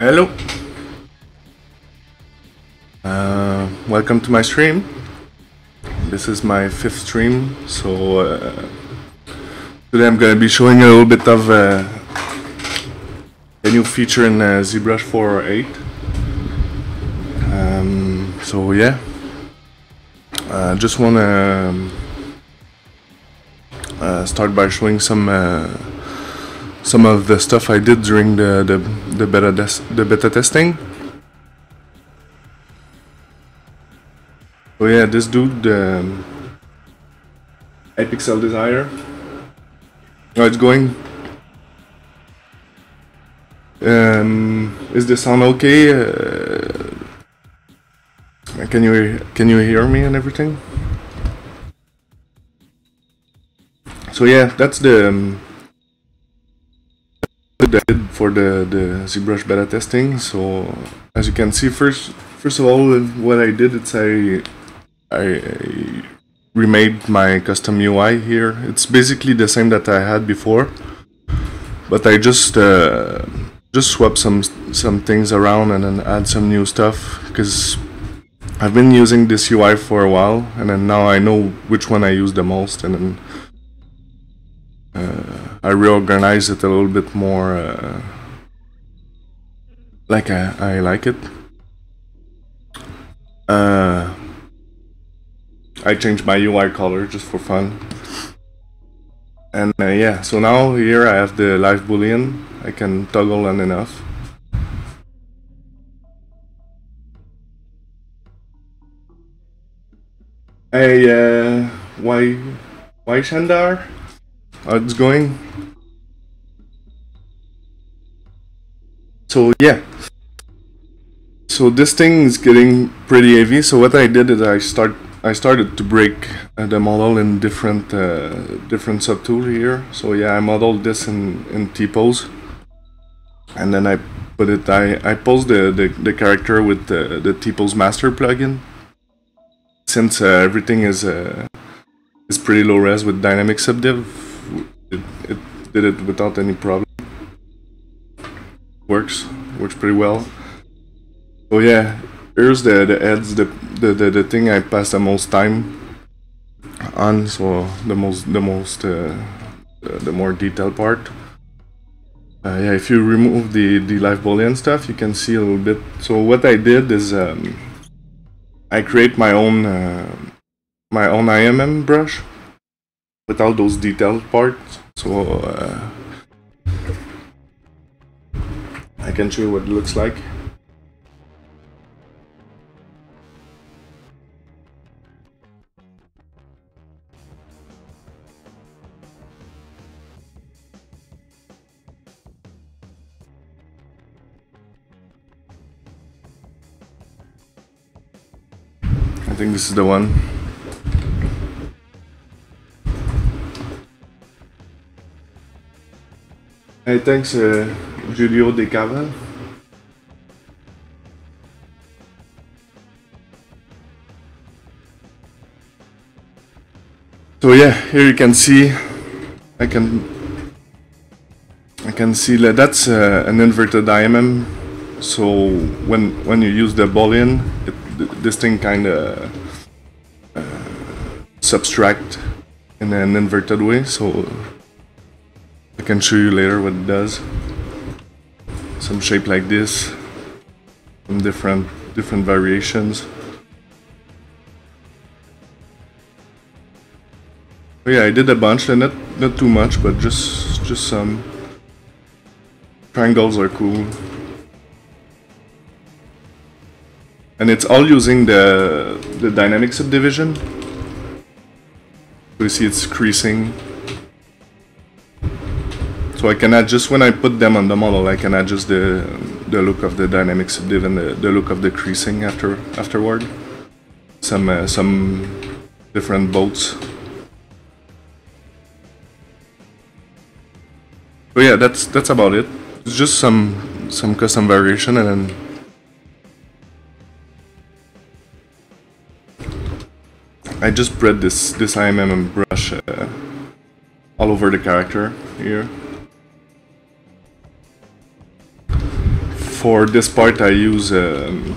Hello. Welcome to my stream. This is my 5th stream, so today I'm going to be showing a little bit of a new feature in ZBrush 4.8. So yeah, just want to start by showing some of the stuff I did during the beta testing. So yeah, this dude, iPixel Desire. How it's going? Is the sound okay? Can you hear me and everything? So yeah, that's the that I did for the ZBrush beta testing. So as you can see, first of all, what I did is I remade my custom UI here. It's basically the same that I had before, but I just swapped some things around and then add some new stuff, because I've been using this UI for a while, and then now I know which one I use the most, and then I reorganize it a little bit more like I like it. I changed my UI color just for fun. And yeah, so now here I have the live Boolean. I can toggle on and off. Hey, why Shandar? How's it going? So yeah, so this thing is getting pretty heavy. So what I did is I started to break the model in different subtool here. So yeah, I modeled this in T-pose, and then I put it. I posed the character with the T-pose master plugin. Since everything is pretty low res with dynamic subdiv, it did it without any problem. Works pretty well. So yeah, here's the heads, the thing I pass the most time on. So the more detailed part. Yeah, if you remove the live Boolean stuff, you can see a little bit. So what I did is I create my own IMM brush with all those detailed parts. So I can show you what it looks like. I think this is the one. Hey, thanks, Julio De Cava. So yeah, here you can see, I can see that that's an inverted IMM. So when you use the Boolean, this thing kind of subtract in an inverted way. So I can show you later what it does. Some shape like this, some different variations. But yeah, I did a bunch, and not too much, but just some. Triangles are cool. And it's all using the dynamic subdivision. So you see it's creasing. So I can adjust, when I put them on the model, I can adjust the look of the dynamic subdiv and the look of the creasing afterward. Some different boats. So yeah, that's about it. It's just some custom variation, and then I just spread this IMM brush all over the character here. for this part I use an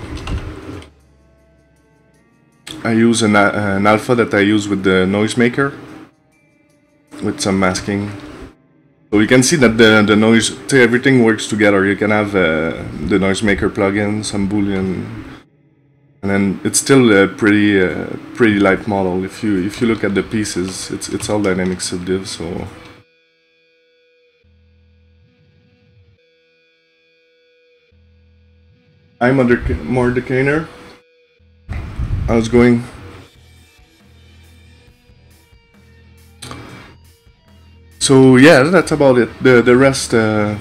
alpha that I use with the noisemaker with some masking. So you can see that the noise, everything works together. You can have the noisemaker plugin, some Boolean, and then it's still a pretty light model. If you look at the pieces, it's all dynamic subdiv. So I'm more decaner. How's it going? So yeah, that's about it. The rest, I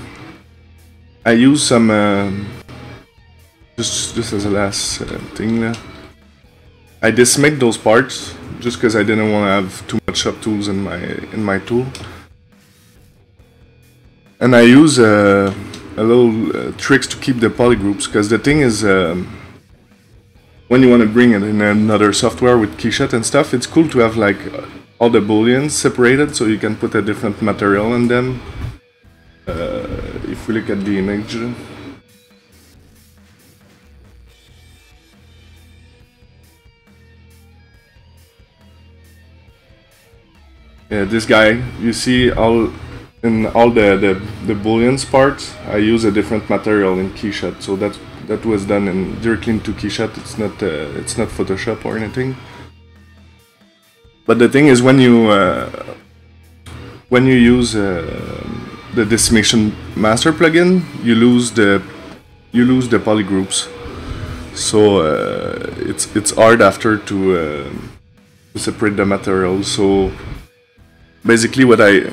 use some just as a last thing. I decimate those parts just because I didn't want to have too much subtools in my tool, and I use a little tricks to keep the polygroups, because the thing is, when you want to bring it in another software with keyshot and stuff, it's cool to have like all the booleans separated, so you can put a different material on them. If we look at the image, yeah, this guy, you see in all the booleans parts, I use a different material in keyshot, so that was done directly into keyshot. It's not Photoshop or anything. But the thing is, when you use the decimation master plugin, you lose the polygroups. So it's hard after to separate the material. So basically, what I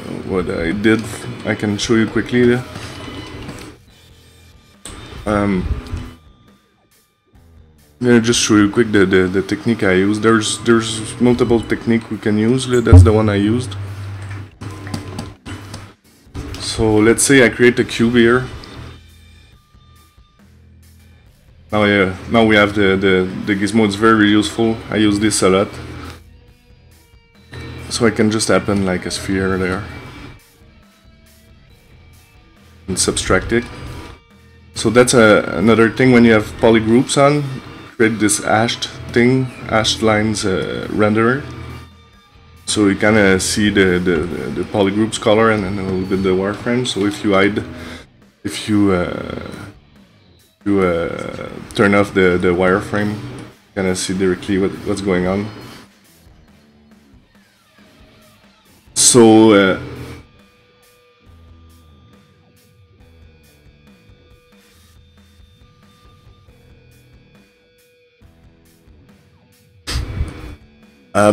did, I can show you quickly. I'm gonna just show you quick the technique I use. There's multiple techniques we can use. That's the one I used. So let's say I create a cube here. Now we have the gizmo. It's very useful. I use this a lot. So I can just happen like a sphere there and subtract it. So that's another thing when you have polygroups on. Create this hashed lines renderer, so you kind of see the polygroups color and then a little bit the wireframe. So if you turn off the wireframe, you kind of see directly what's going on. So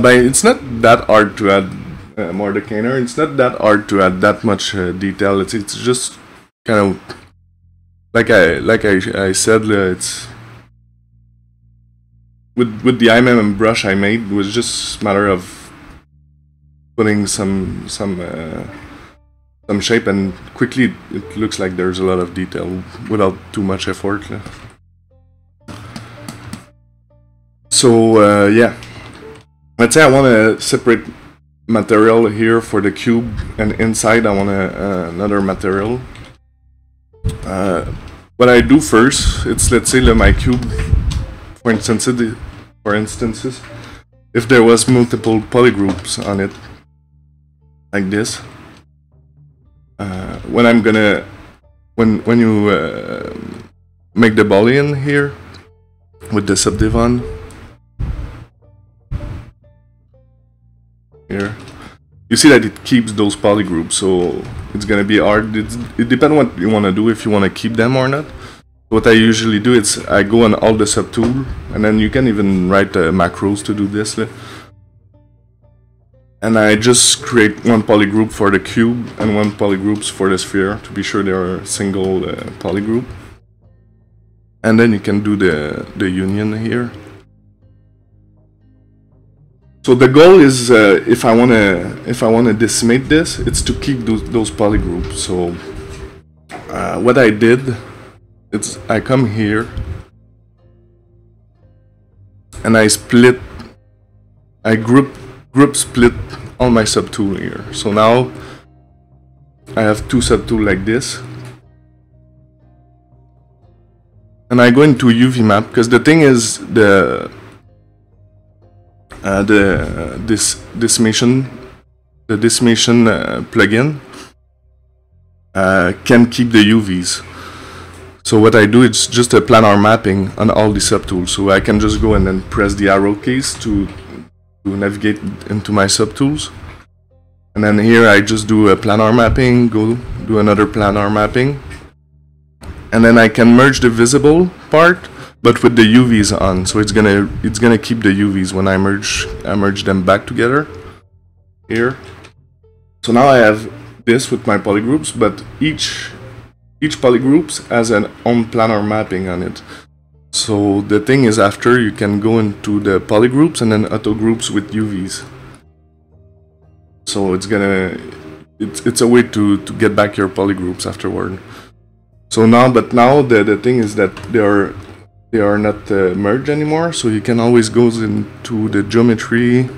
but it's not that hard to add more decaner. It's not that hard to add that much detail. It's just kind of like I said. It's with the IMM brush I made, it was just a matter of putting some shape, and quickly it looks like there's a lot of detail without too much effort. So yeah. Let's say I want to separate material here for the cube, and inside I want another material. What I do first, it's, let's say my cube, for instance, if there was multiple polygroups on it, like this, when you make the Boolean here with the subdiv on. Here, you see that it keeps those polygroups, so it's gonna be hard. It depends on what you want to do, if you want to keep them or not. What I usually do is I go on all the subtool, and then you can even write macros to do this. And I just create one polygroup for the cube and one polygroups for the sphere to be sure they are a single polygroup. And then you can do the union here. So the goal is, if I wanna decimate this, it's to keep those polygroups. So what I did, I come here and I group split all my subtool here. So now I have two subtool like this, and I go into UV map, because the thing is this decimation plugin can keep the UVs. So what I do, it's just a planar mapping on all the subtools. So I can just go and then press the arrow keys to navigate into my subtools. And then here I just do a planar mapping, go do another planar mapping. And then I can merge the visible part, but with the UVs on. So it's gonna keep the UVs when I merge them back together here. So now I have this with my polygroups, but each polygroups has an own planar mapping on it. So the thing is, after you can go into the polygroups and then auto groups with UVs. So it's a way to get back your polygroups afterward. So now the thing is that they are not merged anymore. So you can always go into the geometry.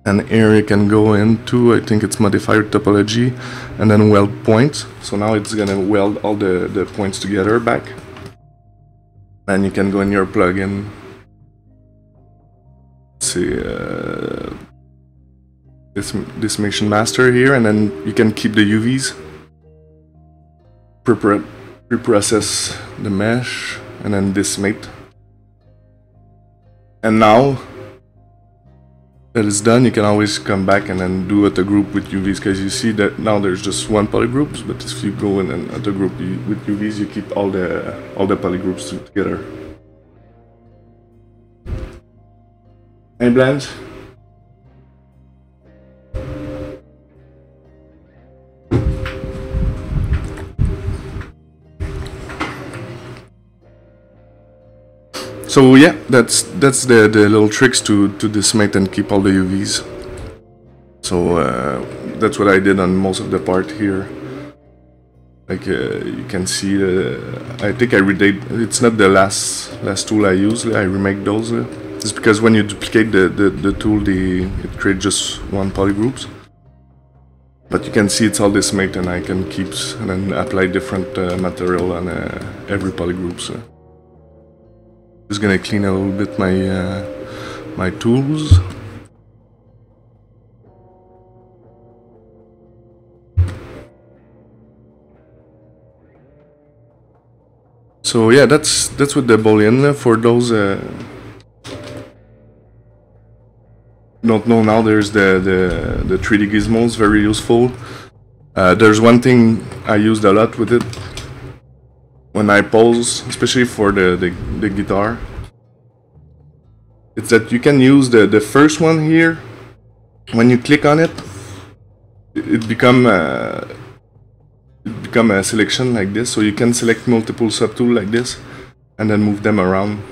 And here you can go into, I think it's modify topology, and then weld points. So now it's gonna weld all the points together back. And you can go in your plugin, see Decimation Master here, and then you can keep the UVs, pre-process the mesh, and then decimate. And now that is done, you can always come back and then do auto group with UVs, because you see that now there's just one polygroups, but if you go in and auto group with UVs, you keep all the polygroups together. Hey, Blanche. So yeah, that's the little tricks to decimate and keep all the UVs. So that's what I did on most of the part here. Like you can see, I think I redate. It's not the last tool I use. I remake those. It's because when you duplicate the tool, it creates just one polygroups. But you can see it's all decimate, and I can keep and then apply different material on every polygroups. Just gonna clean a little bit my tools. So yeah, that's with the Boolean. For those don't know now, there's the 3D gizmos, very useful. There's one thing I used a lot with it. When I pose, especially for the guitar, it's that you can use the first one here. When you click on it, it become a selection like this. So you can select multiple subtools like this, and then move them around.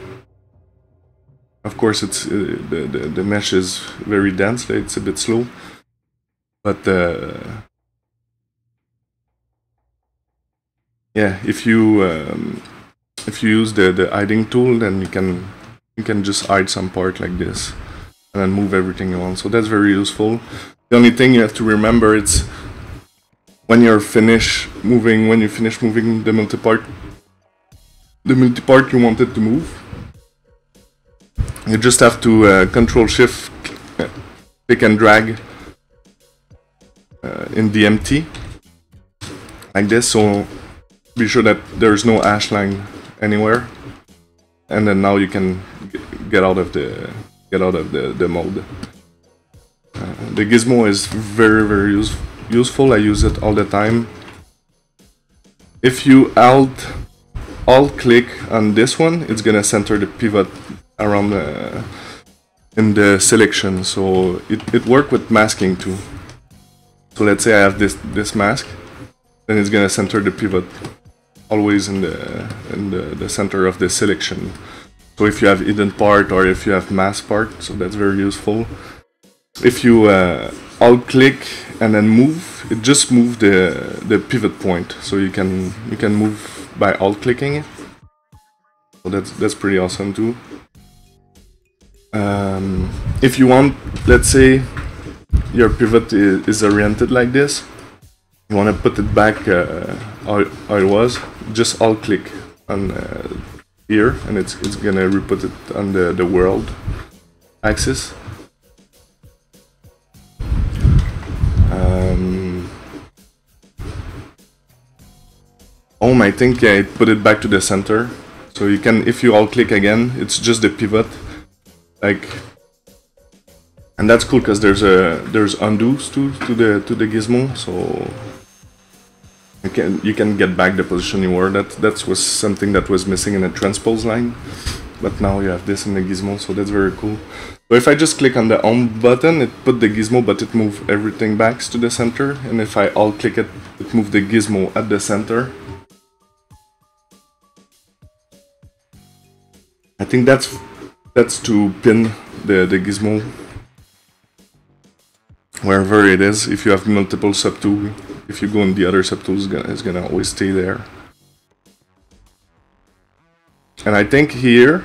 Of course, it's the mesh is very dense. It's a bit slow, but yeah, if you use the hiding tool, then you can just hide some part like this, and then move everything you want. So that's very useful. The only thing you have to remember, it's when you finish moving the multipart you wanted to move, you just have to Control Shift, click and drag in the empty like this. So be sure that there's no hash line anywhere, and then now you can get out of the mode. The gizmo is very useful. I use it all the time. If you alt click on this one, it's gonna center the pivot around in the selection. So it works with masking too. So let's say I have this mask, then it's gonna center the pivot always in the center of the selection. So if you have hidden part or if you have mask part, so that's very useful. If you alt click and then move, it just moves the pivot point. So you can move by alt clicking it. So that's pretty awesome too. If you want, let's say your pivot is oriented like this, you want to put it back how it was, just alt click on here, and it's gonna re-put it on the world axis. I think I put it back to the center, so you can, if you all click again, it's just the pivot, like, and that's cool because there's undos to the gizmo, so you can get back the position you were. That was something that was missing in a transpose line, but now you have this in the gizmo, so that's very cool. So if I just click on the home button, it put the gizmo, but it moved everything back to the center, and if I alt click it, it moved the gizmo at the center. I think that's to pin the gizmo wherever it is. If you have multiple subtools, if you go in the other subtools, it's gonna always stay there. And I think here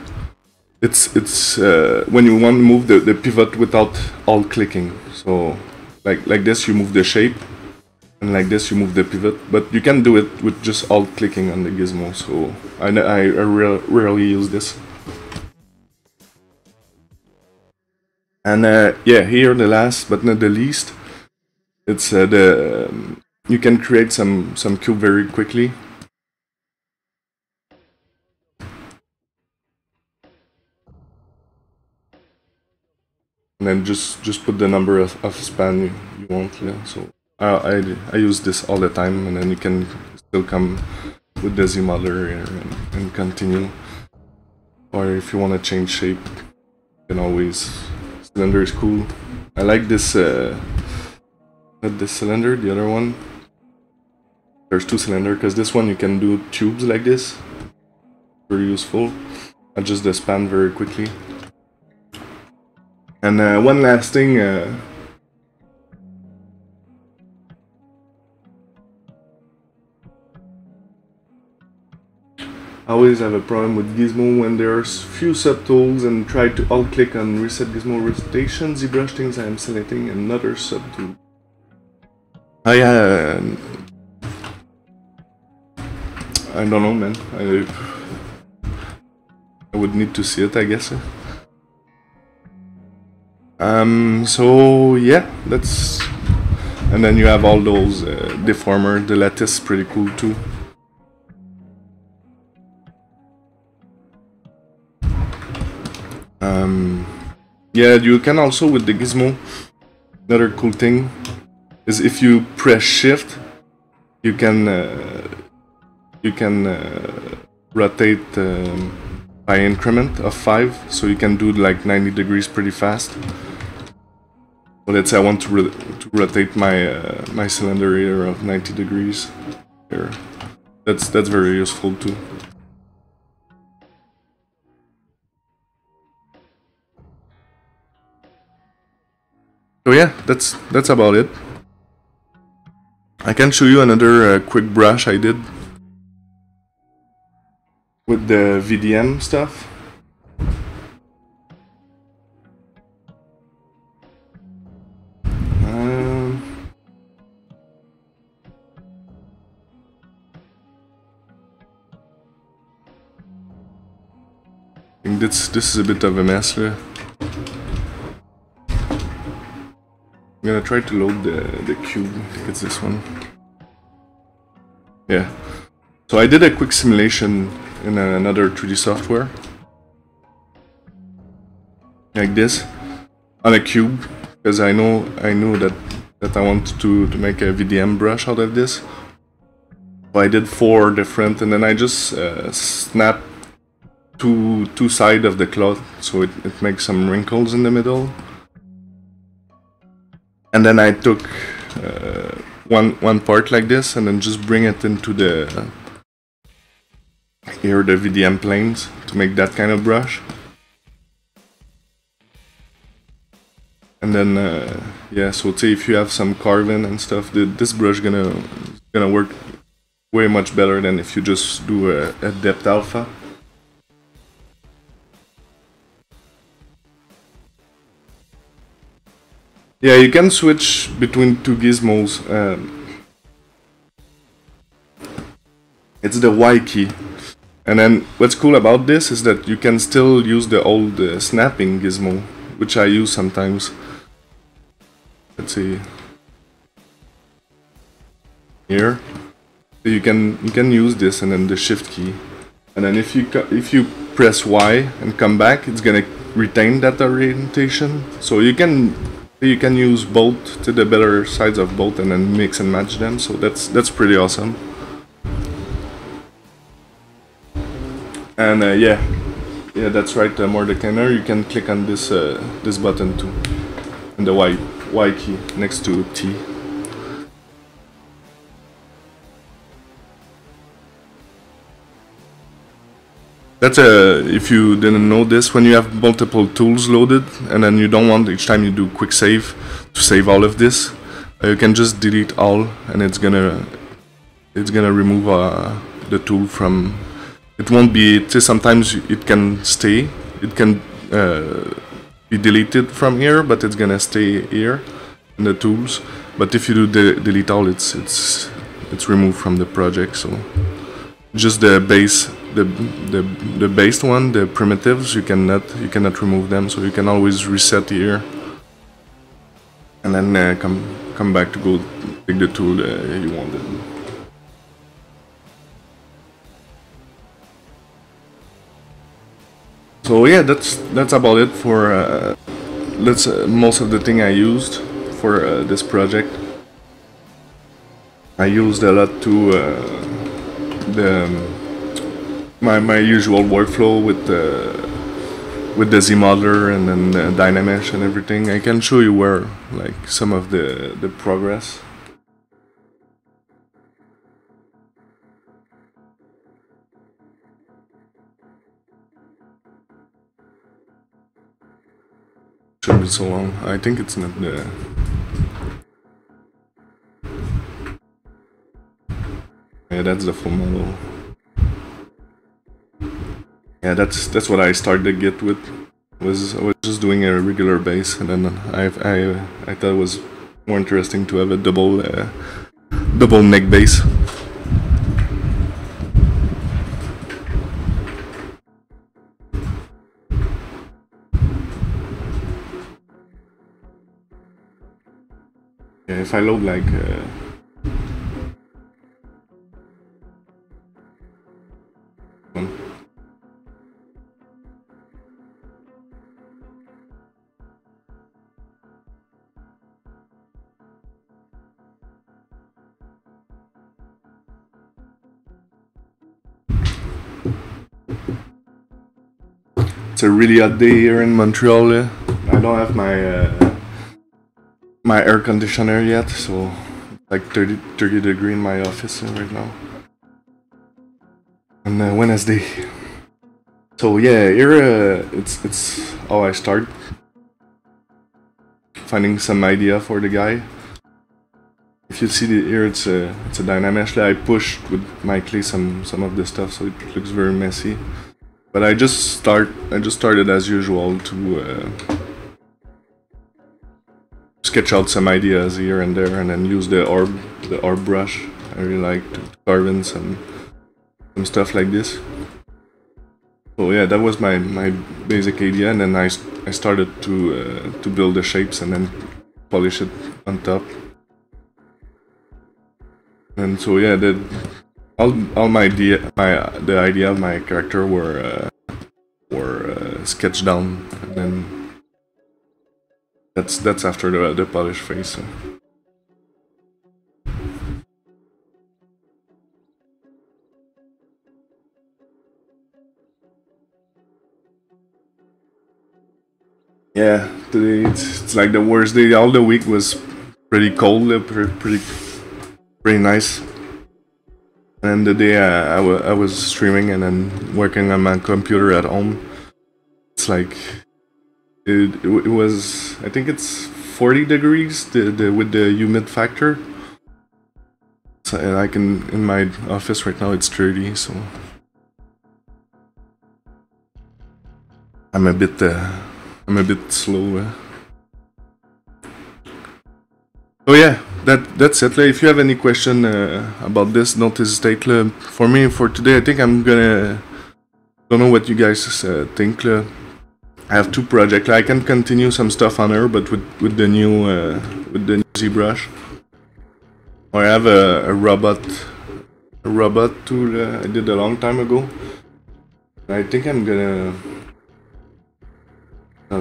it's when you want to move the pivot without alt clicking. So like this, you move the shape, and like this, you move the pivot. But you can do it with just alt clicking on the gizmo. So I rarely use this. And yeah, here the last but not the least, it's you can create some cube very quickly. And then just put the number of span you want. Yeah. So I use this all the time, and then you can still come with the Z modeler here and continue. Or if you want to change shape, you can always. Cylinder is cool. I like this, not this cylinder, the other one. There's two cylinders, because this one you can do tubes like this. Very useful. Adjust the span very quickly. And one last thing. I always have a problem with Gizmo when there's few subtools and try to alt click on reset Gizmo rotation. ZBrush thinks I am selecting another subtool. I don't know, man. I would need to see it, I guess. So yeah, that's, and then you have all those deformer. The lattice is pretty cool too. Yeah, you can also with the gizmo. Another cool thing is if you press shift, you can rotate by increment of 5, so you can do like 90 degrees pretty fast. So let's say I want to rotate my my cylinder here of 90 degrees. Here, that's very useful too. So yeah, that's about it. I can show you another quick brush I did with the VDM stuff. I think this is a bit of a mess here. I'm gonna try to load the cube. I think it's this one. Yeah. So I did a quick simulation in another 3D software. Like this. On a cube. Because I knew that I wanted to make a VDM brush out of this. So I did 4 different, and then I just snapped two sides of the cloth, so it makes some wrinkles in the middle. And then I took one part like this, and then just bring it into the VDM planes to make that kind of brush. And then yeah, so say if you have some carving and stuff, this brush gonna work way much better than if you just do a depth alpha. Yeah, you can switch between 2 gizmos. It's the Y key. And then what's cool about this is that you can still use the old snapping gizmo, which I use sometimes. Let's see here. So you can use this and then the shift key, and then if you press Y and come back, it's gonna retain that orientation. So you can use both, to the better sides of both, and then mix and match them. So that's pretty awesome. And yeah, that's right, more the canner. You can click on this this button too, and the Y key next to T. That's if you didn't know this, when you have multiple tools loaded and then you don't want each time you do quick save to save all of this, you can just delete all, and it's gonna remove the tool from. It won't be. Sometimes it can stay. It can be deleted from here, but it's gonna stay here in the tools. But if you do delete all, it's removed from the project. So just the base. The based one, the primitives, you cannot remove them, so you can always reset here, and then come back to go pick the tool you wanted. So yeah, that's about it for most of the thing I used for this project. I used a lot to my usual workflow with the Z modeler and then Dynamesh and everything. I can show you where, like, some of the progress. Shouldn't be so long. I think it's not the. Yeah, that's the full model. Yeah, that's what I started the Git with. I was just doing a regular base, and then I thought it was more interesting to have a double neck base. Yeah, if I load like. It's a really hot day here in Montreal. I don't have my air conditioner yet, so it's like 30 degree in my office right now. And Wednesday. So yeah, here it's how I start finding some idea for the guy. If you see here, it's a Dynamesh. I pushed with my clay some of the stuff, so it looks very messy. But I just started as usual to sketch out some ideas here and there, and then use the orb brush. I really like to carve in some stuff like this. So yeah, that was my basic idea, and then I started to build the shapes and then polish it on top. And so yeah, all the idea of my character were sketched down, and then that's after the polish phase. So. Yeah, today it's like the worst day. All the week was pretty cold, pretty nice. And the day I was streaming and then working on my computer at home, it's like it was, I think it's 40 degrees with the humid factor. So like in my office right now it's 30, so I'm a bit slow. So yeah, that's it. If you have any question about this, don't hesitate. For me, for today, I think I'm gonna Don't know what you guys think. I have two projects. I can continue some stuff on her, but with the new ZBrush. I have a robot tool I did a long time ago. I think I'm gonna. I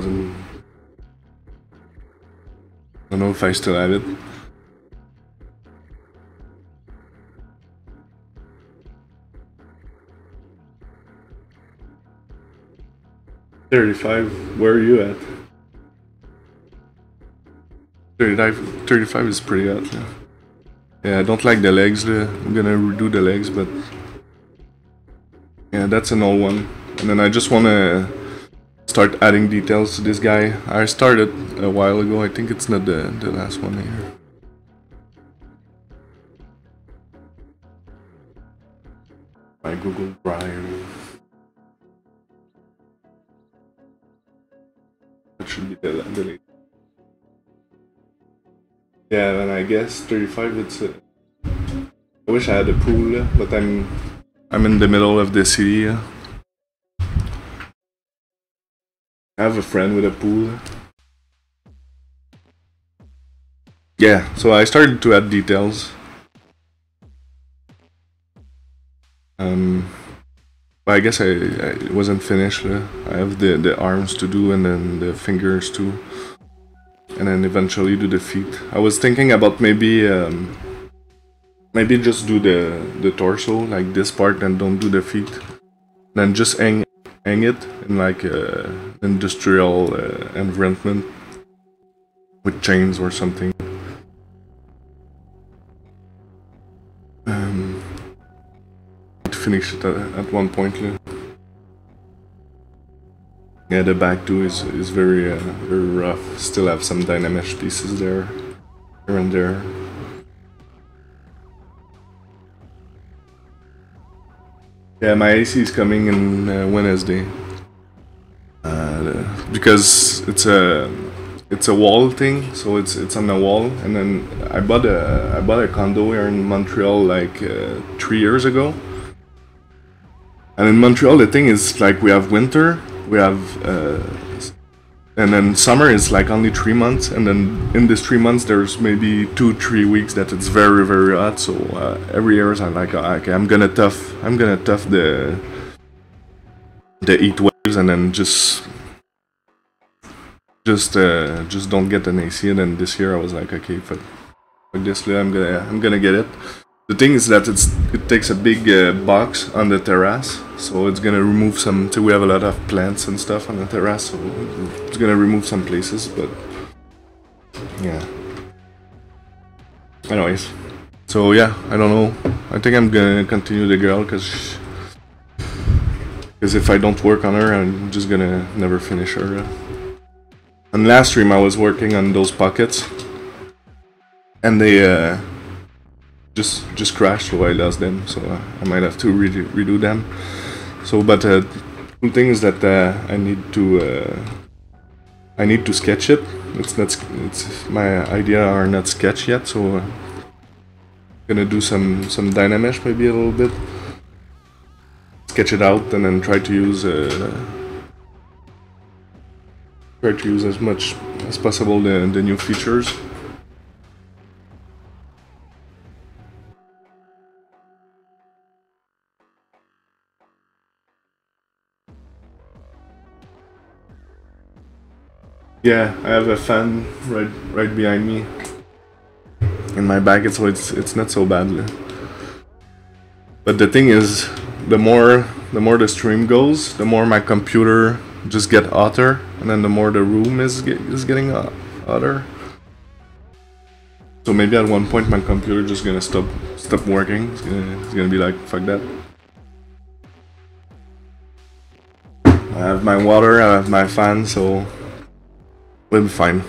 don't know if I still have it. $35, where are you at? 35 is pretty hot. Yeah, I don't like the legs. I'm gonna redo the legs, but yeah, that's an old one. And then I just wanna start adding details to this guy. I started a while ago. I think it's not the last one here. My Google Drive. That should be the latest. Yeah, and I guess 35. It's. I wish I had a pool, but I'm in the middle of the city. I have a friend with a pool. Yeah, so I started to add details. But I guess I wasn't finished. I have the arms to do and then the fingers too. And then eventually do the feet. I was thinking about maybe just do the torso, like this part, and don't do the feet. Then just hang it in like industrial environment with chains or something. To finish it at one point. Yeah, the back too is very rough. Still have some dynamic pieces there, here and there. Yeah, my AC is coming in Wednesday. Because it's a wall thing, so it's on the wall. And then I bought a condo here in Montreal like 3 years ago. And in Montreal, the thing is like we have winter, we have, and then summer is like only 3 months, and then in these 3 months there's maybe 2-3 weeks that it's very hot. So every year I'm like, okay, I'm gonna tough the heat waves, and then just don't get an AC. And then this year I was like, okay, for this year I'm gonna get it. The thing is that it takes a big box on the terrace, so it's gonna remove some. So we have a lot of plants and stuff on the terrace, so it's gonna remove some places. But yeah. Anyways, so yeah, I don't know. I think I'm gonna continue the girl because if I don't work on her, I'm just gonna never finish her. On last stream, I was working on those pockets, and they just crashed, so I lost them. So I might have to redo them. So, but the cool thing is that I need to sketch it. It's my idea are not sketched yet, so gonna do some dynamics maybe a little bit, sketch it out, and then try to use as much as possible the new features. Yeah, I have a fan right behind me in my bag, so it's not so bad. But the thing is, the more the stream goes, the more my computer just get hotter, and then the more the room is getting hotter. So maybe at one point my computer just gonna stop working. It's gonna be like, fuck that. I have my water, I have my fan, so we'll be fine.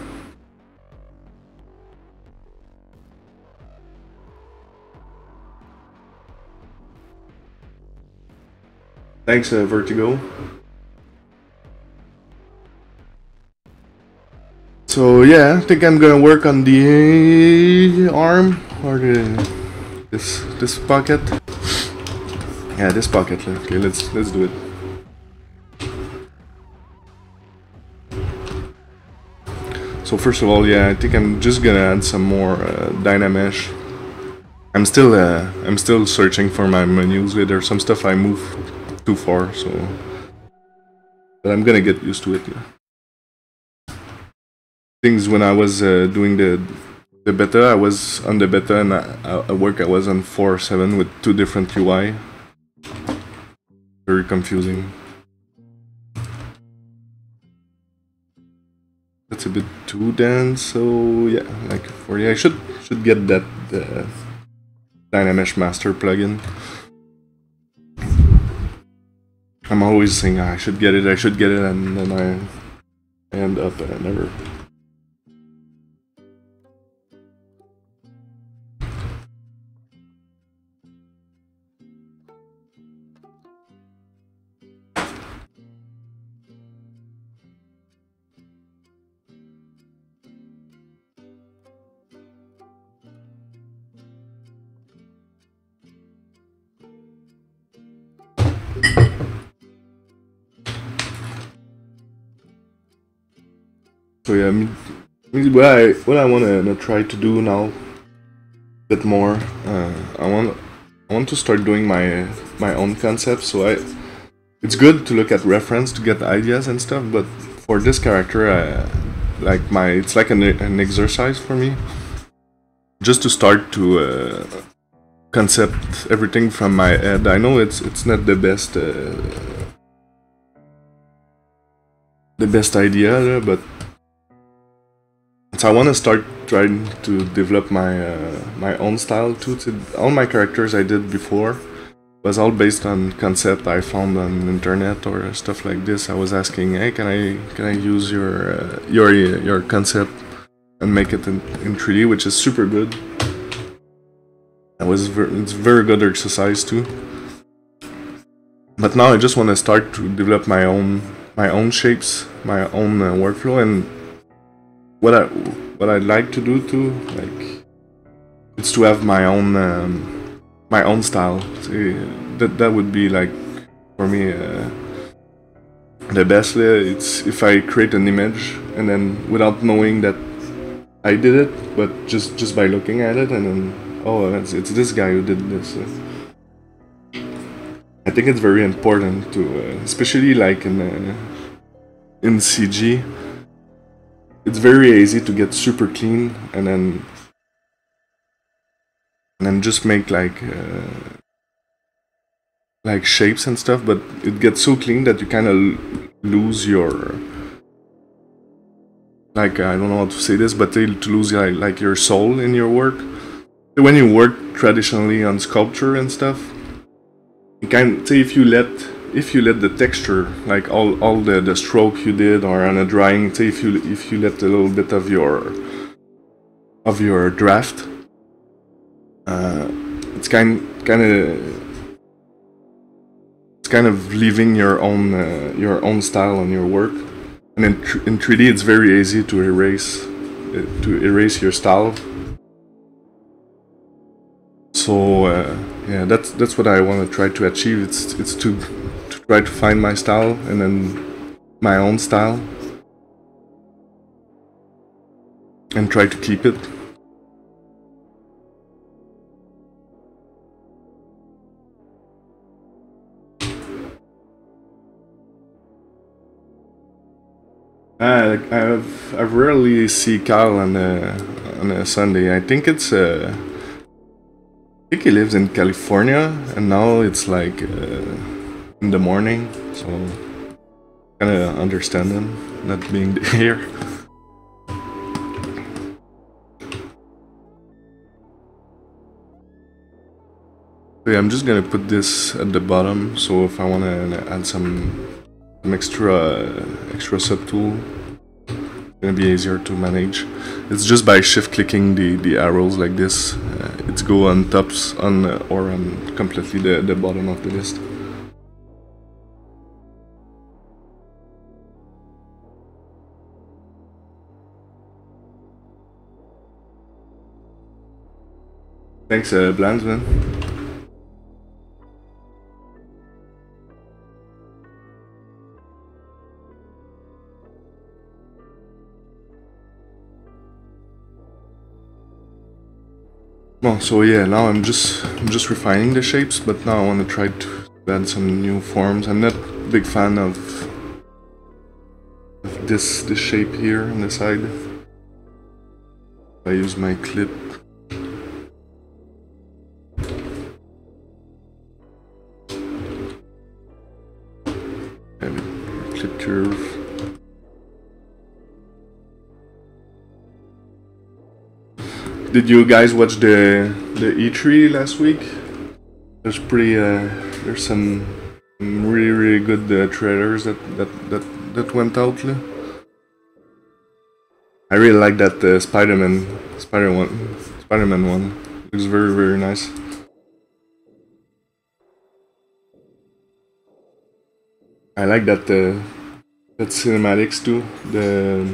Thanks, Vertigo. So yeah, I think I'm gonna work on the arm or this pocket. Yeah, this pocket. Okay, let's do it. So first of all, yeah, I think I'm just gonna add some more Dynamesh. I'm still searching for my menus. There's some stuff I moved too far, so but I'm gonna get used to it. Yeah. Things when I was doing the beta, I was on the beta, and at work I was on 4.7 with 2 different UI. Very confusing. That's a bit too dense, so yeah, like 40. I should get that Dynamesh Master plugin. I'm always saying I should get it, and then I end up never. So yeah, what I want to try to do now a bit more. I want to start doing my own concepts. So it's good to look at reference to get ideas and stuff, but for this character, it's like an exercise for me, just to start to concept everything from my head. I know it's not the best idea, but so I want to start trying to develop my own style too. All my characters I did before was all based on concept I found on the internet or stuff like this. I was asking, hey, can I use your concept and make it in 3D, which is super good. It's very good exercise too. But now I just want to start to develop my own shapes, my own workflow, and what I'd like to do too, like, it's to have my own style. That would be like for me the best. It's if I create an image and then without knowing that I did it, but just by looking at it, and then it's this guy who did this. I think it's very important to, especially like in CG. It's very easy to get super clean and then just make like shapes and stuff, but it gets so clean that you kind of lose your, like, I don't know how to say this, but to lose like your soul in your work. When you work traditionally on sculpture and stuff, you can say if you let the texture, like all the stroke you did, or on a drawing, say if you let a little bit of your draft, it's kind of leaving your own style on your work. And in 3D, it's very easy to erase your style. So yeah, that's what I want to try to achieve. It's to try to find my style, and then my own style, and try to keep it. I've rarely see Kyle on a Sunday. I think he lives in California, and now it's like in the morning, so kind of understand him not being here. So yeah, I'm just gonna put this at the bottom, so if I want to add some extra subtool, it's gonna be easier to manage. It's just by shift clicking the arrows like this. It's go on tops or on completely the bottom of the list. Thanks, Blandsman. Oh, so yeah, now I'm just refining the shapes, but now I want to try to add some new forms. I'm not a big fan of this shape here on the side. I use my clip. Clip curve. Did you guys watch the E3 last week? There's there's some really good trailers that went out. I really like that Spider-Man one. It was very nice. I like that that cinematics too. The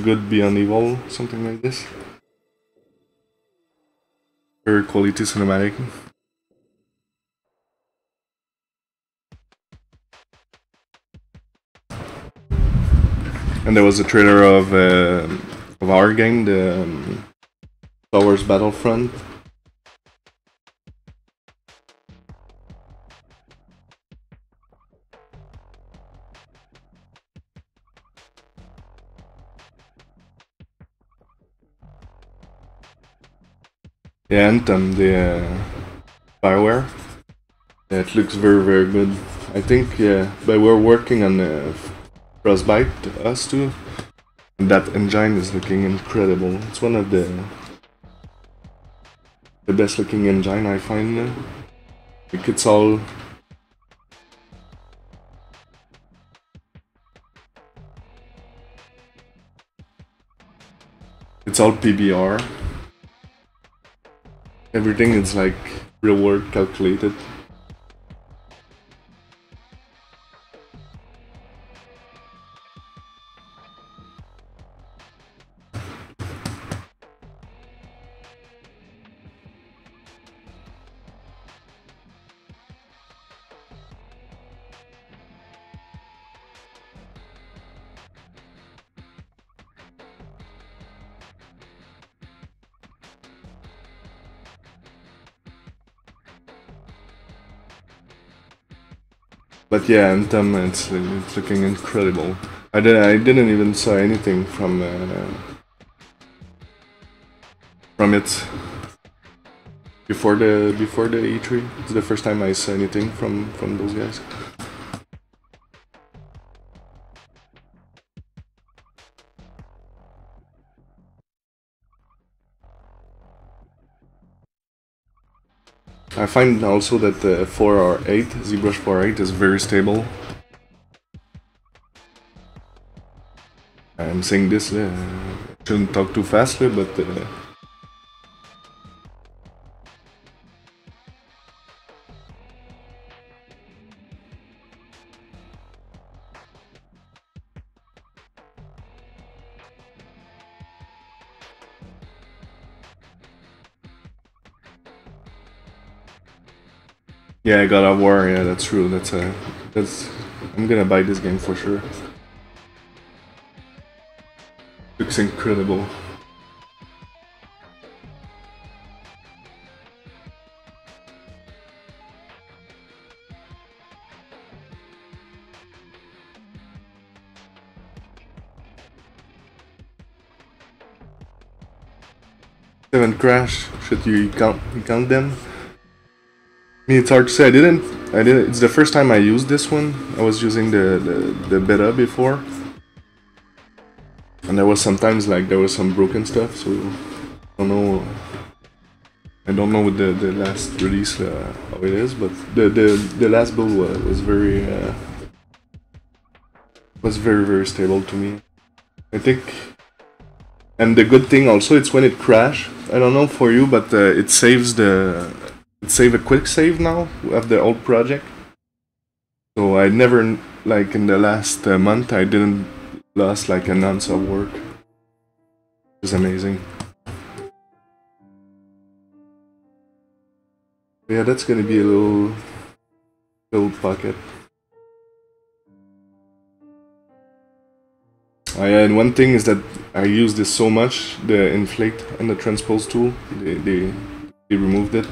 good beyond evil, something like this. Very quality cinematic. And there was a trailer of our game, the Star Wars Battlefront. Yeah, Anthem, the Bioware. Yeah, it looks very good. I think but we're working on Frostbite, us too. And that engine is looking incredible. It's one of the best looking engine I find. Like it's all PBR. Everything is like real world calculated. But yeah, Anthem, it's looking incredible. I didn't even saw anything from it before the E3. It's the first time I saw anything from those guys. I find also that the 4R8, ZBrush 4R8 is very stable. I'm saying this, shouldn't talk too fast, but yeah, God of War, yeah, that's true. That's I'm gonna buy this game for sure. Looks incredible. Seven crash. Should you count them? I mean, it's hard to say. I didn't. It's the first time I used this one. I was using the beta before, and there was sometimes like there was some broken stuff. So I don't know. I don't know with the last release how it is, but the last build was very stable to me. I think. And the good thing also, it's when it crashes. I don't know for you, but it saves a quick save now of the old project. So I never, like in the last month, I didn't lost like an ounce of work. It's amazing. Yeah, that's gonna be a little pocket. And one thing is that I use this so much, the inflate and the transpose tool. He removed it.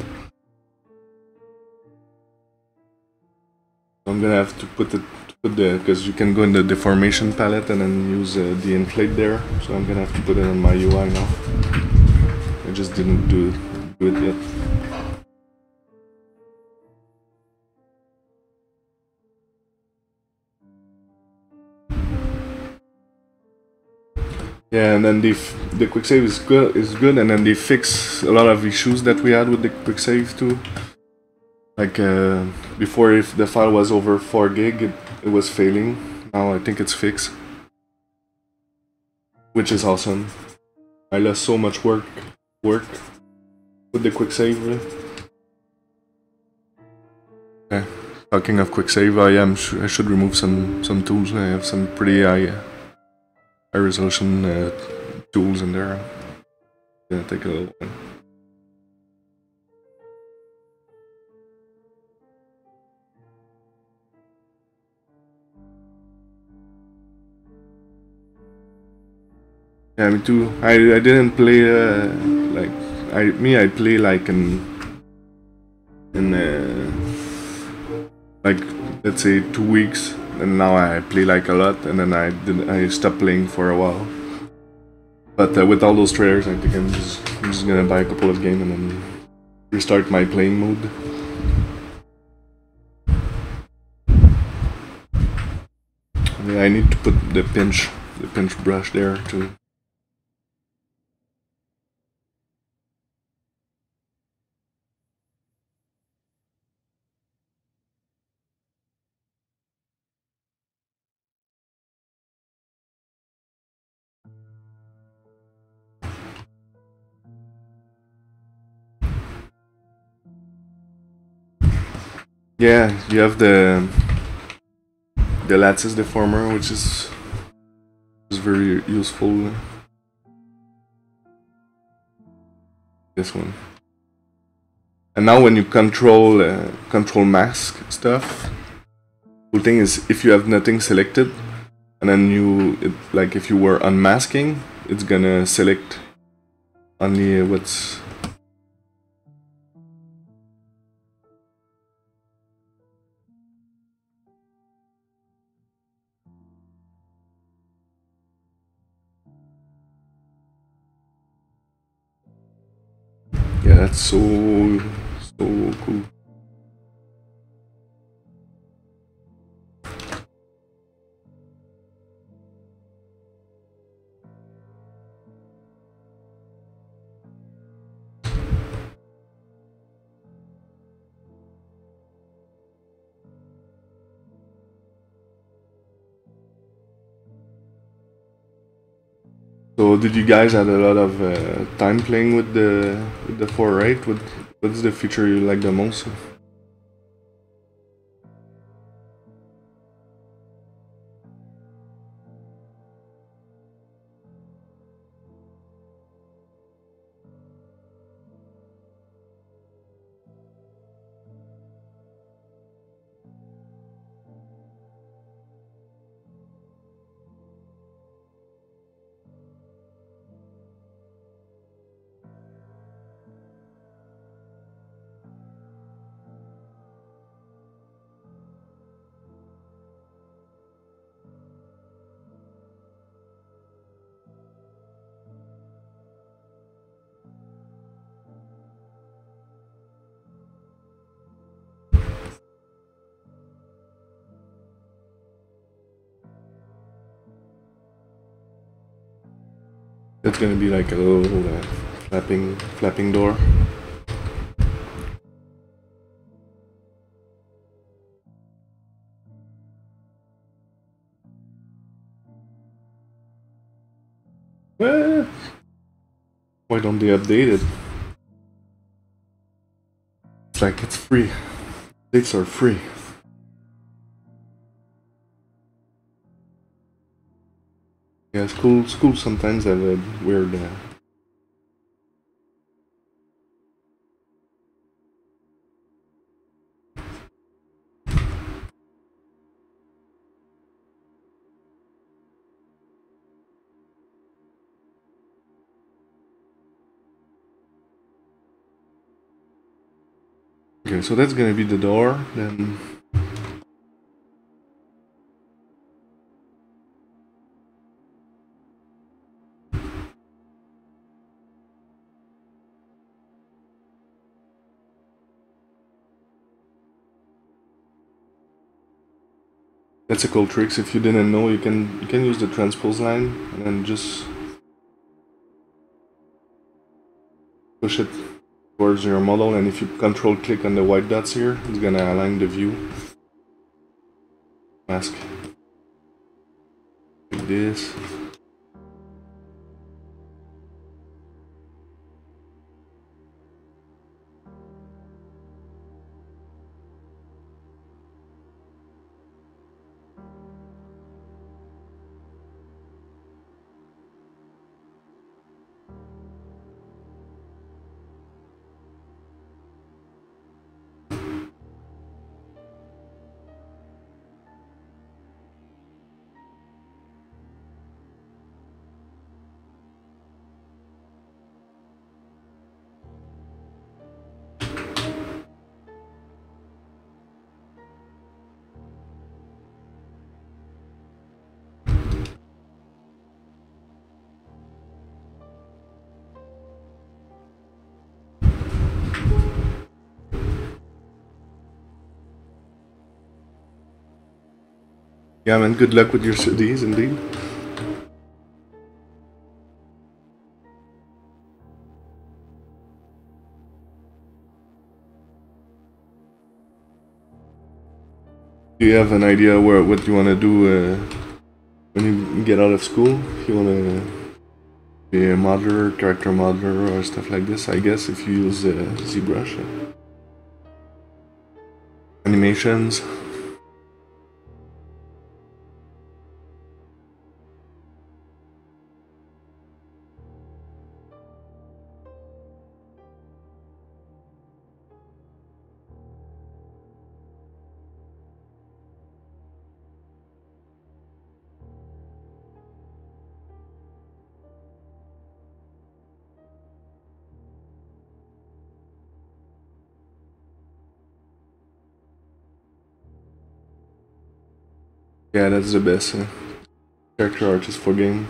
I'm gonna have to put the because you can go in the deformation palette and then use the inflate there. So I'm gonna have to put it on my UI now. I just didn't do it yet. Yeah, and then the quick save is good, and then they fix a lot of issues that we had with the quick save too. Like before, if the file was over 4 gig, it was failing. Now I think it's fixed, which is awesome. I lost so much work with the quick save. Really. Okay. Talking of quick save, I should remove some tools. I have some pretty high resolution tools in there. It's gonna take a little while. Yeah, me too. I didn't play like I play like in like let's say 2 weeks, and now I play like a lot, and then I stopped playing for a while. But with all those trailers, I think I'm just gonna buy a couple of games and then restart my playing mode. Yeah, I need to put the pinch brush there too. Yeah, you have the lattice deformer, which is very useful. This one. And now when you control mask stuff, the thing is if you have nothing selected, and then like if you were unmasking, it's gonna select only what's. Yeah, that's so cool. So did you guys have a lot of time playing with the 4.8? What's the feature you like the most? It's gonna be like a little flapping door. Why don't they update it? It's like it's free. Updates are free. Yeah, schools sometimes have a weird. Okay, so that's gonna be the door, then that's a cool trick. If you didn't know, you can use the transpose line and then just push it towards your model, and if you control click on the white dots here, it's gonna align the view. Mask like this. Yeah, man, good luck with your CDs, indeed. Do you have an idea what you want to do when you get out of school? If you want to be a modeler, character modeler, or stuff like this, I guess, if you use ZBrush. Animations. Yeah, that's the best character artist for game,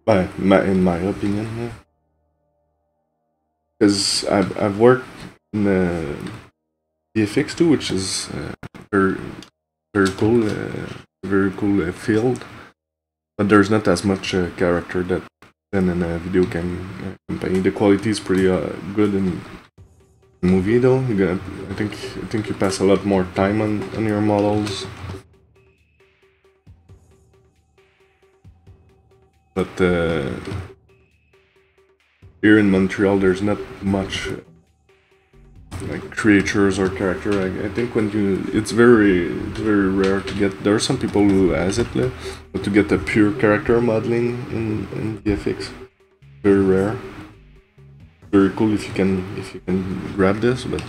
in my opinion. Because I've worked in the VFX too, which is very cool field, but there's not as much character than in a video game company. The quality is pretty good in movie though. I think you pass a lot more time on your models. But here in Montreal, there's not much like creatures or character. I think it's very rare to get. There are some people who has it, but to get a pure character modeling in VFX, very rare. Very cool if you can grab this, but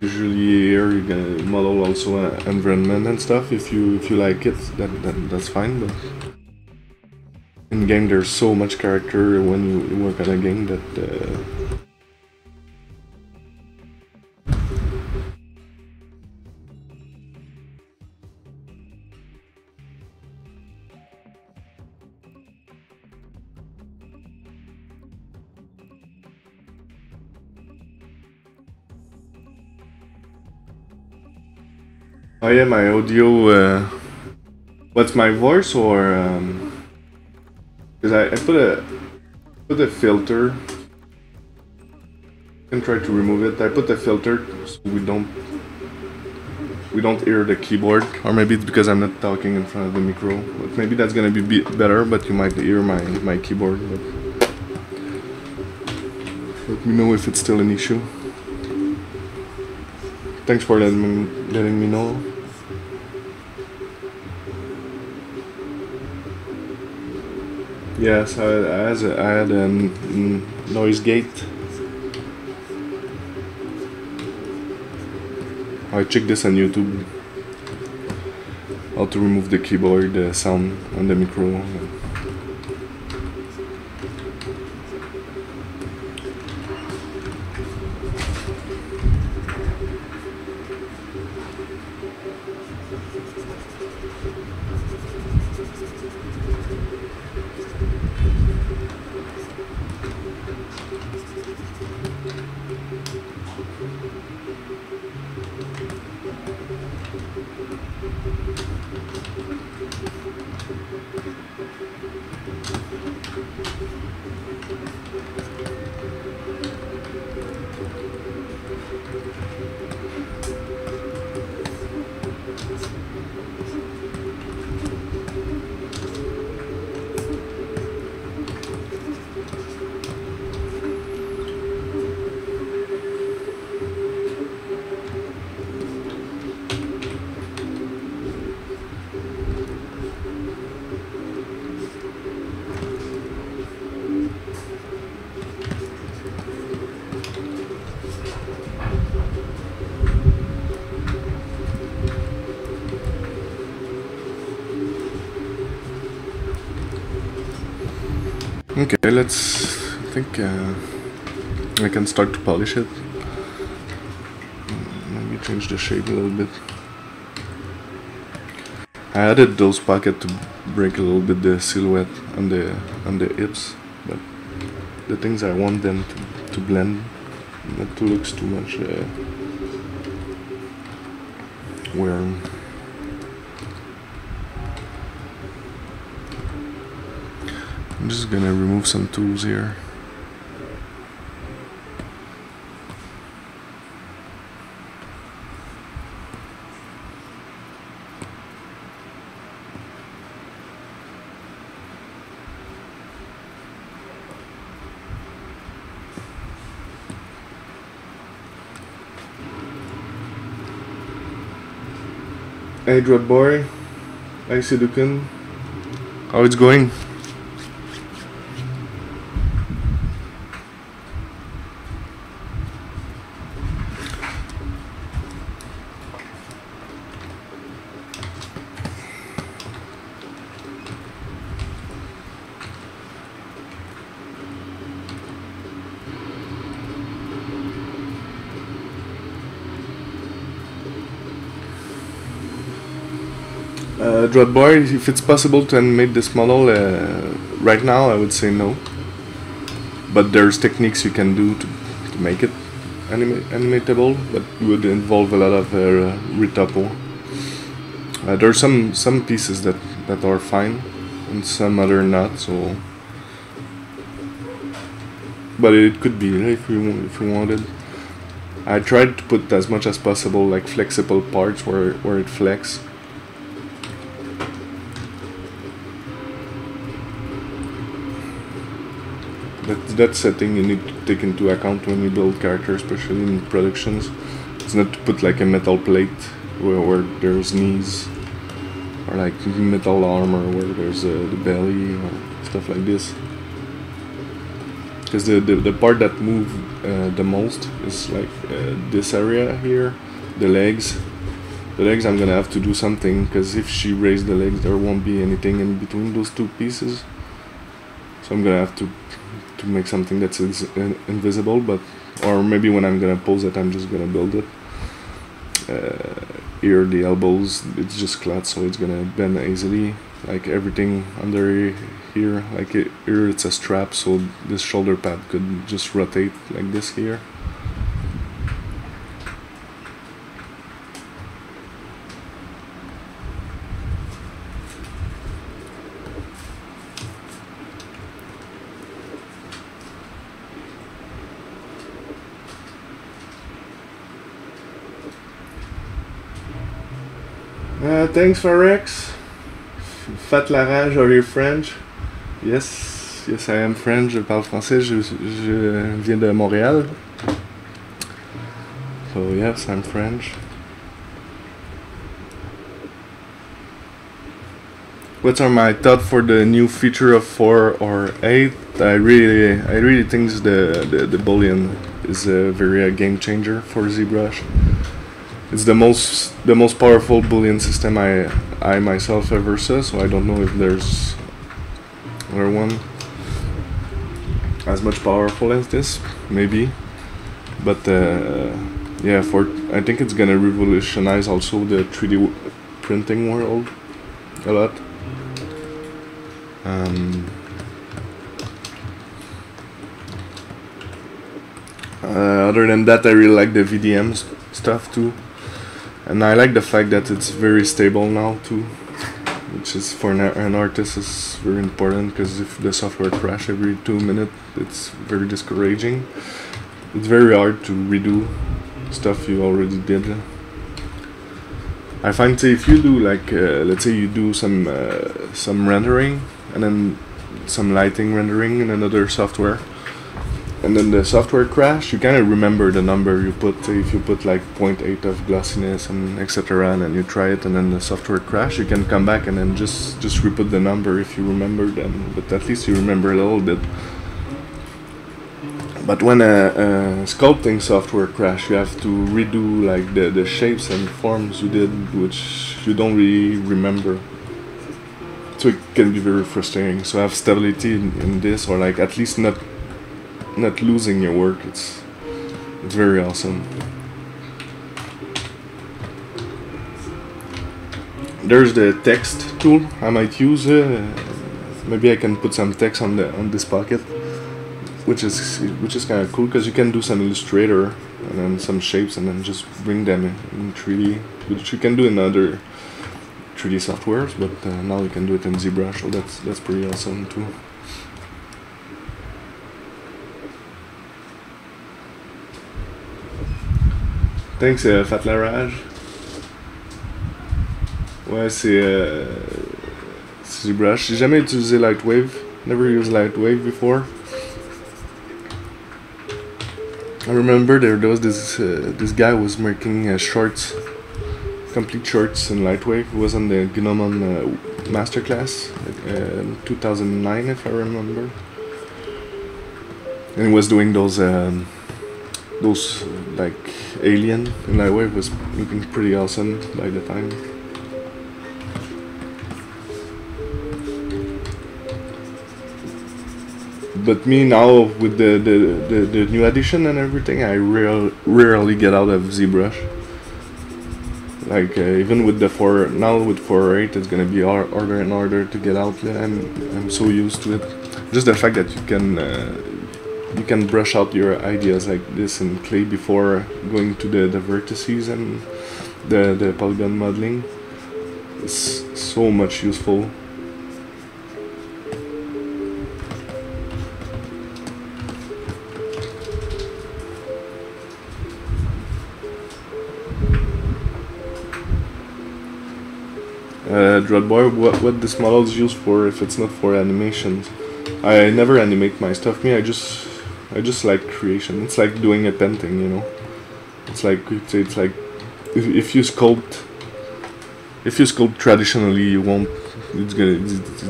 usually here you can model also environment and stuff. If you like it, that's fine. But in game, there's so much character when you work on a game that oh yeah, my audio. What's my voice or? Because I put a filter. I can try to remove it. I put a filter so we don't hear the keyboard, or maybe it's because I'm not talking in front of the micro. But maybe that's gonna be better. But you might hear my keyboard. But let me know if it's still an issue. Thanks for letting me know. Yes, I had a noise gate. I checked this on YouTube. How to remove the keyboard sound on the micro. Okay, let's. I think I can start to polish it. Maybe change the shape a little bit. I added those pockets to break a little bit the silhouette on the hips, but the things I want them to blend, not to look too much weird. I'm just gonna remove some tools here. Hey Drop Boy, hi Sidukun, how it's going? Drop Boy, if it's possible to animate this model right now, I would say no. But there's techniques you can do to make it animatable, but it would involve a lot of retopo. There's some pieces that are fine, and some other not. So, but it could be if we wanted. I tried to put as much as possible like flexible parts where it flexes. That's a thing you need to take into account when you build characters, especially in productions. It's not to put like a metal plate where there's knees, or like metal armor where there's the belly or stuff like this. Because the part that moves the most is like this area here, the legs. The legs I'm gonna have to do something, because if she raises the legs there won't be anything in between those two pieces. So I'm gonna have to make something that's invisible, but or maybe when I'm gonna pose it I'm just gonna build it. Here the elbows, it's just flat, so it's gonna bend easily. Like everything under here, like here it's a strap, so this shoulder pad could just rotate like this here. Thanks for Rex. Fat Larage, are you French? Yes, yes I am French, je parle français, je viens de Montréal. So yes, I'm French. What are my thoughts for the new feature of 4 or 8? I really think the Boolean is a very game changer for ZBrush. It's the most powerful Boolean system I myself ever saw, so I don't know if there's another one as much powerful as this, maybe. But yeah, I think it's gonna revolutionize also the 3D printing world a lot. Other than that, I really like the VDM stuff too. And I like the fact that it's very stable now too, which is for an artist is very important, because if the software crashes every 2 minutes, it's very discouraging. It's very hard to redo stuff you already did. I find if you do like, let's say you do some rendering and then some lighting rendering in another software, and then the software crash, you kind of remember the number you put. If you put like 0.8 of glossiness and etc., and then you try it and then the software crash, you can come back and then just re-put the number if you remember them, but at least you remember a little bit. But when a sculpting software crash, you have to redo like the shapes and forms you did, which you don't really remember. so it can be very frustrating. So have stability in this, or like at least not losing your work. It's very awesome. There's the text tool I might use. Maybe I can put some text on this pocket, which is kind of cool because you can do some Illustrator and then some shapes and then just bring them in 3D, which you can do in other 3D softwares, but now you can do it in ZBrush, so that's pretty awesome too. Thanks, Fatlarage. Ouais, c'est ZBrush. J'ai jamais utilisé Lightwave. Never used Lightwave before. I remember there was this guy who was making shorts, complete shorts in Lightwave. He was on the Gnomon masterclass in 2009, if I remember. And he was doing those like alien in Lightwave. Was looking pretty awesome by the time. But me now with the new edition and everything, I rarely get out of ZBrush. Like even with the 4.8, it's gonna be harder and harder to get out. I'm so used to it. Just the fact that you can brush out your ideas like this in clay before going to the vertices and the polygon modeling is so much useful. Dreadboy, what this model is used for if it's not for animations? I never animate my stuff. I just like creation. It's like doing a painting, you know. It's like if you sculpt traditionally, you won't. It's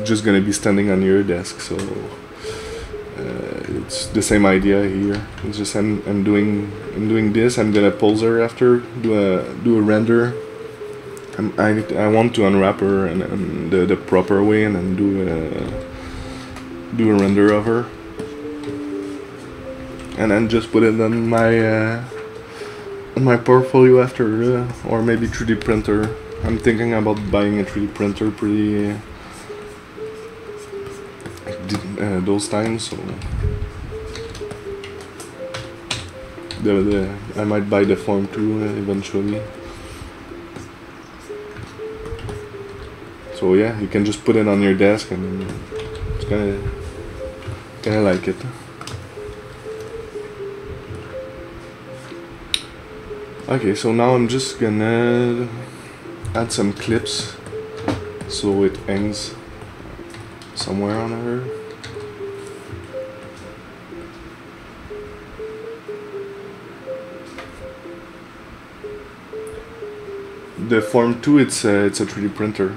just gonna be standing on your desk. So it's the same idea here. It's just I'm doing this. I'm gonna pose her after, do a render. I want to unwrap her in the proper way and then do a render of her, and then just put it on my portfolio after, or maybe 3D printer. I'm thinking about buying a 3D printer pretty those times, so I might buy the Form 2 eventually. So yeah, you can just put it on your desk and it's kinda like it. Okay, so now I'm just gonna add some clips so it hangs somewhere on her. The Form 2, it's a 3D printer.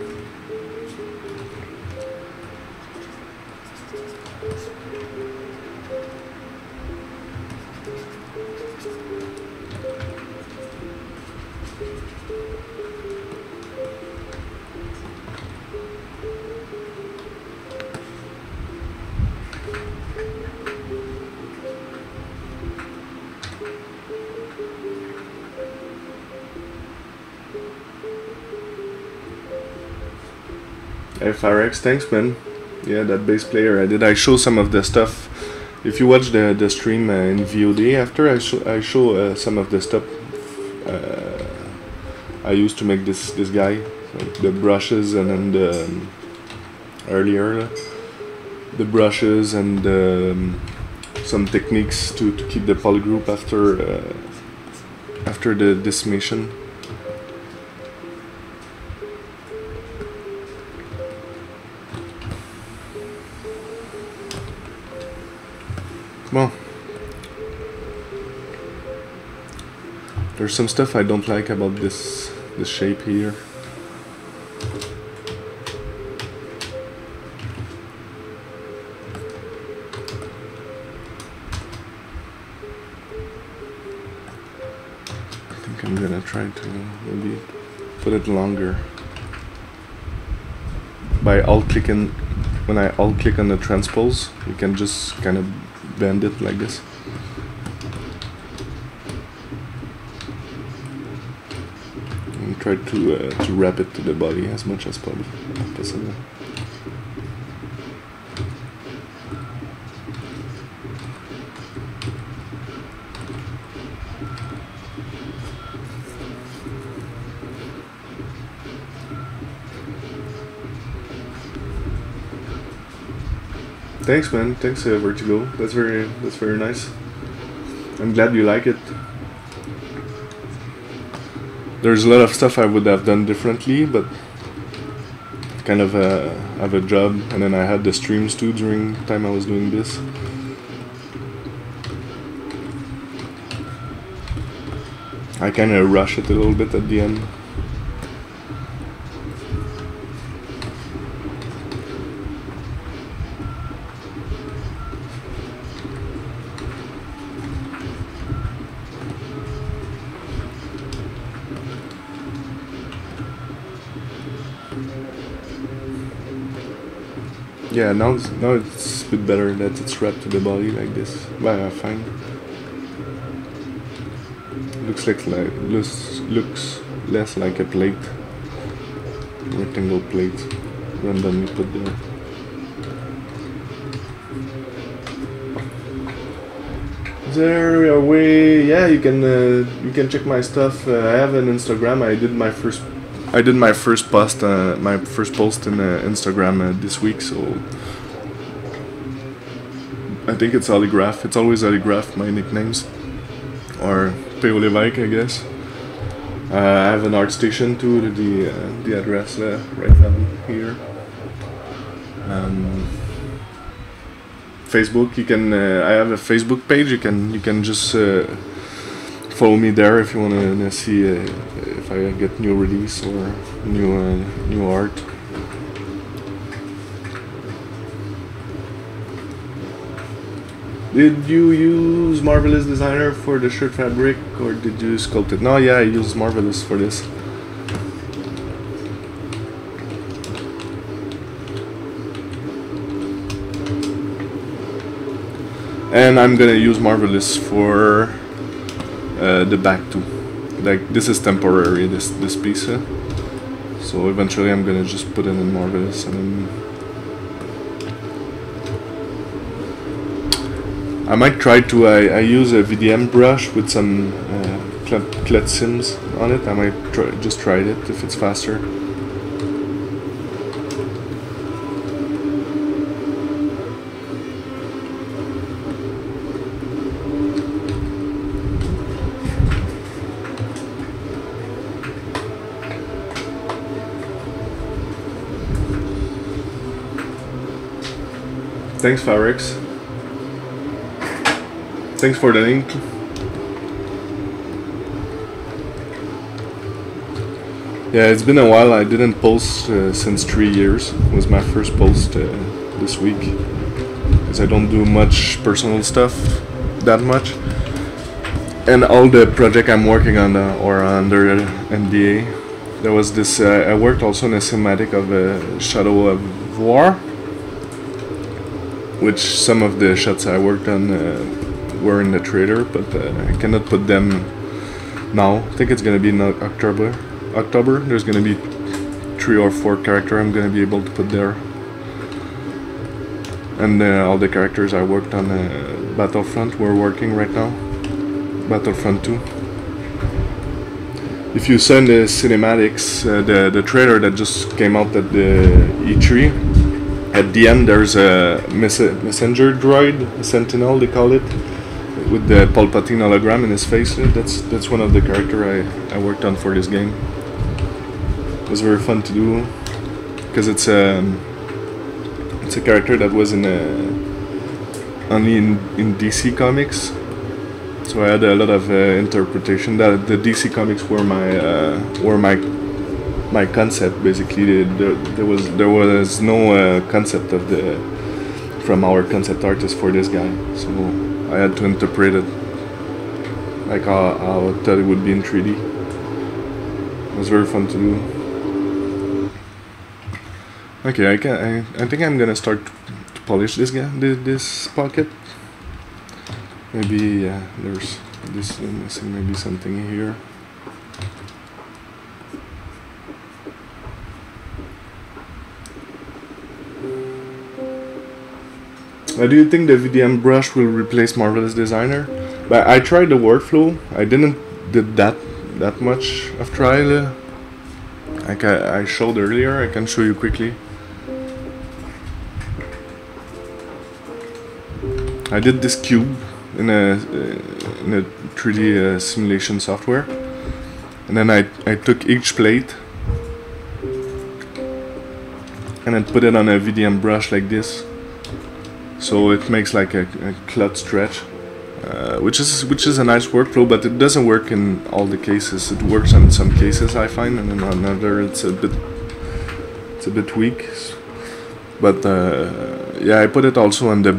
FRX, thanks man. Yeah, that bass player I show some of the stuff. If you watch the stream in VOD after, I show some of the stuff I used to make this guy, like the brushes, and then earlier the brushes and some techniques to keep the polygroup after the decimation. Well, there's some stuff I don't like about this shape here. I think I'm gonna try to maybe put it longer. by alt-clicking. When I alt-click on the transpose, you can just kind of bend it like this. And try to wrap it to the body as much as possible. Thanks, man. Thanks, Vertigo. That's very nice. I'm glad you like it. There's a lot of stuff I would have done differently, but kind of have a job, and then I had the streams too during the time I was doing this. I kind of rush it a little bit at the end. Yeah, now it's a bit better that it's wrapped to the body like this. Well, fine. Looks less like a plate, rectangle plate, randomly put there. Is there a way? Yeah, you can check my stuff. I have an Instagram. I did my first post, in Instagram this week. So I think it's Oligraph. It's always Oligraph, my nicknames, or Pierre-Olivier, I guess. I have an art station too. The address right down here. Facebook. You can. I have a Facebook page. You can just follow me there if you want to see if I get new release or new art. Did you use Marvelous Designer for the shirt fabric, or did you sculpt it? No, yeah, I used Marvelous for this. And I'm gonna use Marvelous for the back too. Like, this is temporary, this piece. So eventually I'm gonna just put it in Marvelous, and then I might try to. I use a VDM brush with some clet sims on it. I might just try it if it's faster. Thanks, Farex. Thanks for the link. Yeah, it's been a while. I didn't post since 3 years. It was my first post this week, because I don't do much personal stuff that much. And all the project I'm working on are under NDA. There was this. I worked also on a cinematic of Shadow of War, which some of the shots I worked on were in the trailer, but I cannot put them now. I think it's gonna be in October. There's gonna be 3 or 4 characters I'm gonna be able to put there, and all the characters I worked on Battlefront, we're working right now. Battlefront 2. If you send the cinematics, the trailer that just came out at the E3, at the end there's a messenger droid, a sentinel they call it, with the Palpatine hologram in his face. That's one of the characters I worked on for this game. It was very fun to do, because it's a character that was only in DC Comics. So I had a lot of interpretation. That the DC Comics were my concept basically. There was no concept from our concept artist for this guy. So I had to interpret it like how I thought it would be in 3D. It was very fun to do. Okay, I think I'm gonna start to polish this guy, this pocket. Maybe there's this missing, maybe something here. Do you think the VDM brush will replace Marvelous Designer? But I tried the workflow. I didn't did that much of trial. Like I showed earlier. I can show you quickly. I did this cube in a 3D simulation software, and then I took each plate and then put it on a VDM brush like this. So it makes like a clut stretch, which is a nice workflow, but it doesn't work in all the cases. It works in some cases, I find, and in another it's a bit weak. But yeah, I put it also on the,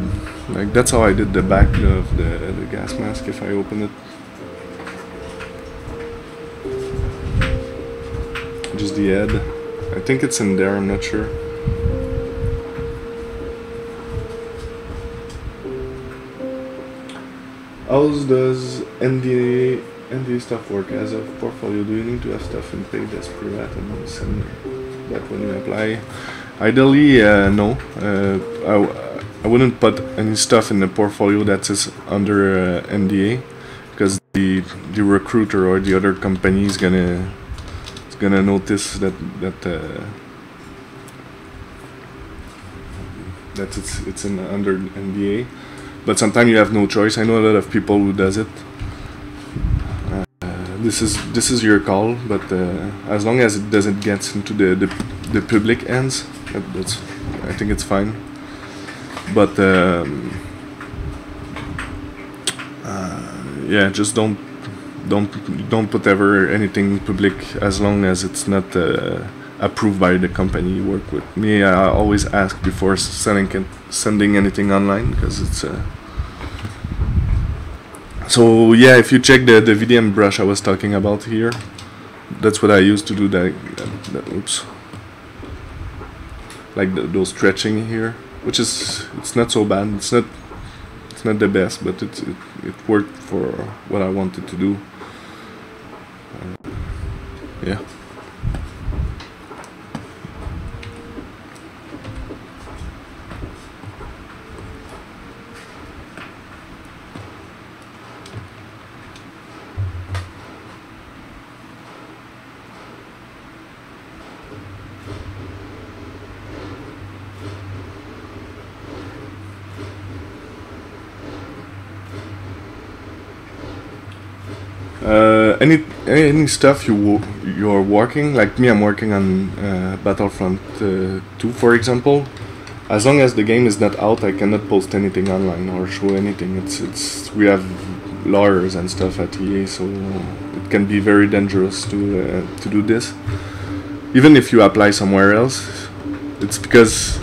like, that's how I did the back of the gas mask. If I open it, just the head. I think it's in there. I'm not sure. How does NDA stuff work as a portfolio? Do you need to have stuff in paid as pre-rat and send that when you apply? Ideally, no. I wouldn't put any stuff in the portfolio that is under NDA, because the recruiter or the other company is gonna notice that it's in under NDA. But sometimes you have no choice. I know a lot of people who does it. This is your call, but as long as it doesn't get into the public hands, I think it's fine. But yeah, just don't put ever anything public as long as it's not approved by the company you work with. Me, I always ask before sending anything online, because it's so yeah, if you check the VDM brush I was talking about here, that's what I used to do. That oops, like those stretching here, which it's not so bad. It's not the best, but it worked for what I wanted to do. Yeah. Any stuff you're working, like me, I'm working on Battlefront 2, for example. As long as the game is not out, I cannot post anything online or show anything. We have lawyers and stuff at EA, so it can be very dangerous to do this. Even if you apply somewhere else, it's because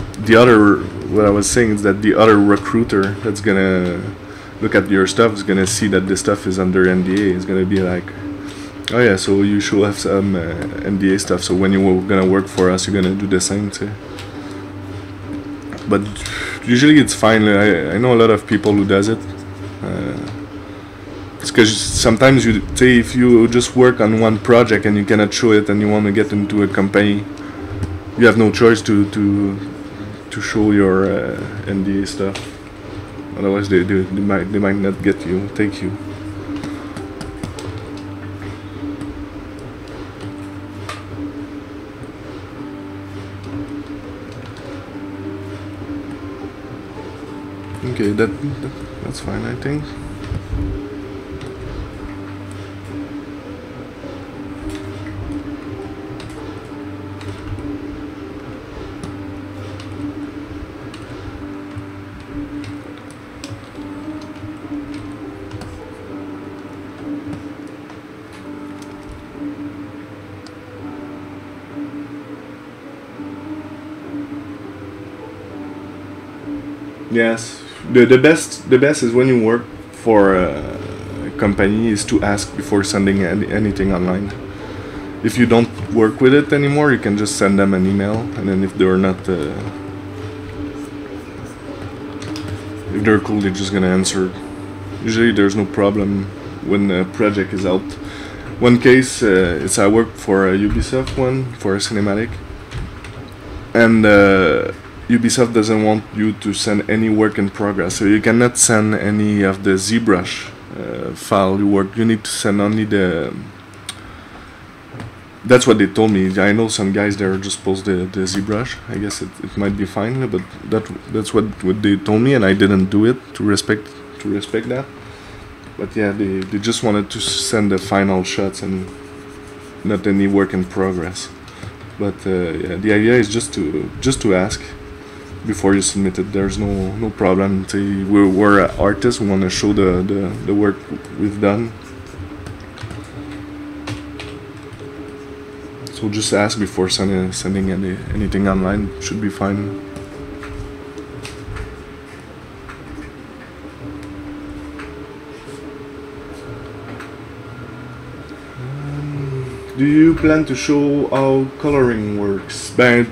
what I was saying is that the other recruiter that's gonna look at your stuff is gonna see that the stuff is under NDA. It's gonna be like, oh yeah, so you should have some NDA stuff, so when you're gonna work for us, you're gonna do the same too. But usually it's fine. I know a lot of people who does it. It's because sometimes you say, if you just work on one project and you cannot show it and you want to get into a company, you have no choice to show your NDA stuff. Otherwise they might not take you. Okay, that's fine, I think. Yes, the best is when you work for a company is to ask before sending anything online. If you don't work with it anymore, you can just send them an email, and then if they're not if they're cool, they're just gonna answer. Usually there's no problem when the project is out. One case, it's I worked for a Ubisoft one, for a cinematic, and Ubisoft doesn't want you to send any work in progress, so you cannot send any of the ZBrush file you work. You need to send only the... That's what they told me. I know some guys that are just post the ZBrush. I guess it might be fine, but that's what they told me, and I didn't do it to respect that. But yeah, they just wanted to send the final shots and not any work in progress. But yeah, the idea is just to ask before you submit it. There's no problem. We're artists. We want to show the work we've done. So just ask before sending anything online. Should be fine. Do you plan to show how coloring works? But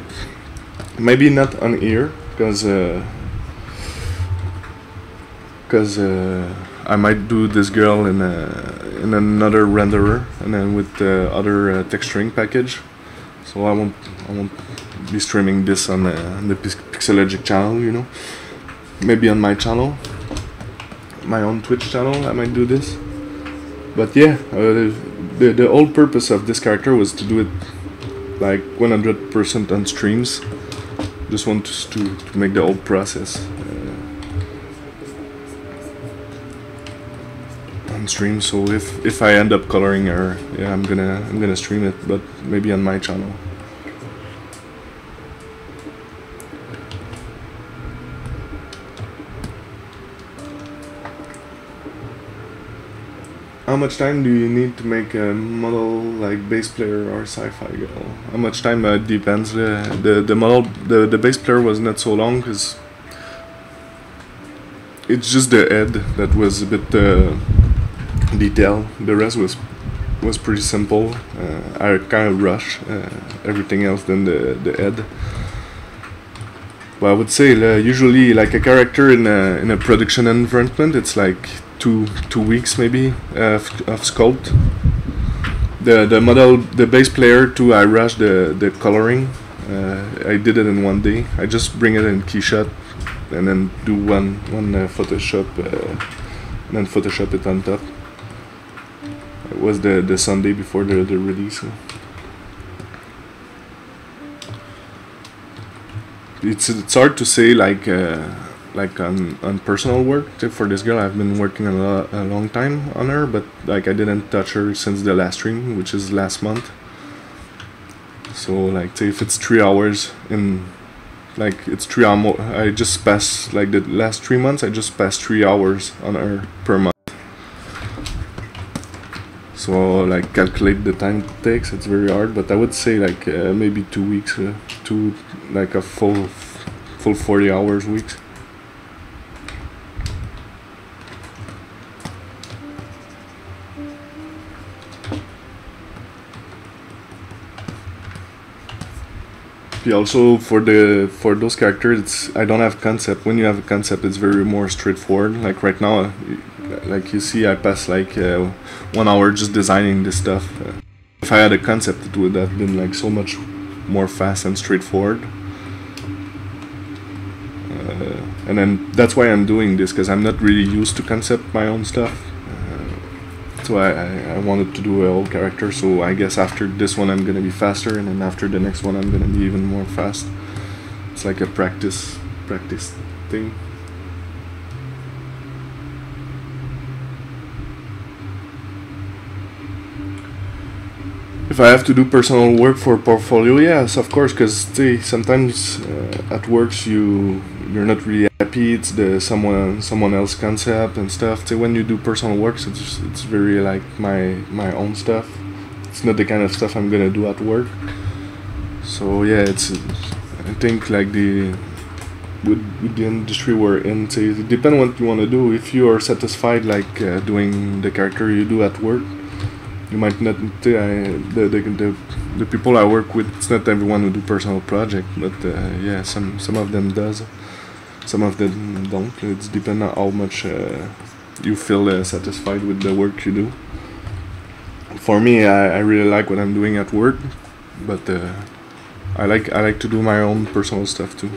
maybe not on here, because I might do this girl in another renderer, and then with the other texturing package. So I won't be streaming this on the Pixelogic channel, you know. Maybe on my channel, my own Twitch channel, I might do this. But yeah, the whole purpose of this character was to do it like 100% on streams. Just want to make the whole process on stream. So if I end up coloring her, yeah, I'm gonna stream it, but maybe on my channel. How much time do you need to make a model like bass player or sci-fi girl? How much time depends. The model, the bass player was not so long, because it's just the head that was a bit detailed. The rest was pretty simple. I kind of rushed everything else than the head. But I would say usually like a character in a production environment, it's like two weeks maybe of sculpt. The model, the bass player too, I rushed the coloring. I did it in one day. I just bring it in Keyshot and then do one Photoshop and then Photoshop it on top. It was the Sunday before the release. It's hard to say like on personal work. For this girl, I've been working a long time on her, but like I didn't touch her since the last stream, which is last month. So like say if it's 3 hours in, like it's 3 hours, I just passed like the last 3 months, I just passed 3 hours on her per month. So like calculate the time it takes, it's very hard, but I would say like maybe 2 weeks, like a full 40 hours weeks. Also for those characters, I don't have concept. When you have a concept, it's very more straightforward. Like right now, like you see, I passed like 1 hour just designing this stuff. If I had a concept, it would have been like so much more fast and straightforward. And then that's why I'm doing this, because I'm not really used to concept my own stuff. So I wanted to do a whole character, so I guess after this one I'm gonna be faster, and then after the next one I'm gonna be even more fast. It's like a practice thing. If I have to do personal work for portfolio, yes, of course, because sometimes at works you're not really happy. It's someone else concept and stuff. So when you do personal works, it's very like my own stuff. It's not the kind of stuff I'm gonna do at work. So yeah, I think like with the industry we're in, it depends what you want to do. If you are satisfied like doing the character you do at work, you might not the people I work with, it's not everyone who do personal project, but yeah, some of them does, some of them don't. It's depend on how much you feel satisfied with the work you do. For me, I really like what I'm doing at work, but I like to do my own personal stuff too.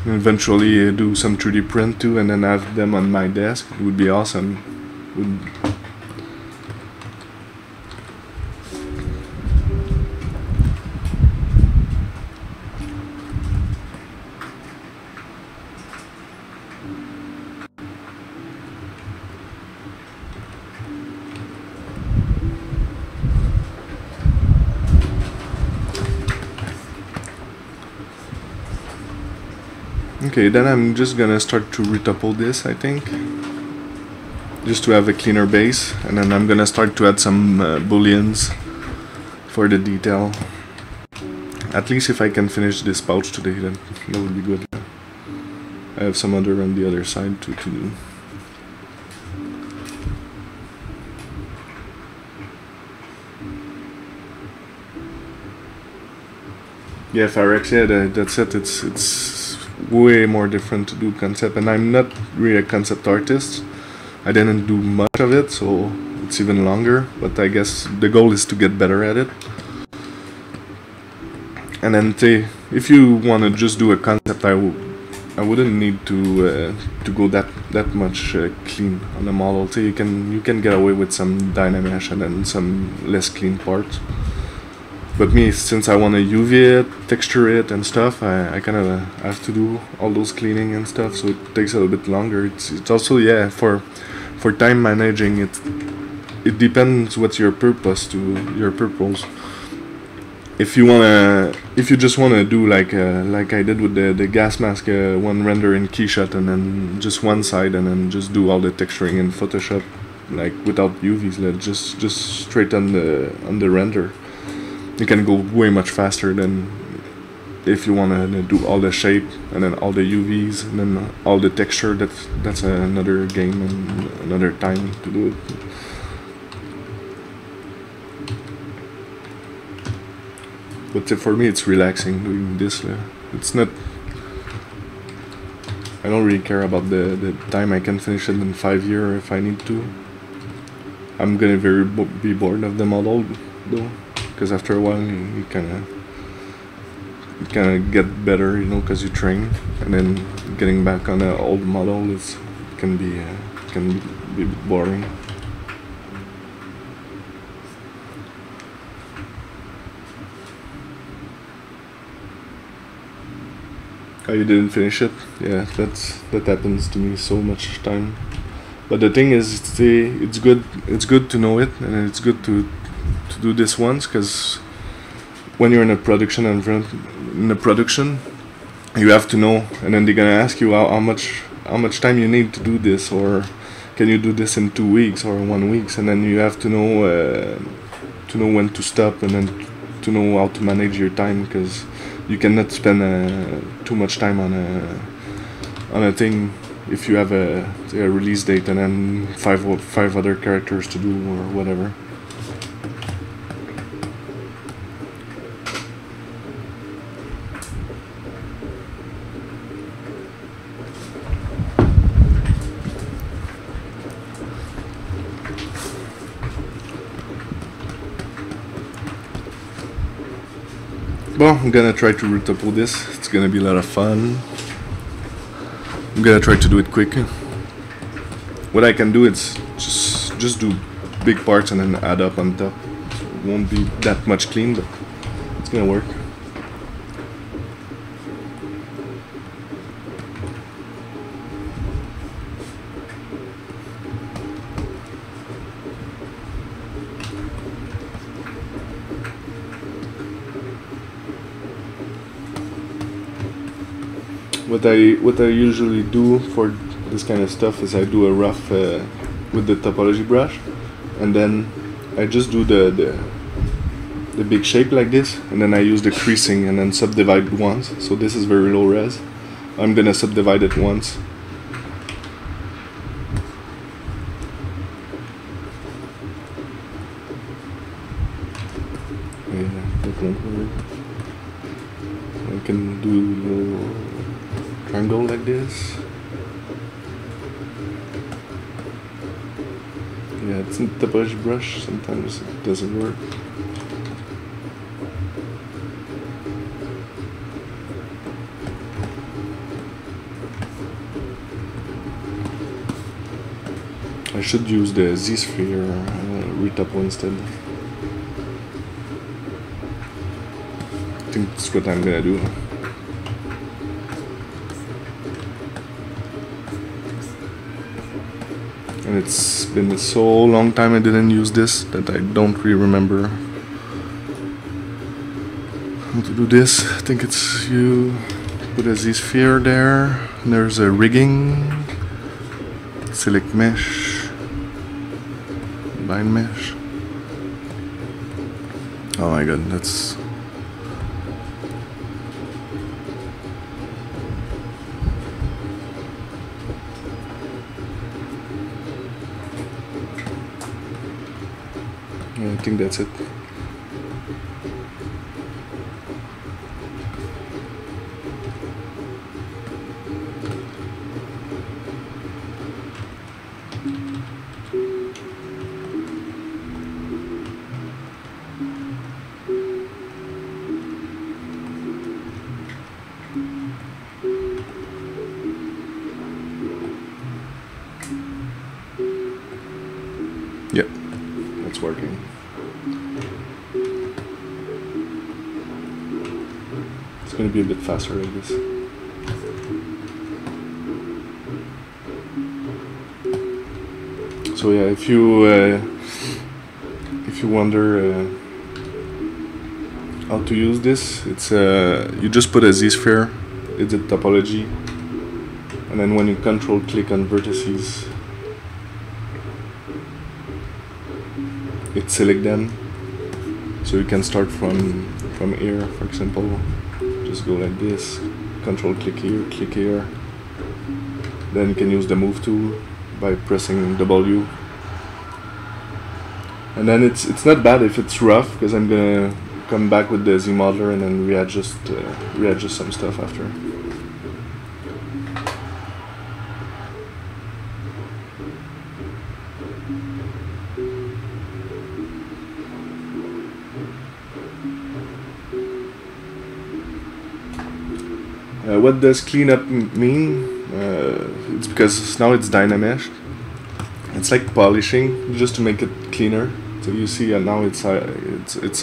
And eventually do some 3D print too, and then have them on my desk. It would be awesome. Okay, then I'm just gonna start to retopple this, I think, just to have a cleaner base, and then I'm gonna start to add some booleans for the detail. At least if I can finish this pouch today, then that would be good. I have some other on the other side to do. Yeah, Phyrexia, that's it. It's way more different to do concept, and I'm not really a concept artist. I didn't do much of it, so it's even longer, but I guess the goal is to get better at it. And then if you want to just do a concept, I wouldn't need to go that much clean on the model. So you can get away with some Dynamesh and then some less clean parts. But me, since I want to UV it, texture it and stuff, I kind of have to do all those cleaning and stuff, so it takes a little bit longer. It's also, yeah, for time managing, it depends what's your purpose to your purpose. If you just wanna do like I did with the gas mask, one render in Keyshot and then just one side, and then just do all the texturing in Photoshop, like without UVs, like just straight on the render. You can go way much faster than if you want to do all the shape and then all the UVs and then all the texture. That's another game and another time to do it. But for me, it's relaxing doing this. It's not. I don't really care about the time. I can finish it in 5 years if I need to. I'm gonna be bored of the model though. Because after a while you kind of get better, you know, because you train, and then getting back on an old model can be a bit boring. Oh, you didn't finish it? Yeah, that happens to me so much time. But the thing is, it's good to know it, and it's good to do this once, because when you're in a production you have to know, and then they're gonna ask you how much time you need to do this, or can you do this in 2 weeks or 1 week, and then you have to know when to stop, and then to know how to manage your time, because you cannot spend too much time on a thing if you have a release date and then five other characters to do or whatever. Well, I'm gonna try to retopple this. It's gonna be a lot of fun. I'm gonna try to do it quick. What I can do is just do big parts and then add up on top. So it won't be that much clean, but it's gonna work. What I usually do for this kind of stuff is I do a rough with the topology brush, and then I just do the big shape like this, and then I use the creasing and then subdivide once. So this is very low res. I'm gonna subdivide it once, can do a little triangle like this. Yeah, it's not the brush, sometimes it doesn't work. I should use the ZSphere Retopology instead. I think that's what I'm gonna do. And it's been so long time I didn't use this that I don't really remember how to do this. I think it's you put a ZSphere there, and there's a rigging, select mesh, bind mesh. Oh my god, that's... I think that's it. Yep, that's working. It's going to be a bit faster like this. So yeah, if you wonder how to use this, it's you just put a ZSphere, it's a topology, and then when you control click on vertices, it select them. So you can start from here, for example. Just go like this, control click here, then you can use the move tool by pressing W, and then it's not bad if it's rough, because I'm gonna come back with the Z modeler and then readjust some stuff after. What does cleanup mean? It's because now it's Dynameshed. It's like polishing, just to make it cleaner. So you see now it's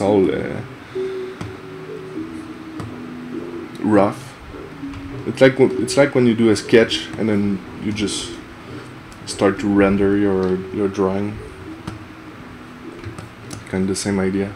all rough. It's like when you do a sketch and then you just start to render your drawing. Kind of the same idea.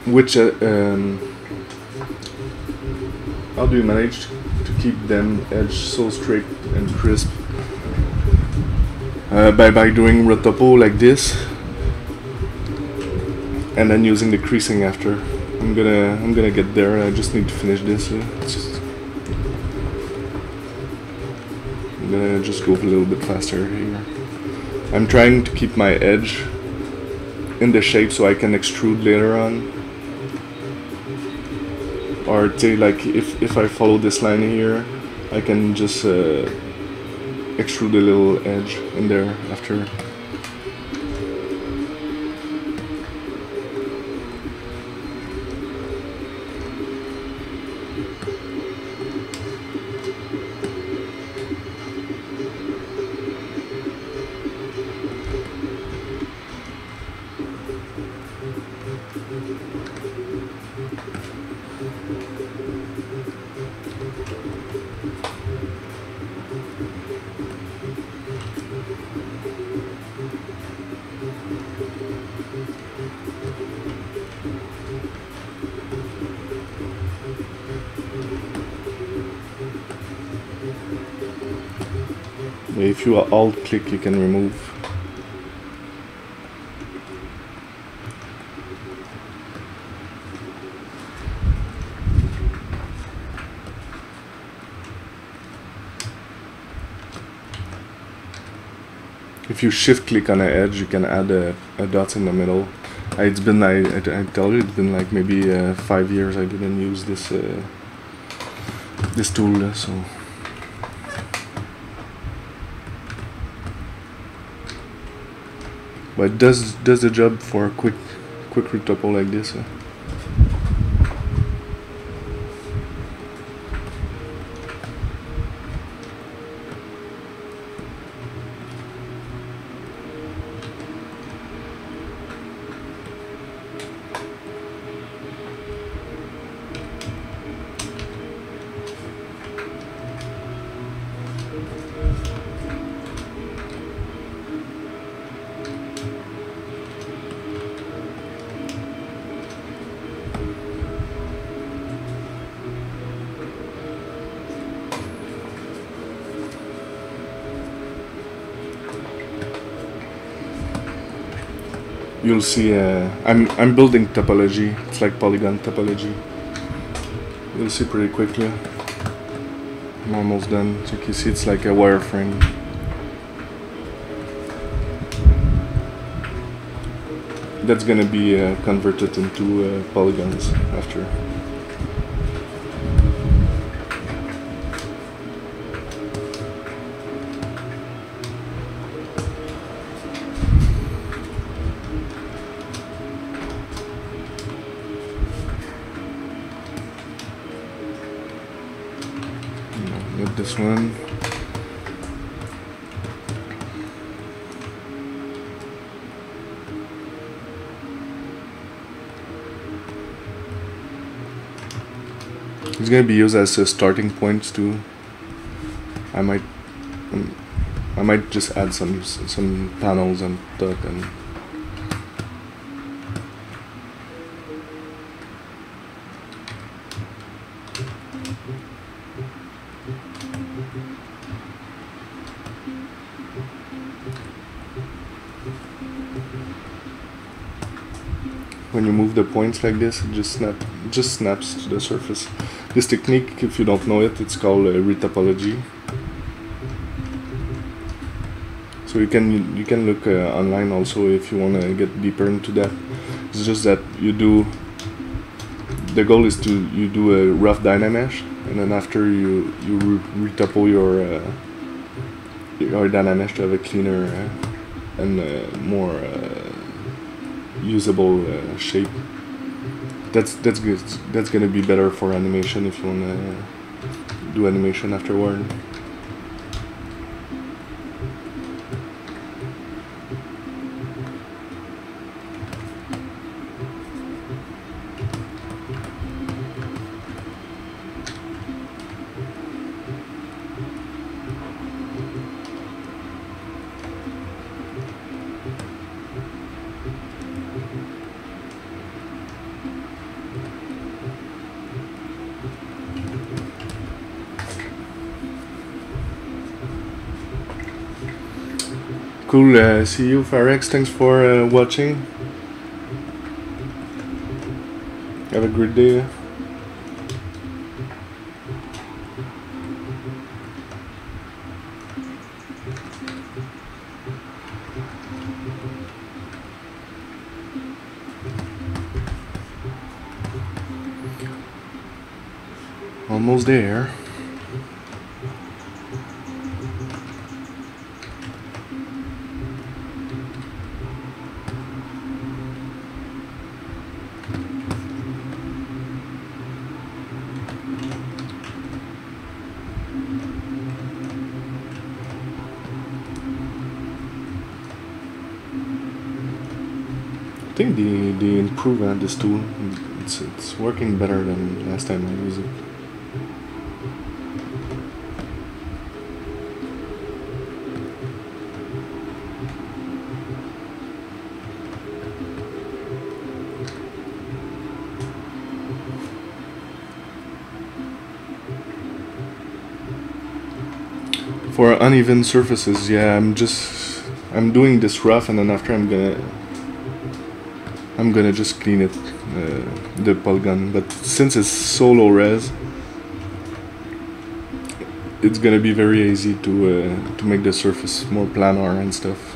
Which how do you manage to keep them edge so straight and crisp? By doing Retopo like this, and then using the creasing after. I'm gonna get there. I just need to finish this. I'm gonna just go a little bit faster here. I'm trying to keep my edge in the shape so I can extrude later on. Or say, like, if I follow this line here, I can just extrude a little edge in there after. If you alt click, you can remove. If you shift click on an edge, you can add a dot in the middle. It's been, I tell you, it's been like maybe 5 years I didn't use this this tool, so. But it does the job for a quick retopo like this. You'll see I'm building topology. It's like polygon topology. You'll see pretty quickly. I'm almost done. So you can see it's like a wireframe. That's gonna be converted into polygons after. This one. It's gonna be used as a starting point too. I might just add some panels on top and. When you move the points like this, it just snaps to the surface. This technique, if you don't know it, it's called Retopology. So you can look online also if you want to get deeper into that. It's just that you do. The goal is you do a rough Dynamesh, and then after you retopo your Dynamesh to have a cleaner and more usable shape. That's good. That's gonna be better for animation if you wanna do animation afterward. Cool, see you, Farex. Thanks for watching. Have a great day. Almost there. I think the improvement on this tool, it's working better than last time I used it. For uneven surfaces, yeah, I'm doing this rough, and then after I'm gonna just clean it, the polygon. But since it's so low res, it's gonna be very easy to make the surface more planar and stuff.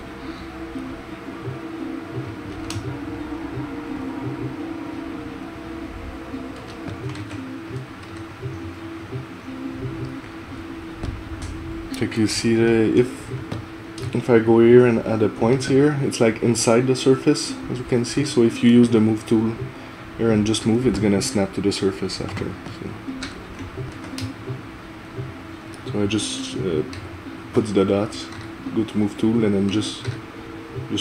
Like you see, if I go here and add the points here, it's like inside the surface, as you can see. So if you use the move tool here and just move, it's gonna snap to the surface after. So I just put the dots, go to move tool, and then just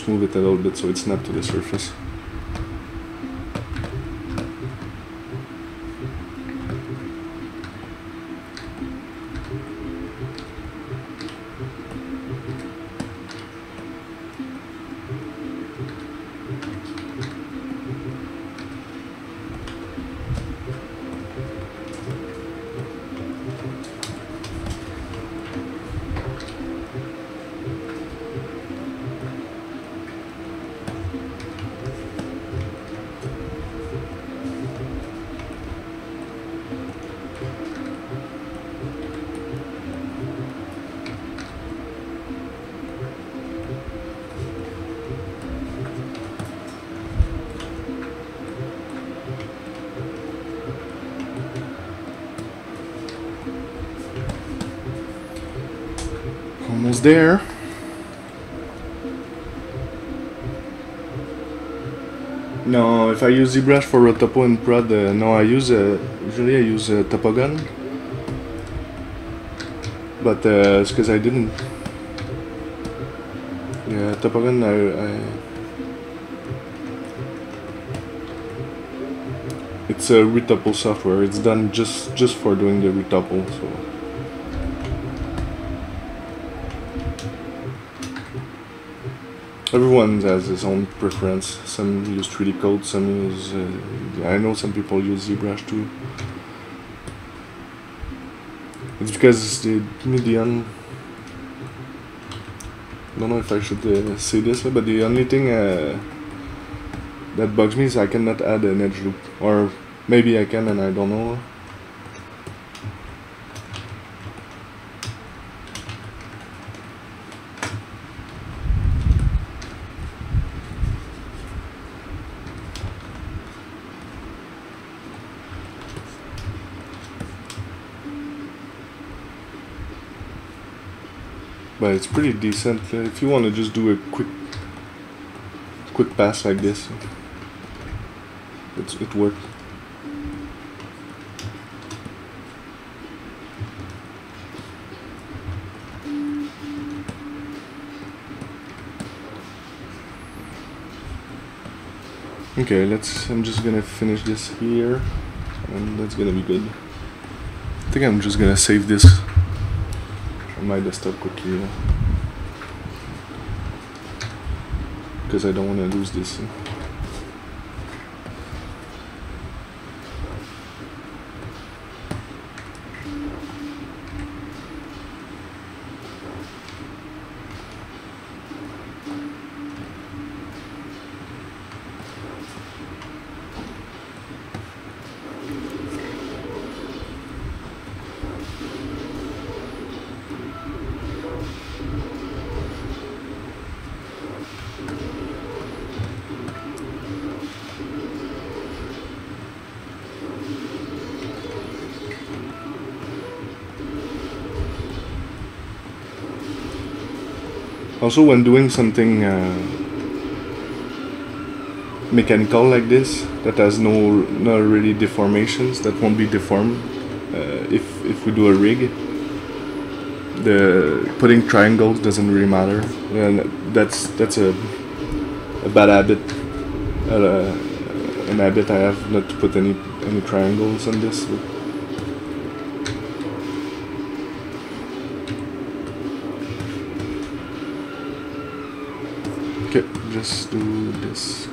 move it a little bit so it snaps to the surface. Almost there. No, if I use ZBrush for Retopo and Prod, no, usually I use Topogon. But it's because I didn't. Yeah, Topogon, it's a Retopo software. It's done just for doing the Retopo, so. Everyone has his own preference. Some use 3D code, some use... I know some people use ZBrush too. It's because the median... I don't know if I should say this, but the only thing that bugs me is I cannot add an edge loop. Or maybe I can and I don't know. But it's pretty decent. If you want to just do a quick pass like this, it works. Okay, I'm just gonna finish this here, and that's gonna be good. I think I'm just gonna save this on my desktop quickly, because I don't want to lose this. Also, when doing something mechanical like this, that has no really deformations, that won't be deformed if we do a rig, the putting triangles doesn't really matter, and that's a bad habit, an habit I have, not to put any triangles on this. Okay, just do this.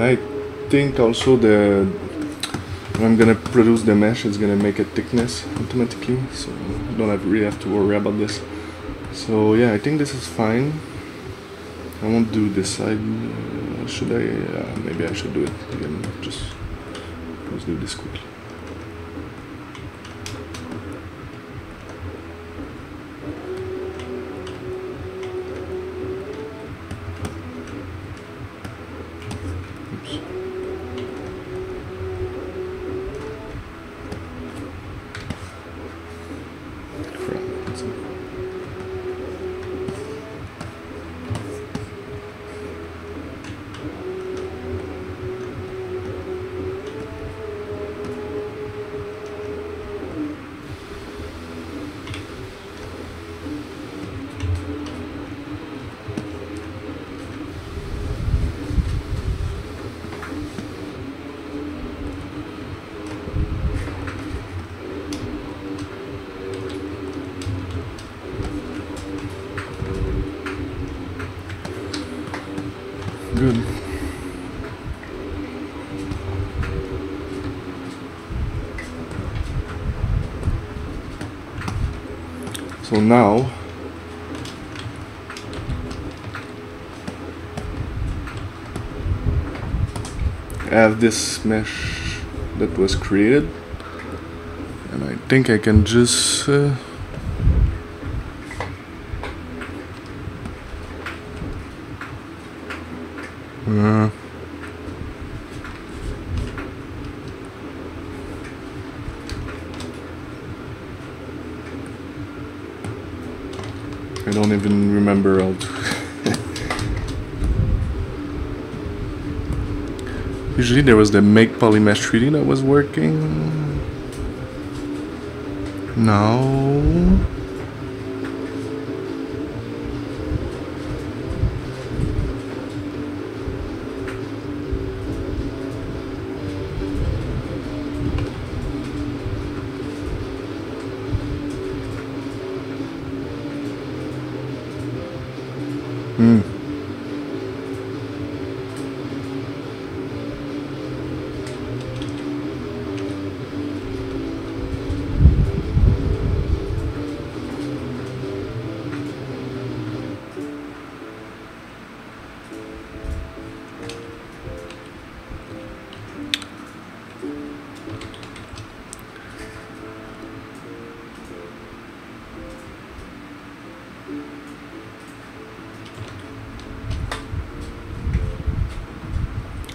And I think also when I'm gonna produce the mesh, it's gonna make a thickness automatically, so I don't really have to worry about this. So yeah, I think this is fine. I won't do this side. Should I? Maybe I should do it again. Just let's do this quickly. Good. So now I have this mesh that was created, and I think I can just I don't even remember how to usually there was the make polymesh 3D that was working. No.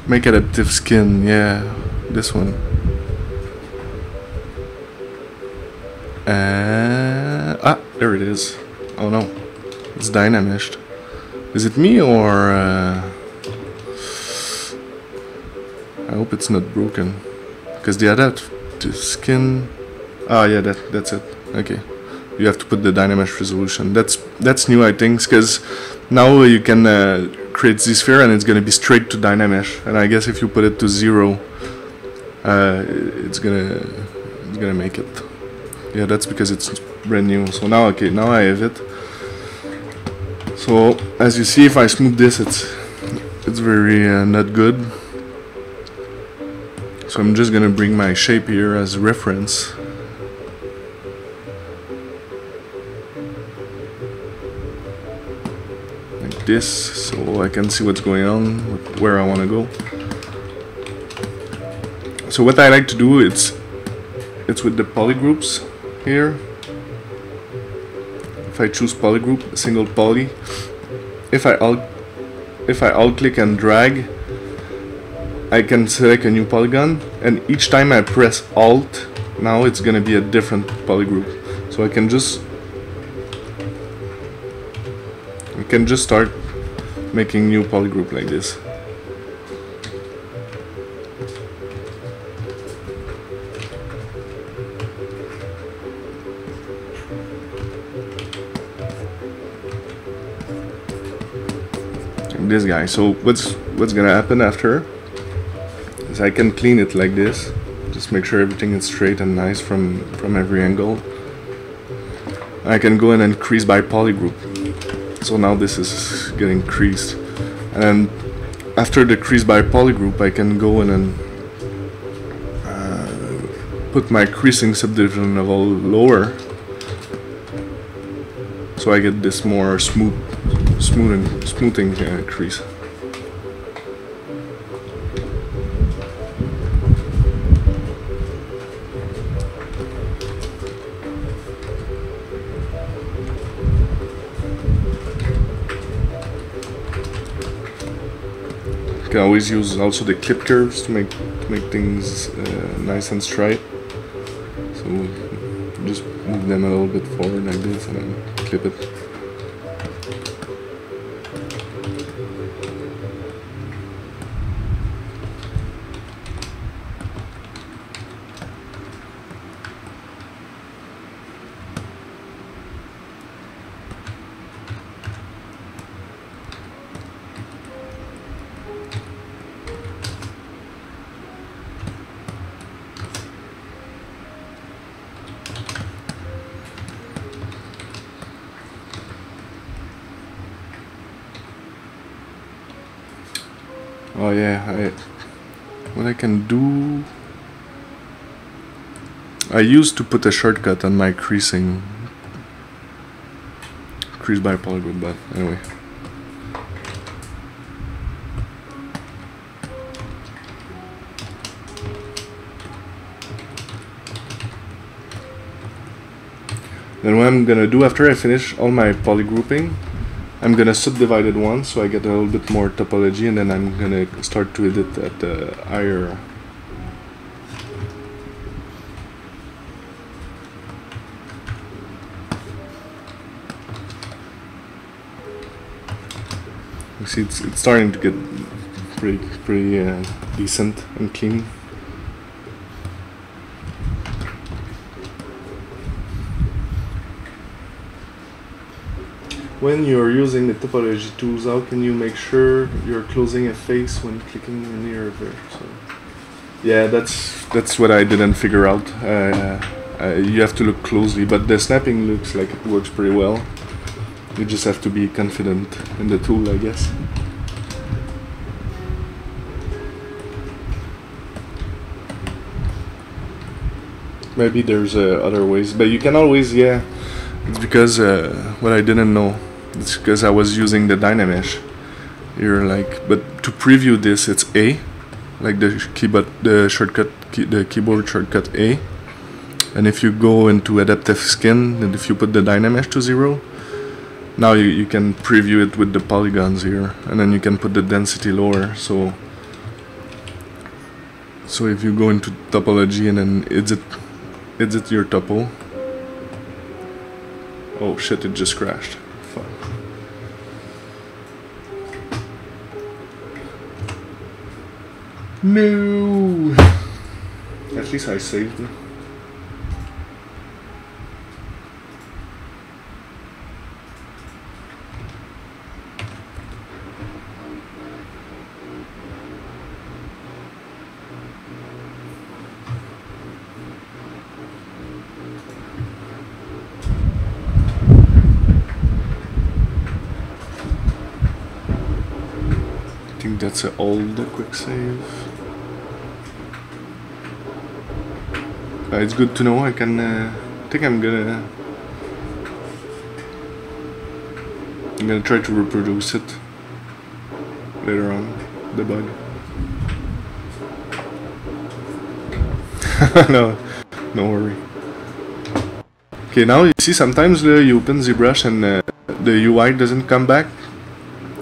Make adaptive skin, yeah, this one. There it is. Oh no, it's dynamished. Is it me or I hope it's not broken, because the adaptive skin. Yeah, that's it. Okay, you have to put the dynamesh resolution. That's new, I think, because now you can create ZSphere and it's gonna be straight to dynamesh. And I guess if you put it to 0, it's gonna make it. Yeah, that's because it's brand new. So now, okay, now I have it. So as you see, if I smooth this, it's very not good. So I'm just gonna bring my shape here as reference. Like this, so I can see what's going on, where I want to go. So what I like to do, it's with the polygroups here. If I choose polygroup, single poly, if I alt click and drag, I can select a new polygon, and each time I press Alt, now it's gonna be a different polygroup. So I can just start making new polygroup like this. This guy. So what's gonna happen after is I can clean it like this, just make sure everything is straight and nice from every angle. I can go in and crease by polygroup. So now this is getting creased, and then after the crease by polygroup, I can go in and put my creasing subdivision level lower, so I get this more smoothing crease. You can always use also the clip curves to make things nice and straight. So just move them a little bit forward like this and then clip it. Oh yeah, what I can do, I used to put a shortcut on my creasing, crease by polygroup, but anyway. Then what I'm gonna do after I finish all my polygrouping, I'm gonna subdivide it once so I get a little bit more topology, and then I'm gonna start to edit at the higher. You see, it's starting to get pretty decent and clean. When you're using the topology tools, how can you make sure you're closing a face when clicking near there? So, yeah, that's what I didn't figure out. You have to look closely, but the snapping looks like it works pretty well. You just have to be confident in the tool, I guess. Maybe there's other ways, but you can always, yeah. It's because what I didn't know. It's because I was using the Dynamesh here, like, but to preview this, it's A, like the keyboard, the keyboard shortcut A. And if you go into adaptive skin, and if you put the Dynamesh to 0, now you can preview it with the polygons here, and then you can put the density lower. So if you go into topology and then edit your topo. Oh shit! It just crashed. Fuck. No. At least I saved it. I think that's an old quick save. It's good to know. I can. I think I'm gonna try to reproduce it later on. The bug. No worry. Okay, now you see sometimes you open ZBrush and the UI doesn't come back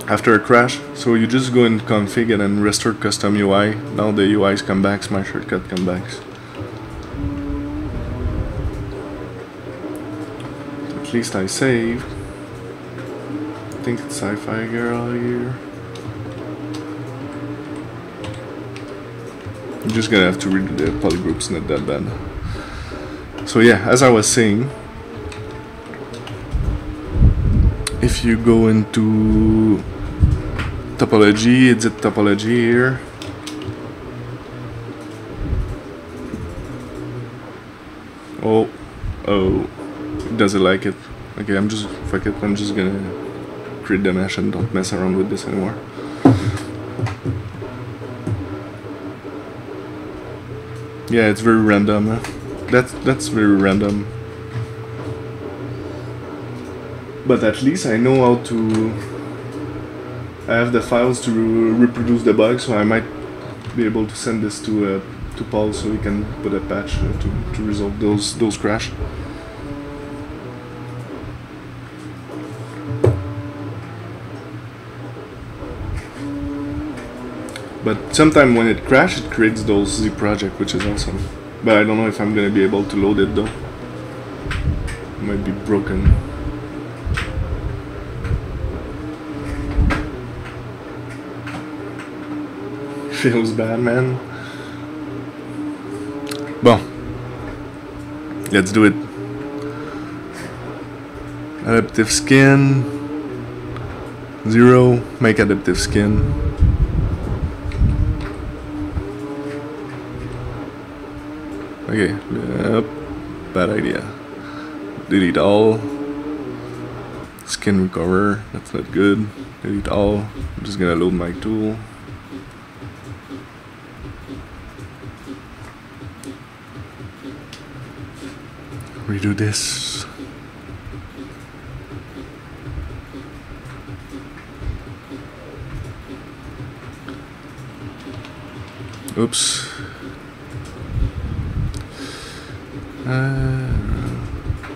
after a crash, so you just go in config and then restore custom UI. Now the UIs come back, my shortcut come back. At least I saved. I think it's Sci-Fi girl here. I'm just gonna have to redo the polygroups, not that bad. So yeah, as I was saying, if you go into topology, edit topology here. Oh, it doesn't like it. Okay, fuck it, I'm just gonna create the mesh and don't mess around with this anymore. Yeah, it's very random. Huh? That's very random. But at least I know how to. I have the files to reproduce the bug, so I might be able to send this to Paul so he can put a patch to resolve those crash. But sometimes when it crashes, it creates those Z project, which is awesome. But I don't know if I'm gonna be able to load it though. It might be broken. Feels bad, man. Bon, let's do it. Adaptive skin 0. Make adaptive skin. Okay, bad idea. Delete all. Skin recover, that's not good. Delete all. I'm just gonna load my tool. Redo this. Oops.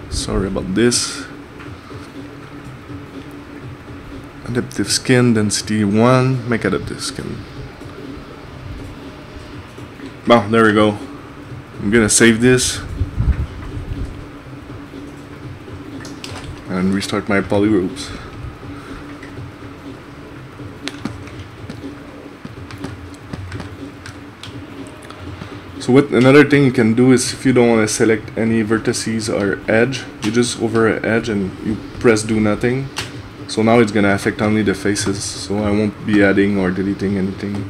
Sorry about this. Adaptive skin density 1. Make adaptive skin. Well, there we go. I'm gonna save this and restart my polygroups. So what another thing you can do is if you don't want to select any vertices or edge, you just over an edge and you press do nothing. So now it's gonna affect only the faces, so I won't be adding or deleting anything.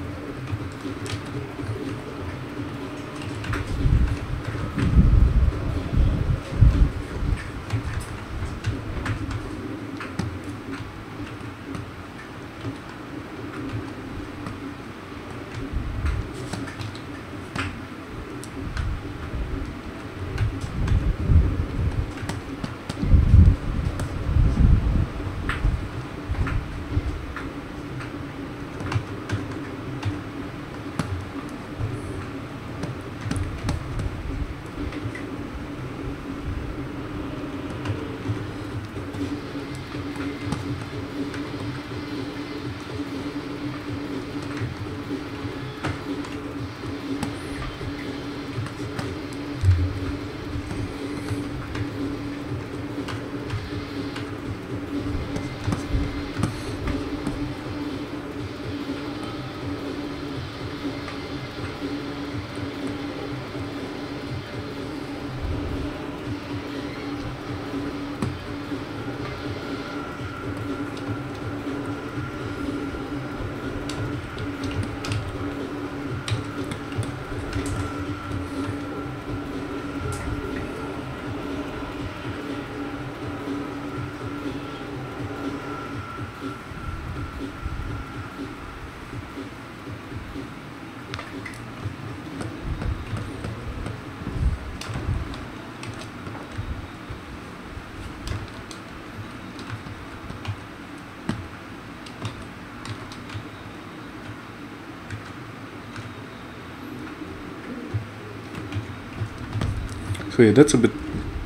So yeah, that's a bit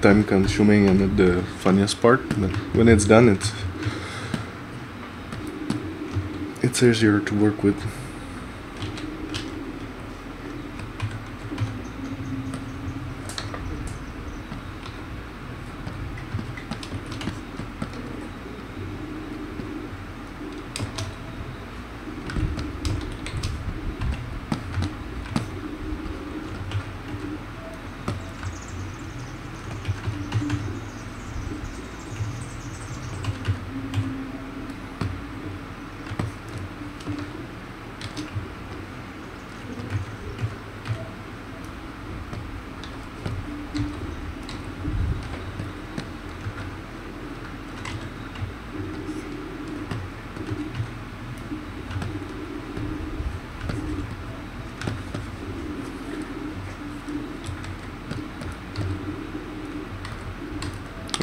time consuming and not the funniest part, but when it's done it's easier to work with.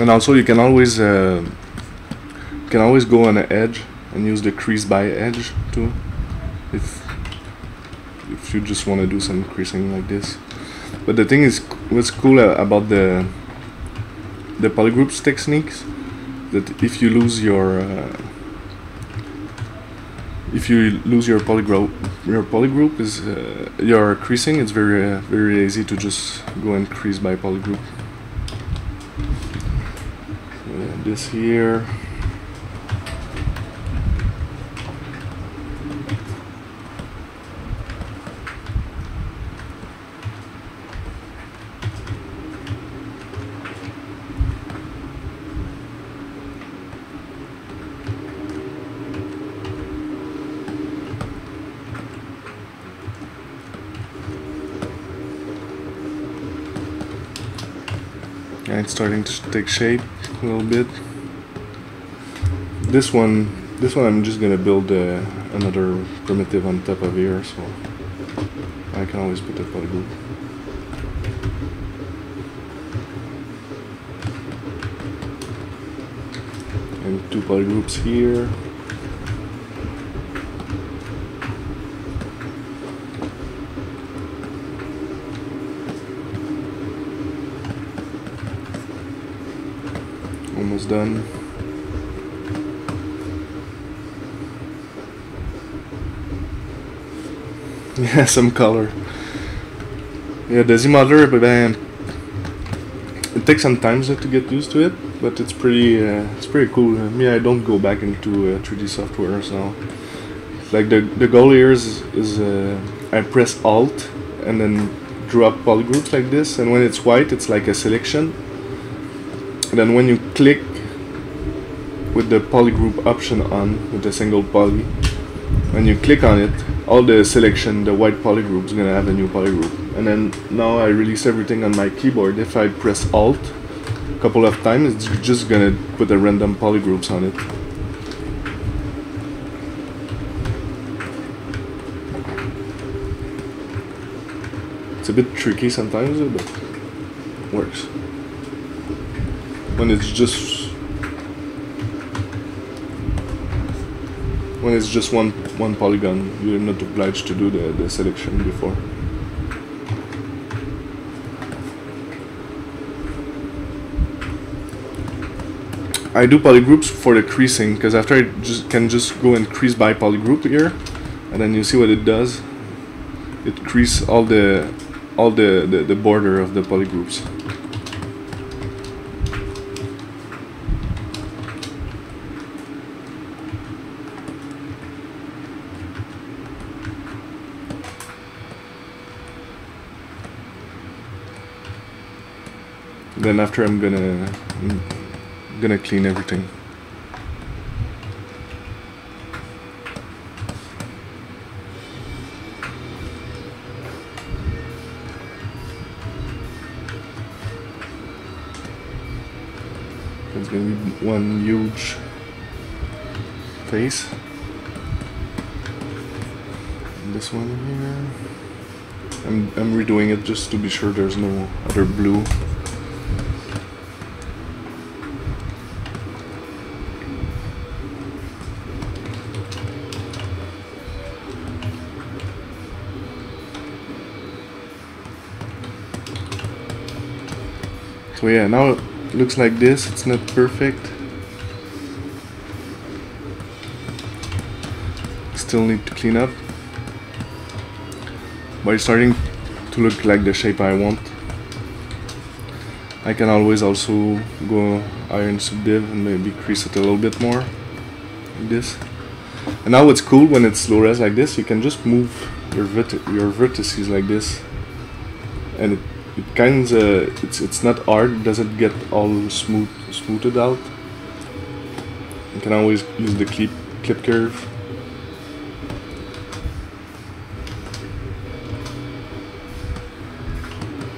And also you can always go on the edge and use the crease by edge too, if you just want to do some creasing like this. But the thing is, what's cool about the polygroups techniques, that if you lose your polygroup is your creasing, it's very easy to just go and crease by polygroup. This here. Yeah, it's starting to take shape a little bit. This one I'm just gonna build another primitive on top of here, so I can always put a polygroup. And 2 polygroups here. Almost done. Yeah, some color. Yeah, the Z-modeler, but it takes some time to get used to it, but it's pretty cool. Me, I don't go back into 3D software now. Like the goal here is I press Alt and then draw up polygroups like this, and when it's white, it's like a selection. And then when you click with the polygroup option on, with a single poly, when you click on it, all the selection, the white polygroup is gonna have a new polygroup. And then now I release everything on my keyboard. If I press Alt a couple of times, it's just gonna put a random polygroups on it. It's a bit tricky sometimes, but it works. When it's just one polygon, you're not obliged to do the selection before. I do polygroups for the creasing, because after I can just go and crease by polygroup here, and then you see what it does. It creases all the border of the polygroups. Then after I'm gonna clean everything. It's gonna be one huge face. And this one here. I'm redoing it just to be sure there's no other blue. So yeah, now it looks like this. It's not perfect. Still need to clean up. But it's starting to look like the shape I want. I can always also go iron subdiv and maybe crease it a little bit more, like this. And now what's cool when it's low res like this, you can just move your vertices like this, and it kind of it's not hard. It doesn't get all smoothed out. You can always use the clip curve.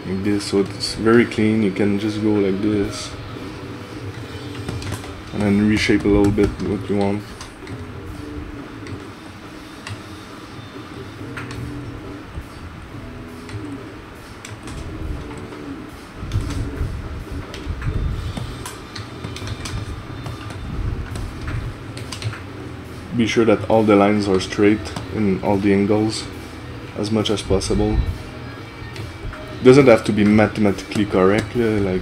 Like this, so it's very clean. You can just go like this and then reshape a little bit what you want. be sure that all the lines are straight in all the angles as much as possible. Doesn't have to be mathematically correct, like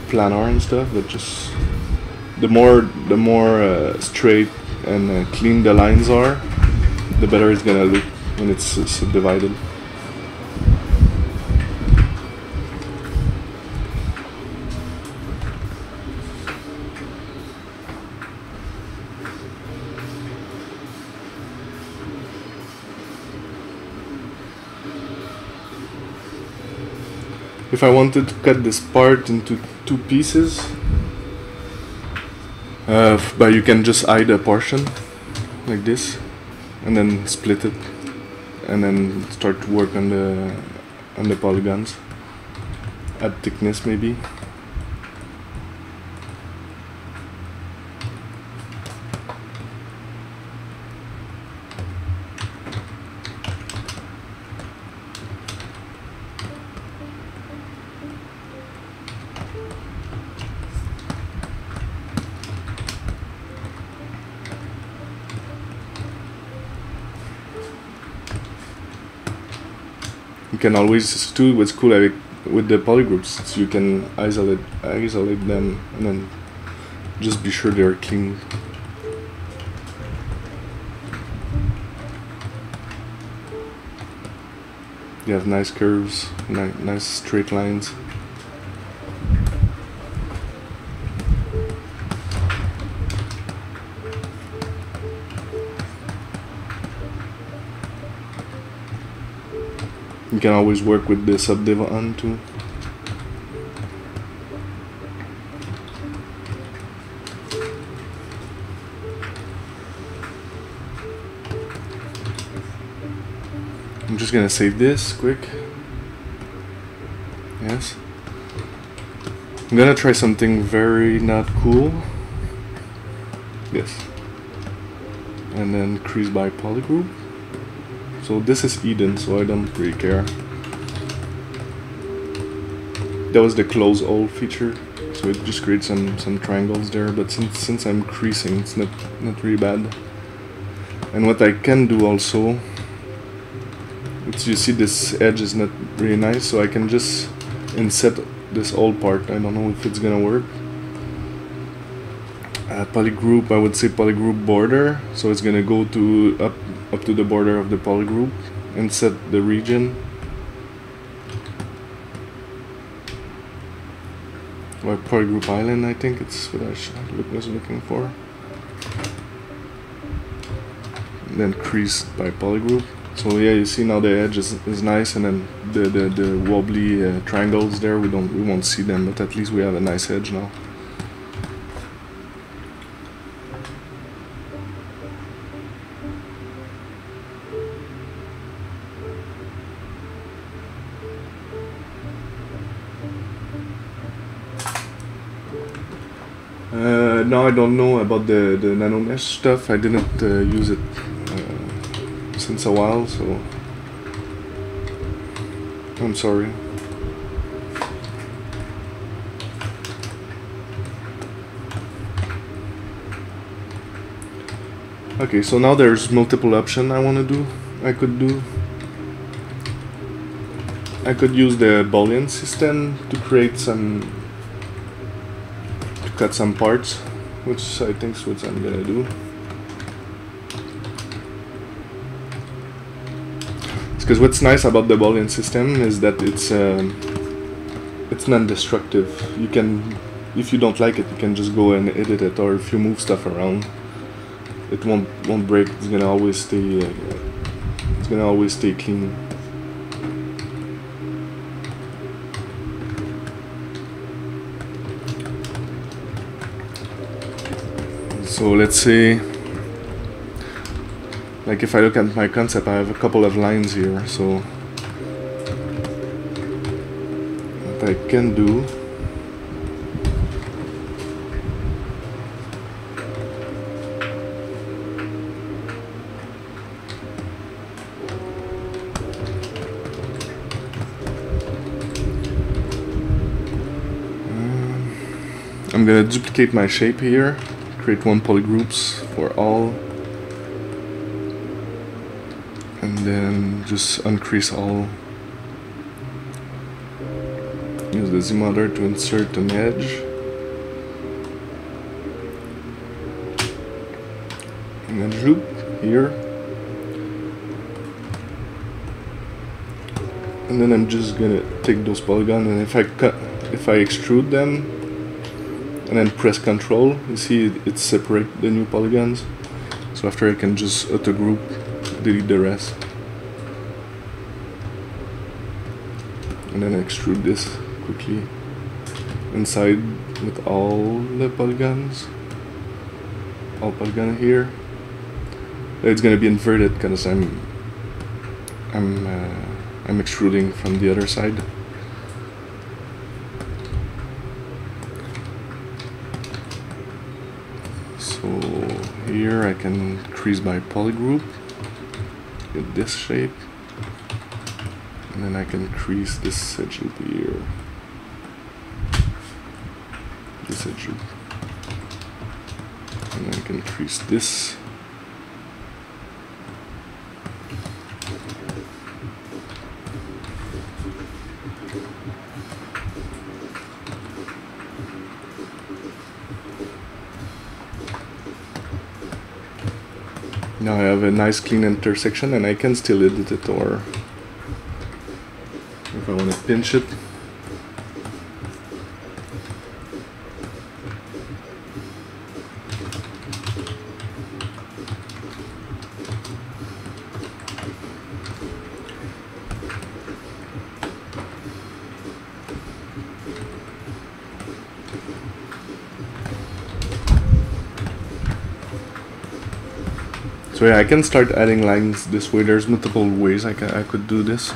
planar and stuff, but just the more straight and clean the lines are, the better it's gonna look when it's subdivided. If I wanted to cut this part into 2 pieces, but you can just hide a portion like this and then split it and then start to work on the polygons. Add thickness maybe. You can always do what's cool with the polygroups, so you can isolate them and then just be sure they're clean. You have nice curves, nice straight lines. You can always work with the subdiv on too. I'm just gonna save this quick. Yes. I'm gonna try something very not cool. Yes. And then crease by polygroup. So this is Eden, so I don't really care. That was the close all feature, so it just creates some triangles there, but since I'm creasing, it's not really bad. And what I can do also, you see this edge is not really nice, so I can just inset this whole part. I don't know if it's gonna work. Polygroup, I would say polygroup border, so it's gonna go to up to the border of the polygroup and set the region, or polygroup island, I think it's what I was looking for. And then crease by polygroup. So yeah, you see now the edge is nice, and then the wobbly triangles there, we won't see them, but at least we have a nice edge now. Now I don't know about the nano mesh stuff. I didn't use it since a while, so I'm sorry. Okay, so now there's multiple options I could do. I could use the Boolean system to create cut some parts, which I think is what I'm gonna do. Because what's nice about the Boolean system is that it's non-destructive. You can, if you don't like it, you can just go and edit it, or if you move stuff around, it won't break. It's gonna always stay. It's gonna always stay clean. So let's say, like if I look at my concept, I have a couple of lines here, so what I can do, I'm gonna duplicate my shape here, create one polygroups for all, and then just uncrease all. Use the Z modeler to insert an edge, an edge loop here, and then I'm just gonna take those polygons, and if I extrude them and then press Ctrl, you see it separates the new polygons. So after I can just auto group, delete the rest, and then extrude this quickly inside with all the polygons, all polygon here. It's gonna be inverted because I'm extruding from the other side. So here I can crease by polygroup, get this shape, and then I can crease this edge loop here, this edge loop, and then I can crease this. Now I have a nice clean intersection, and I can still edit it, or if I want to pinch it. So yeah, I can start adding lines this way. There's multiple ways I could do this.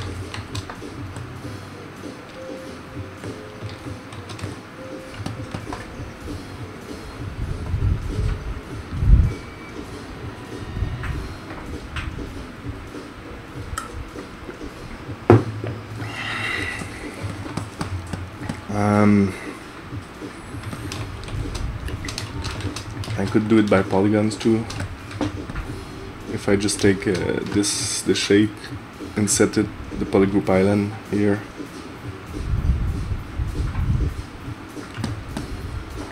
I could do it by polygons too. If I just take this shape and set it the polygroup island here,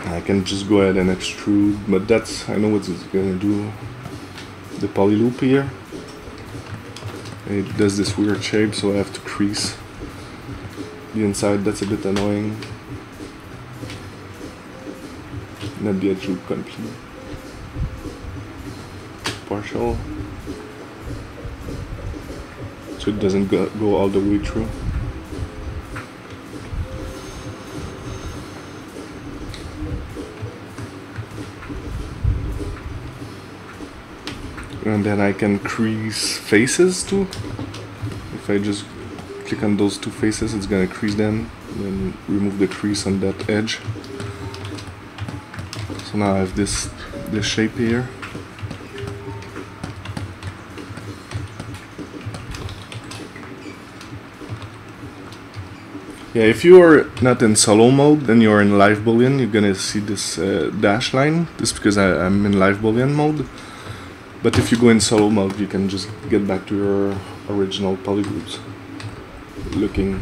I can just go ahead and extrude, but that's, I know what it's gonna do. The poly loop here, it does this weird shape, so I have to crease the inside. That's a bit annoying. Not the edge loop complete. Partial, so it doesn't go all the way through. And then I can crease faces too. If I just click on those two faces, it's gonna crease them, and then remove the crease on that edge. So now I have this shape here. Yeah, if you are not in solo mode, then you're in live Boolean, you're gonna see this dash line. This is because I'm in live Boolean mode. But if you go in solo mode, you can just get back to your original polygroups looking.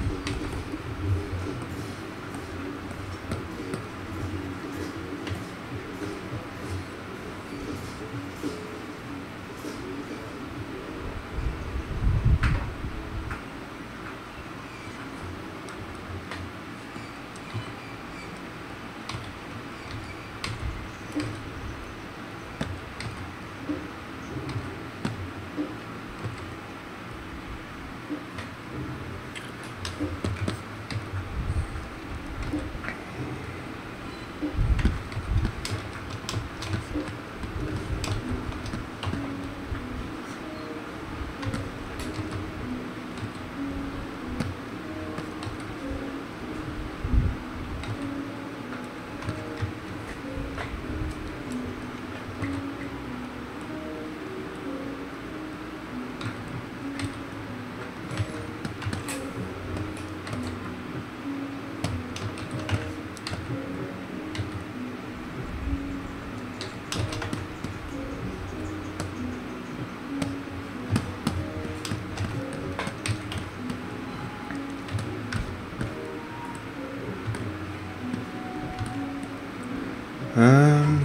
Um,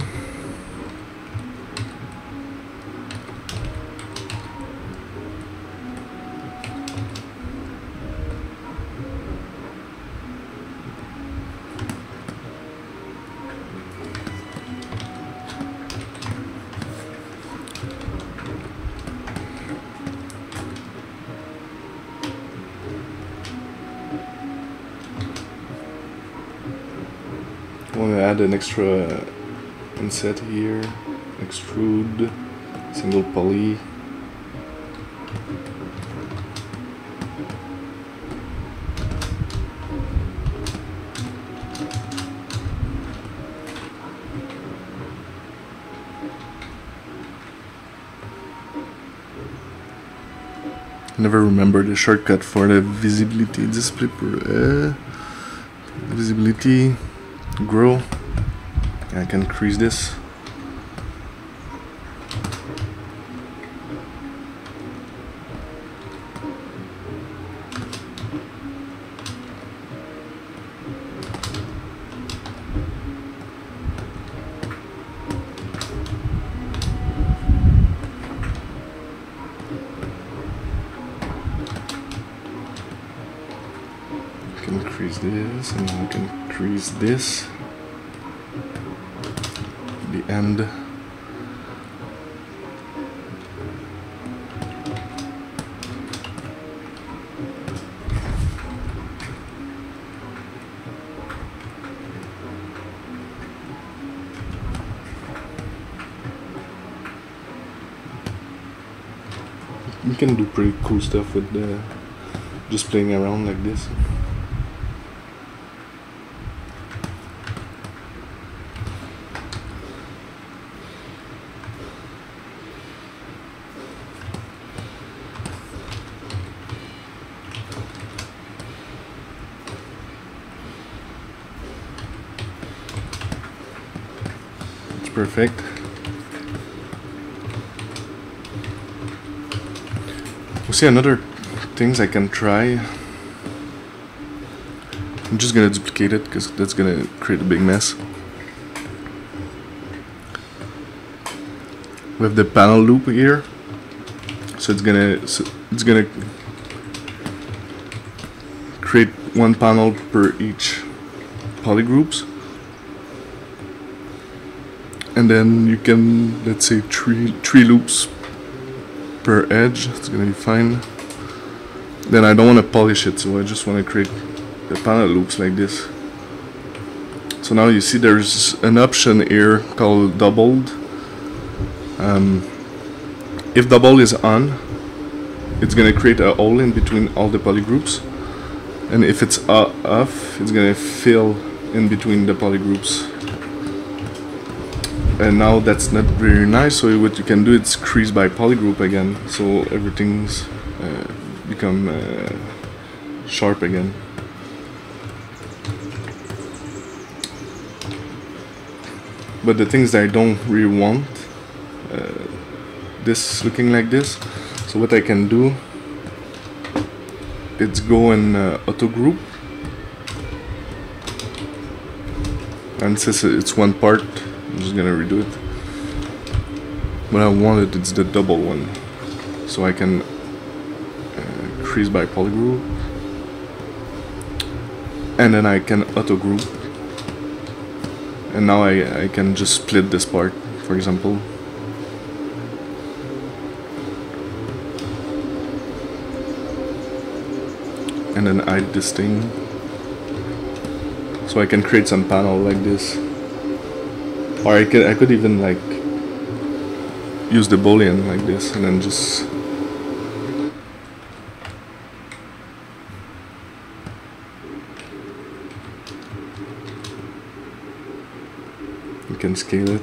I want to add an extra inset here, extrude, single poly. Never remember the shortcut for the visibility display visibility grow. I can crease this. Increase this, and then we can increase this. The end. You can do pretty cool stuff with the just playing around like this. Perfect. We'll see another things I can try. I'm just gonna duplicate it because that's gonna create a big mess. We have the panel loop here, so it's gonna create one panel per each polygroups. And then you can, let's say, three loops per edge. It's gonna be fine. Then I don't want to polish it, so I just want to create the panel loops like this. So now you see there's an option here called doubled. If double is on, it's gonna create a hole in between all the polygroups, and if it's off, it's gonna fill in between the polygroups. And now that's not very nice, so what you can do is crease by polygroup again, so everything's become sharp again. But the things that I don't really want, this looking like this, so what I can do is go in auto group, and since it's one part, I'm just gonna redo it. What I wanted is the double one, so I can crease by polygroup, and then I can auto group, and now I can just split this part, for example. And then hide this thing, so I can create some panel like this. Or I could even like use the Boolean like this and then just you can scale it.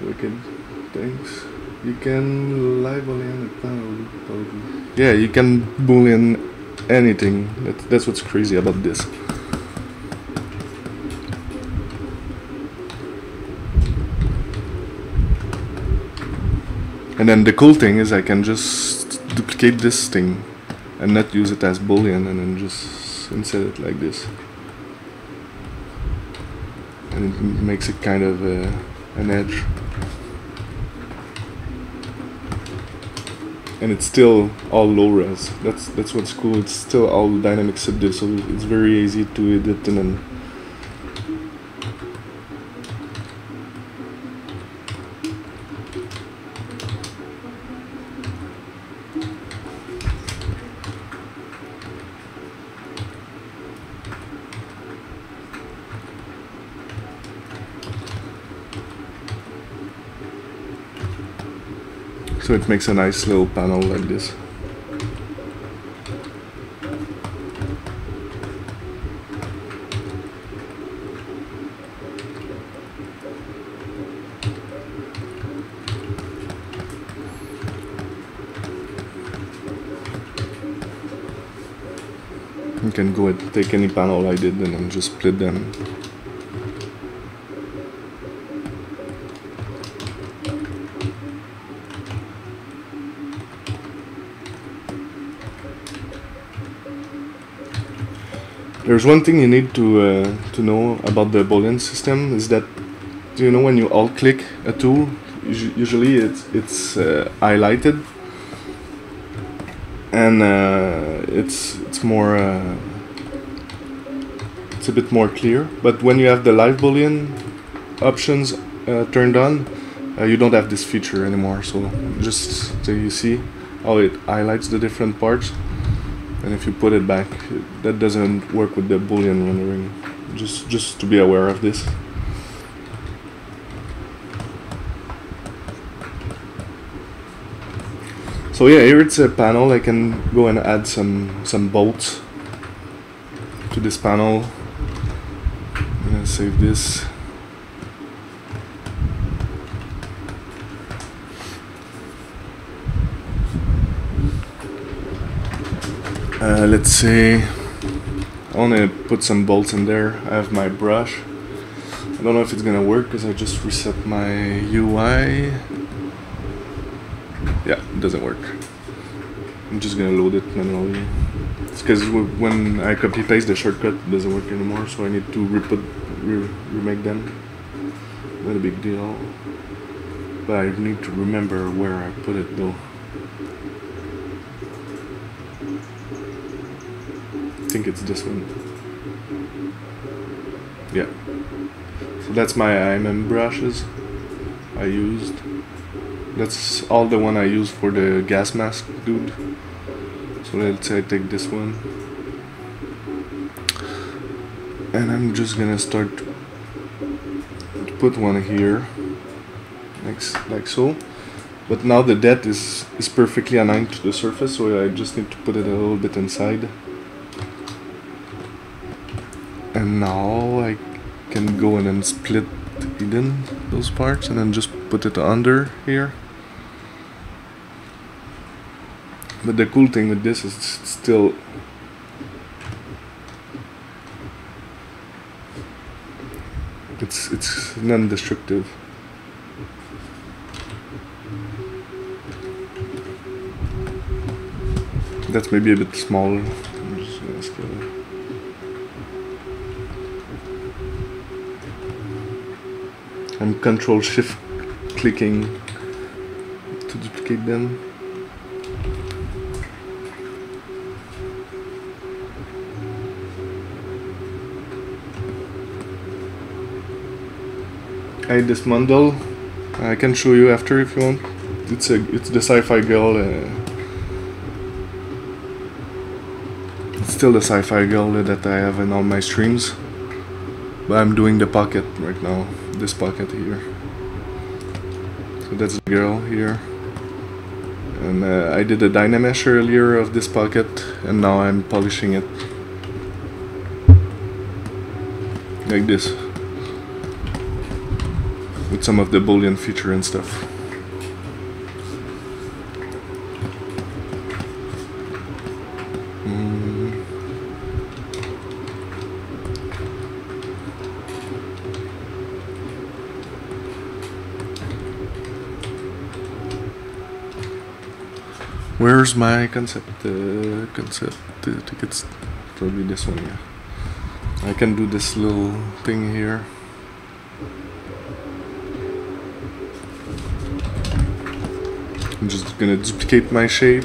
wicked things. You can live Boolean panel. Yeah, you can Boolean anything. That's what's crazy about this. And then the cool thing is I can just duplicate this thing and not use it as Boolean, and then just insert it like this. And it makes it kind of an edge. And it's still all low res. That's what's cool. It's still all dynamic subdiv, so it's very easy to edit and then so it makes a nice little panel like this. You can go and take any panel I did and then just split them. There's one thing you need to know about the Boolean system is that, you know, when you alt click a tool, usually it's highlighted, and it's more it's a bit more clear. But when you have the live Boolean options turned on, you don't have this feature anymore. So just so you see how it highlights the different parts. And if you put it back, that doesn't work with the Boolean rendering. Just to be aware of this. So yeah, here it's a panel. I can go and add some bolts to this panel. I'm gonna save this. Let's say I want to put some bolts in there. I have my brush. I don't know if it's gonna work because I just reset my UI. Yeah, it doesn't work. I'm just gonna load it manually. It's because when I copy paste the shortcut, it doesn't work anymore, so I need to remake them. Not a big deal, but I need to remember where I put it though. I think it's this one. Yeah. So that's my IMM brushes I used. That's all the one I used for the gas mask dude. So let's say I take this one. And I'm just gonna start to put one here. Like so. But now the depth is perfectly aligned to the surface, so I just need to put it a little bit inside. And now I can go in and split hidden those parts and then just put it under here. But the cool thing with this is it's still it's non-destructive. That's maybe a bit smaller. I'm just gonna scale it. I'm Control-Shift clicking to duplicate them. I hate this bundle. I can show you after if you want. It's the Sci-Fi girl. It's still the Sci-Fi girl that I have in all my streams. But I'm doing the pocket right now. This pocket here. So that's the girl here. And I did a Dynamesh earlier of this pocket, and now I'm polishing it like this. with some of the Boolean feature and stuff. Where's my concept? Tickets. Probably this one. Yeah, I can do this little thing here. I'm just gonna duplicate my shape.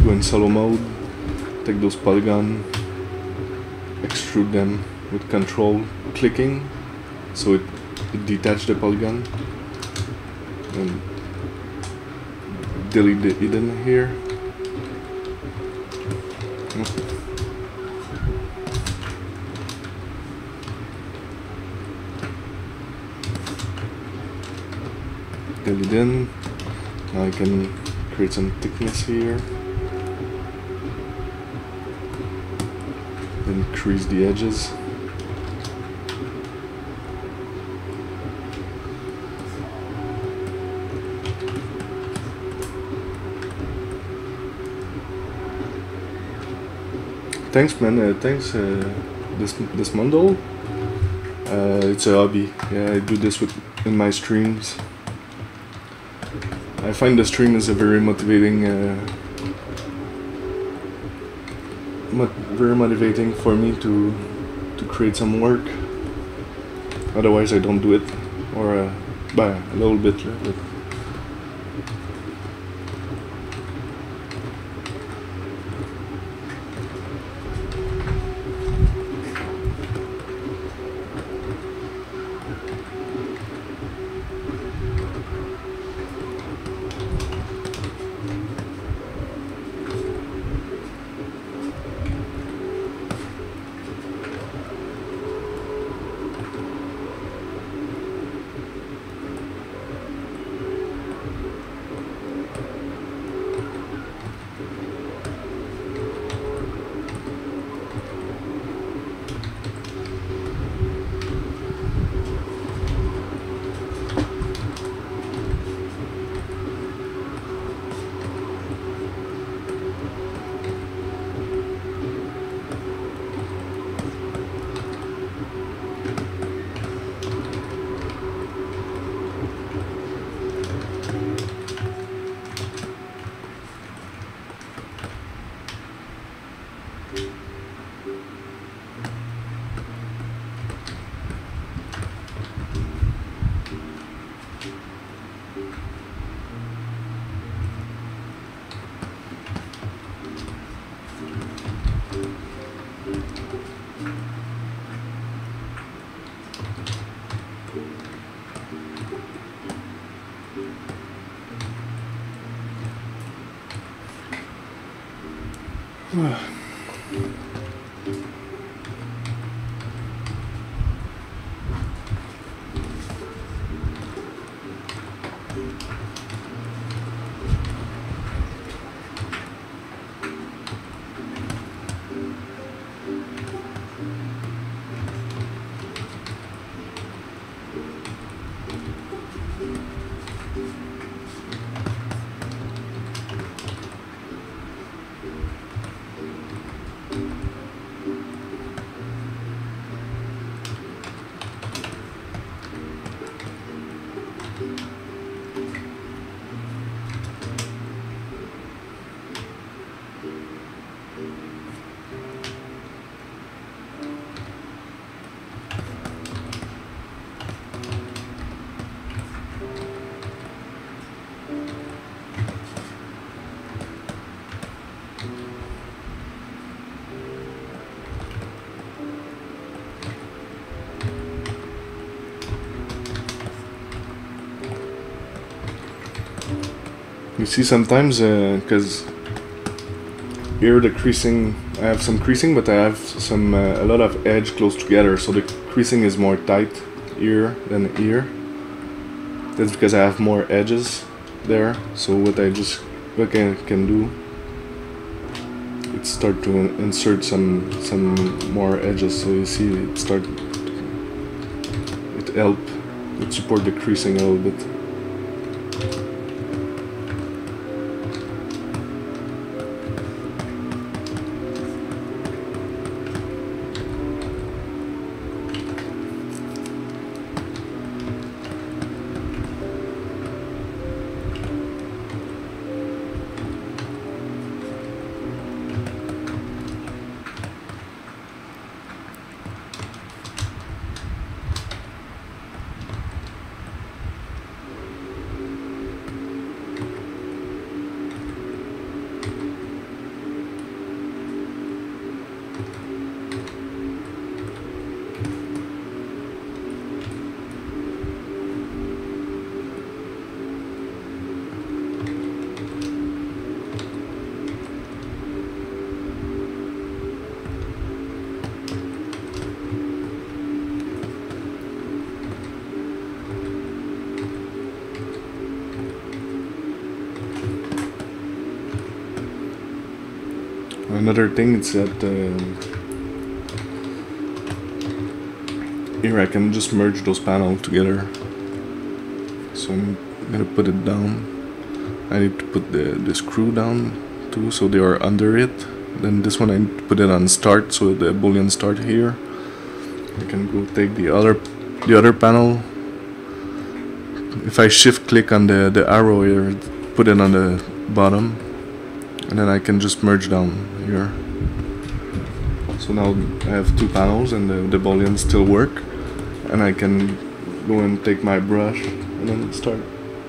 Go in solo mode. Take those polygons. Extrude them with control clicking, so it detaches the polygon. And delete the hidden here. Delete in. Now I can create some thickness here. Then crease the edges. Thanks, man. Thanks, this Mondo. It's a hobby. Yeah, I do this in my streams. I find the stream is a very motivating, very motivating for me to create some work. Otherwise, I don't do it, or a little bit. But you see sometimes, because here the creasing, I have some creasing, but I have some a lot of edge close together, so the creasing is more tight here than here. That's because I have more edges there. So what I can do, is start to insert some more edges. So you see it help would support the creasing a little bit. Another thing is that here I can just merge those panels together. So I'm gonna put it down. I need to put the screw down too, so they are under it. Then this one I need to put it on start, so the Boolean start here. I can go take the other panel. If I shift click on the arrow here, put it on the bottom. And then I can just merge down here. So now I have two panels and the Booleans still work. And I can go and take my brush and then start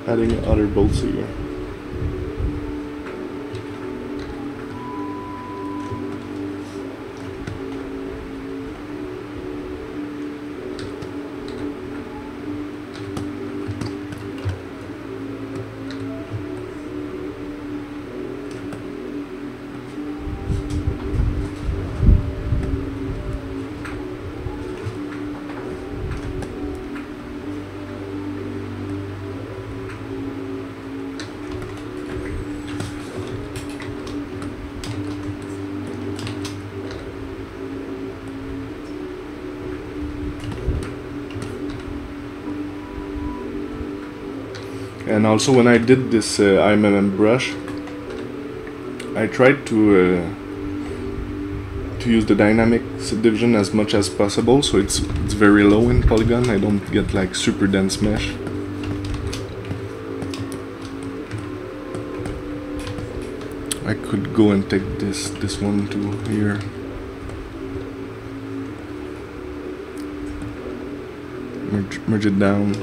adding other bolts here. And also when I did this IMM brush, I tried to use the dynamic subdivision as much as possible, so it's very low in polygon. I don't get like super dense mesh. I could go and take this one too here. Merge it down.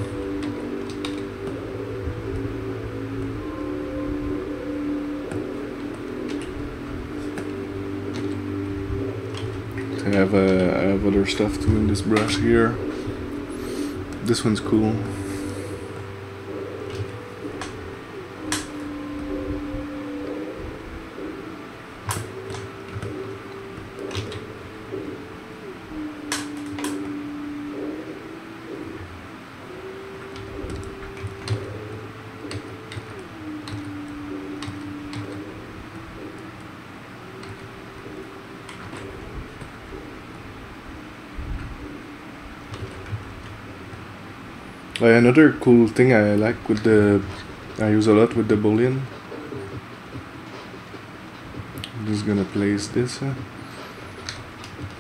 I have other stuff too in this brush here. This one's cool. Another cool thing I like with I use a lot with the Boolean. I'm just gonna place this.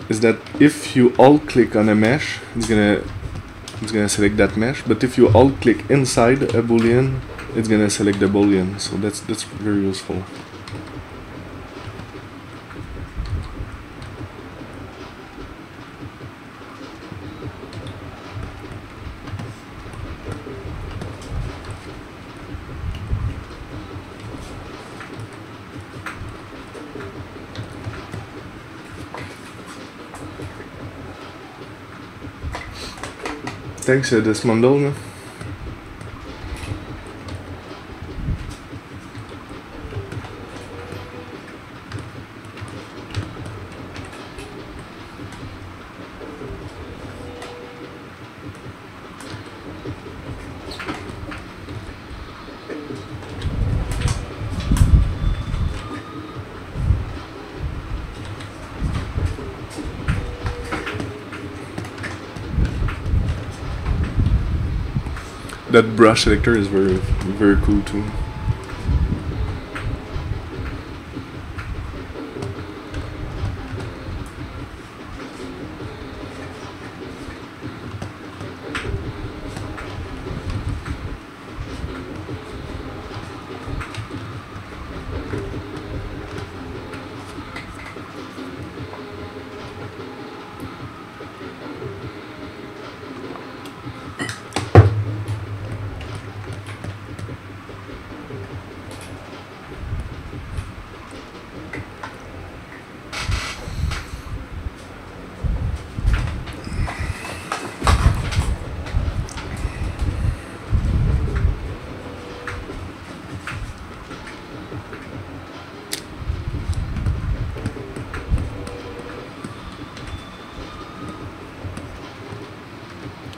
Is that if you alt click on a mesh, it's gonna select that mesh. But if you alt click inside a Boolean, it's gonna select the Boolean. So that's very useful. Thanks, Desmondol. that brush selector is very cool too.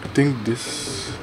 I think this.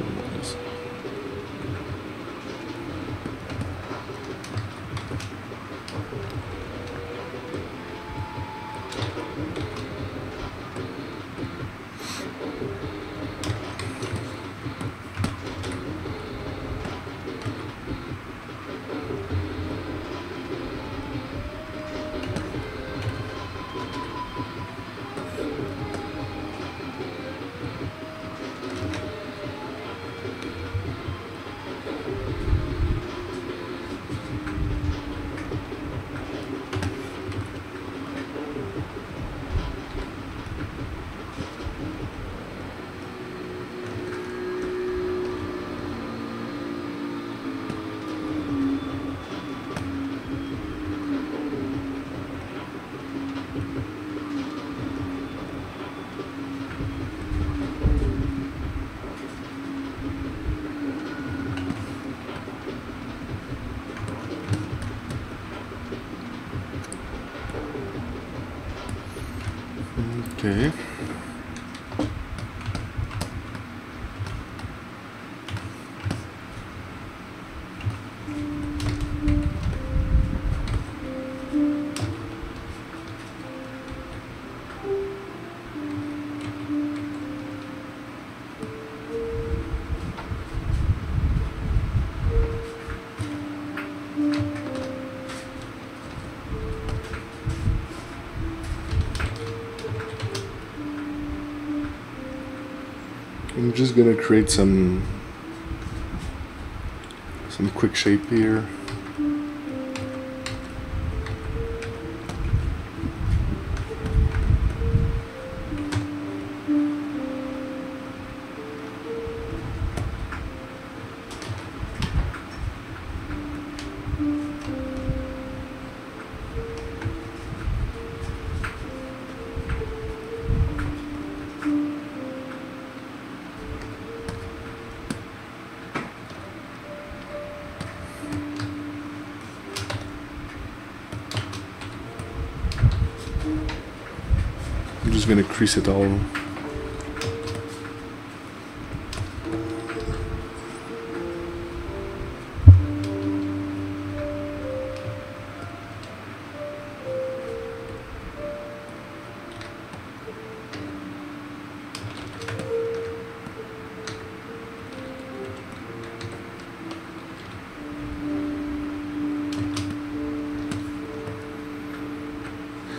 Okay. I'm just gonna create some quick shape here. I'm just gonna crease it all.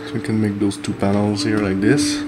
So we can make those two panels here like this.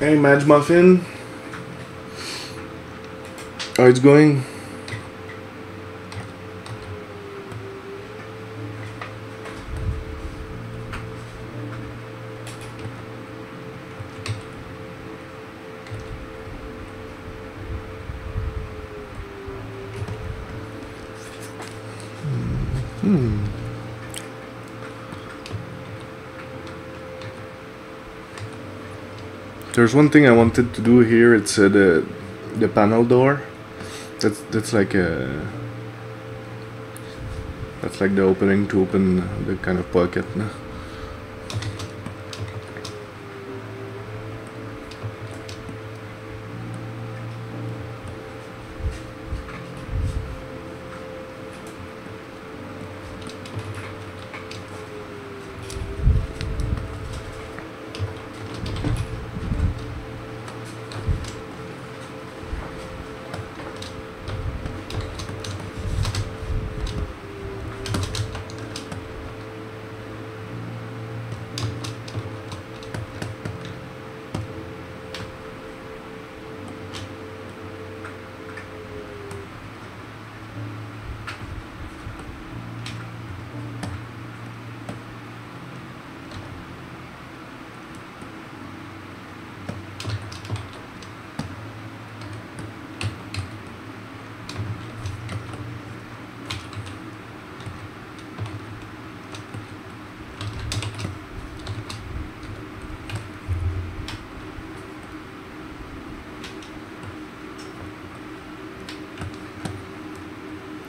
Hey, Madge Muffin. How it's going? There's one thing I wanted to do here. It's the panel door. That's like the opening to open the kind of pocket.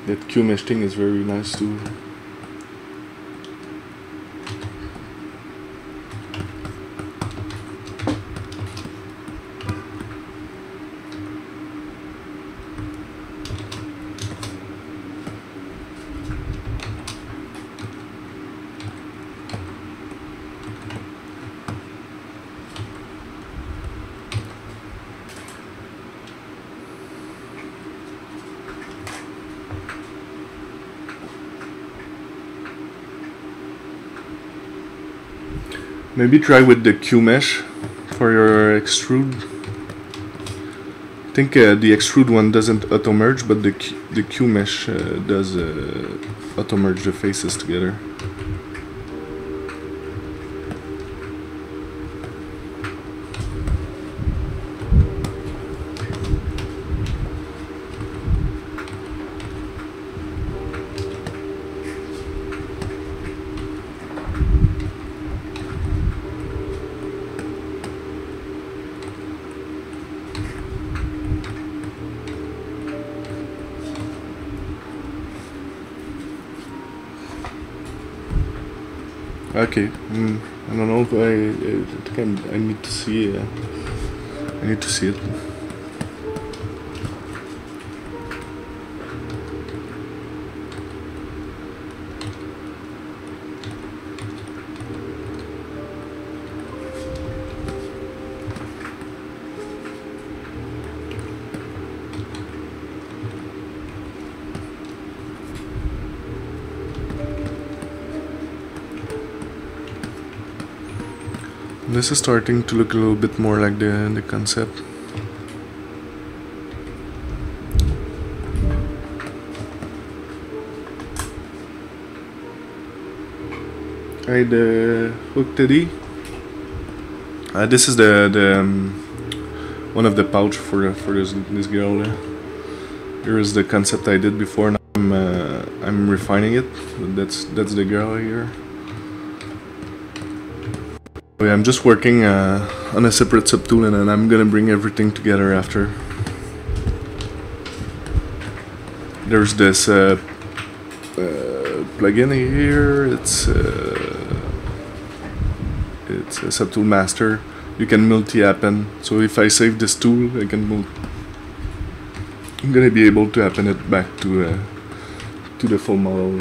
That Q mesh thing is very nice too. Maybe try with the Q mesh for your extrude. I think the extrude one doesn't auto merge, but the Q mesh does auto merge the faces together. Okay, I don't know if I think I need to see. I need to see it. This is starting to look a little bit more like the concept. Alright, the hook teddy. This is the one of the pouch for this girl. Here is the concept I did before. Now I'm refining it. That's the girl here. I'm just working on a separate subtool, and then I'm gonna bring everything together after. There's this plugin here. It's a subtool master. You can multi-appen. So if I save this tool, I'm gonna be able to appen it back to the full model.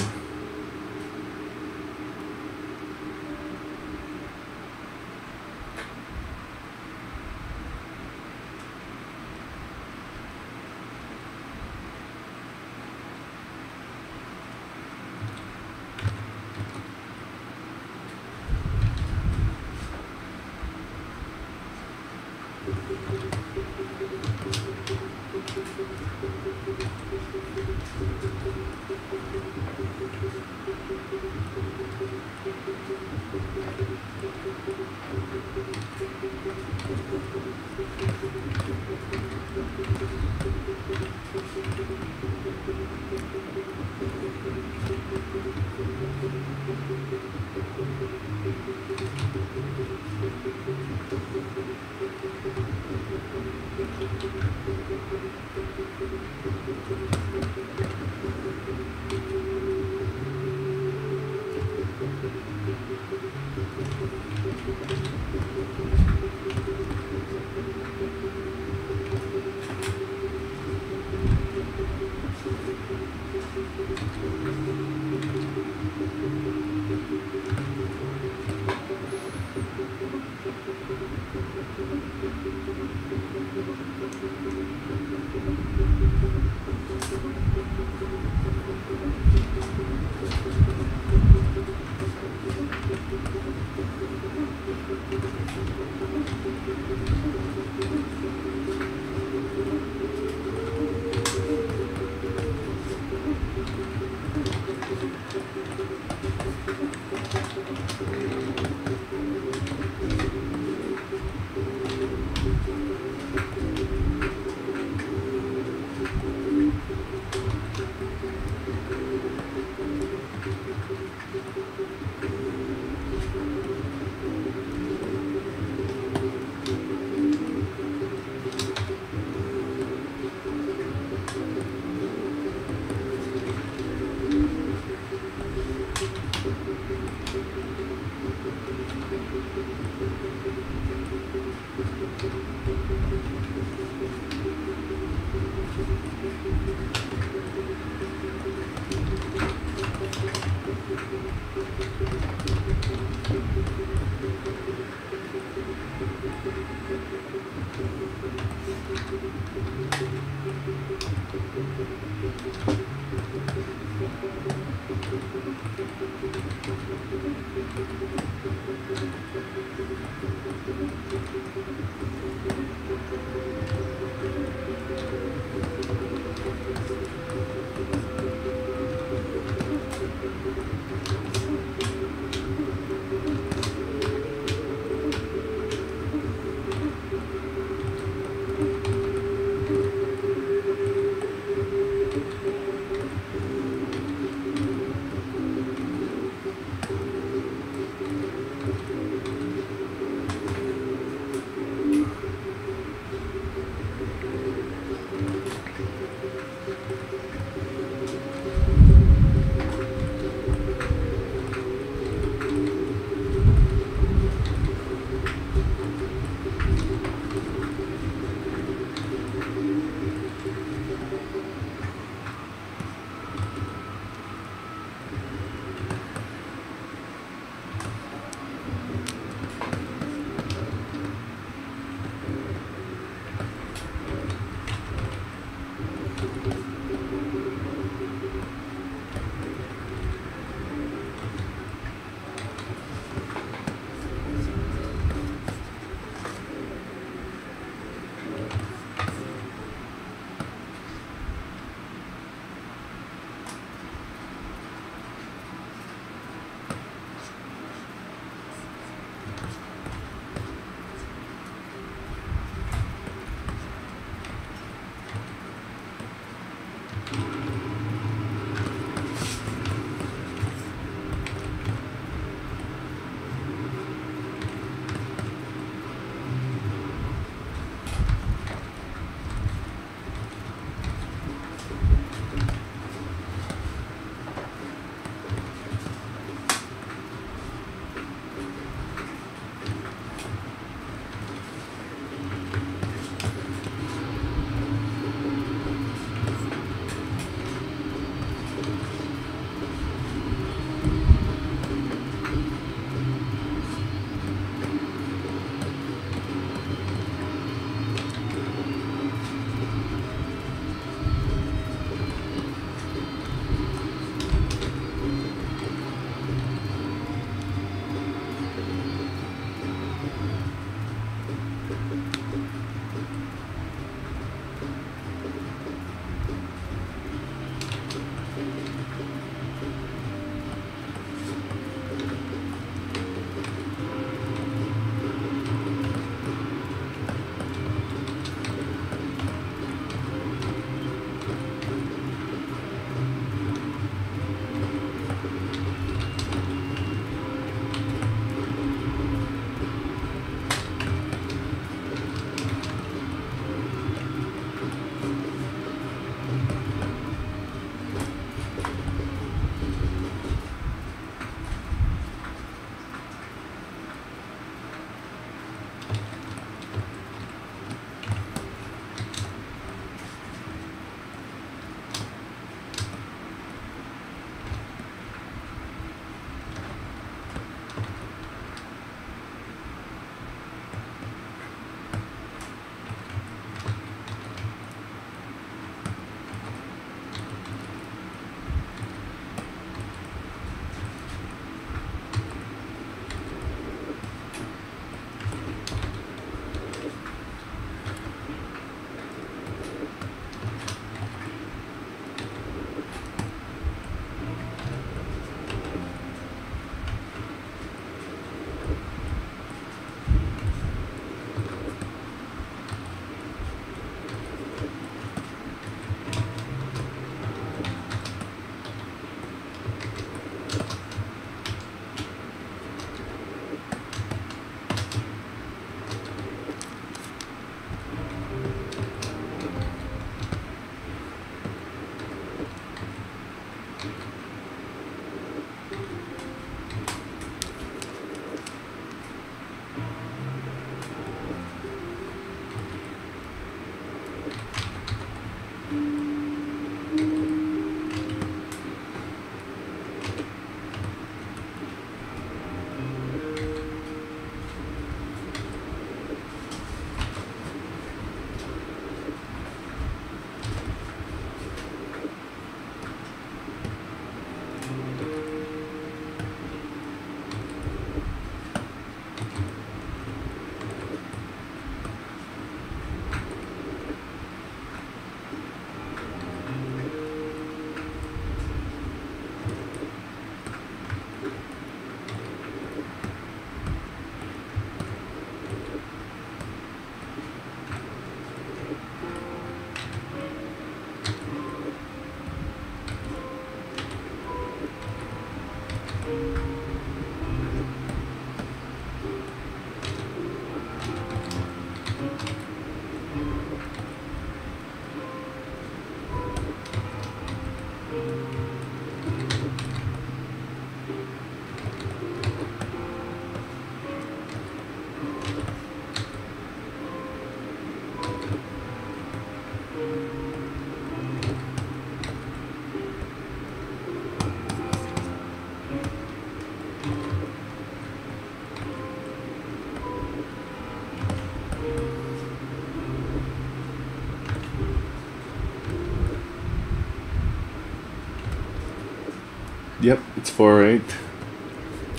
Yep, it's 4:08.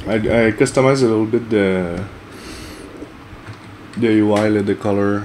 I customized a little bit the UI, the color.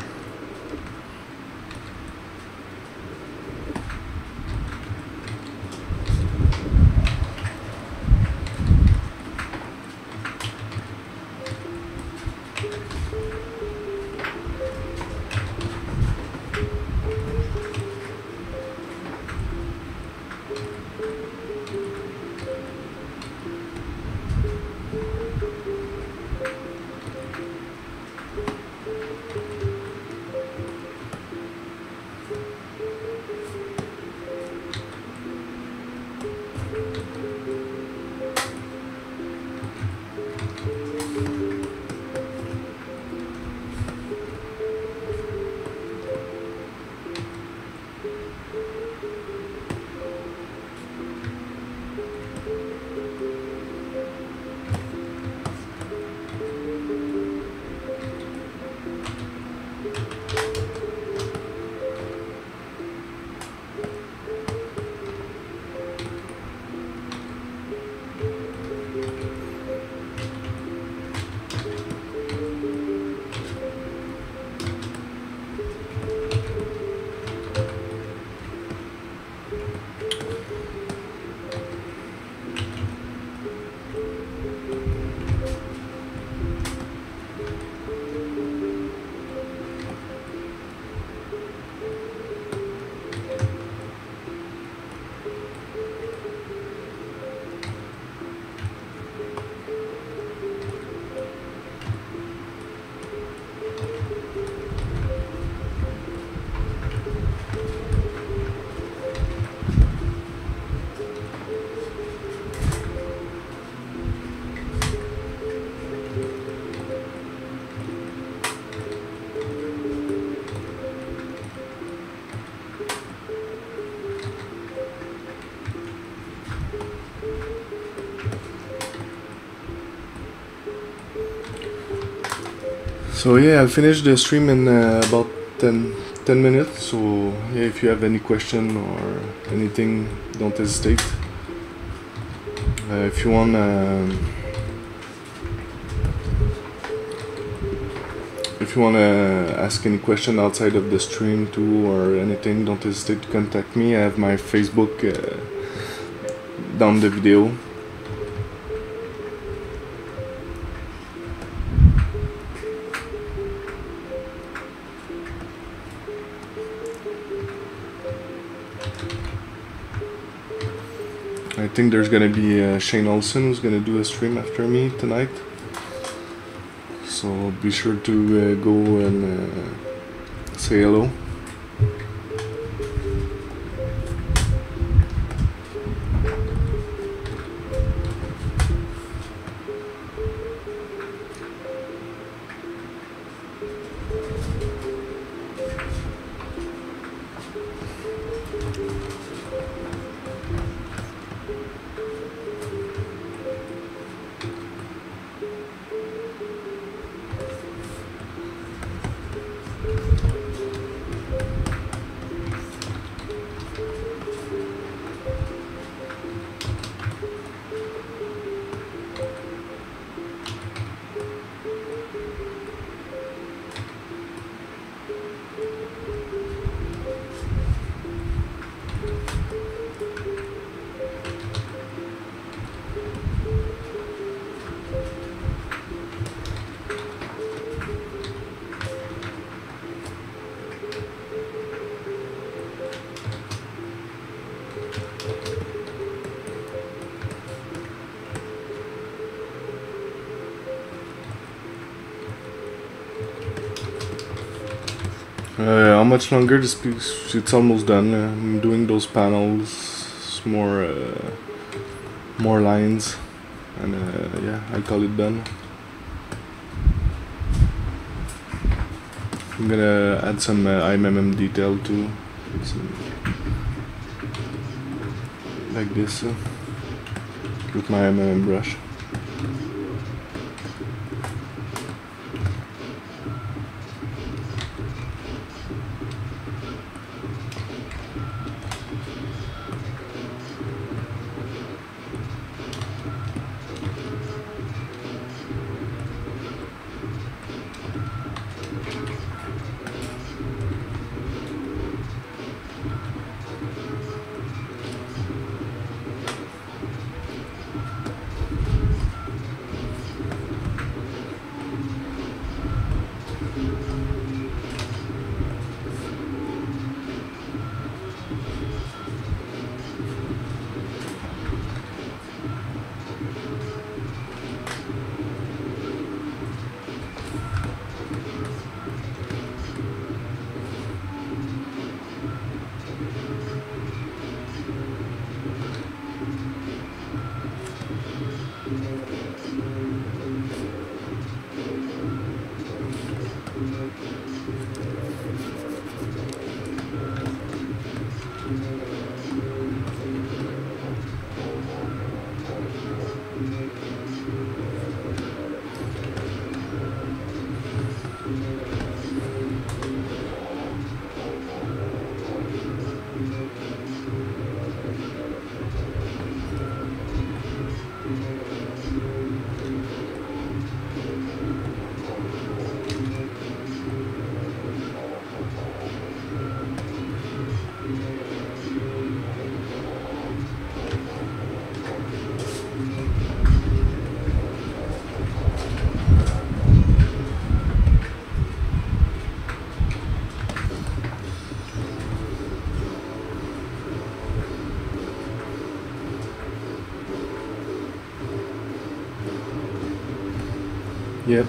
So yeah, I'll finish the stream in about 10 minutes. So yeah, if you have any question or anything, don't hesitate. If you want to ask any question outside of the stream too or anything, don't hesitate to contact me. I have my Facebook down the video. I think there's gonna be Shane Olsen who's gonna do a stream after me tonight. So be sure to go and say hello. How much longer this piece? It's almost done. I'm doing those panels, more lines, and yeah, I'll call it done. I'm gonna add some IMM detail too, like this, with my IMM brush. Yep.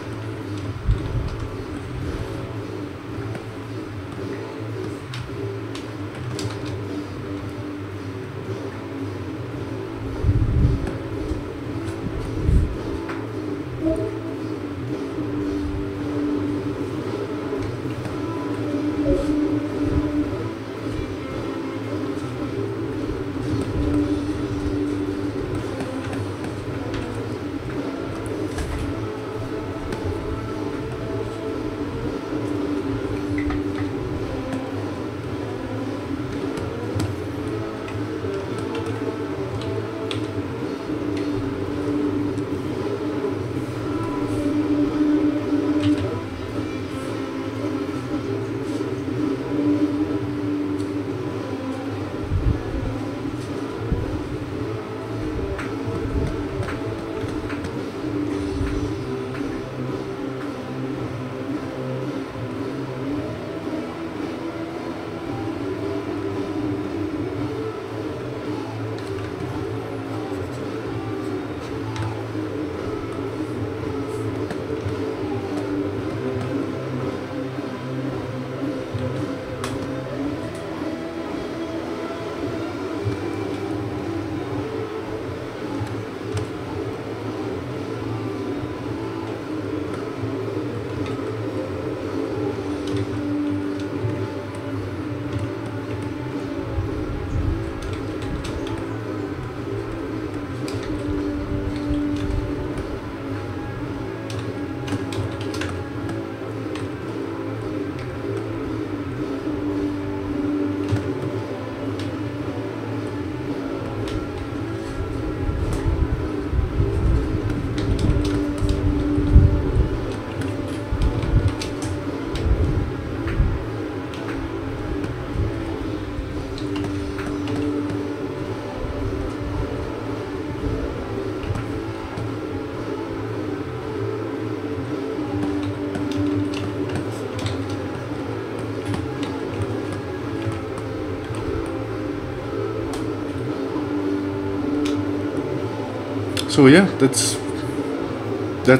So yeah, that's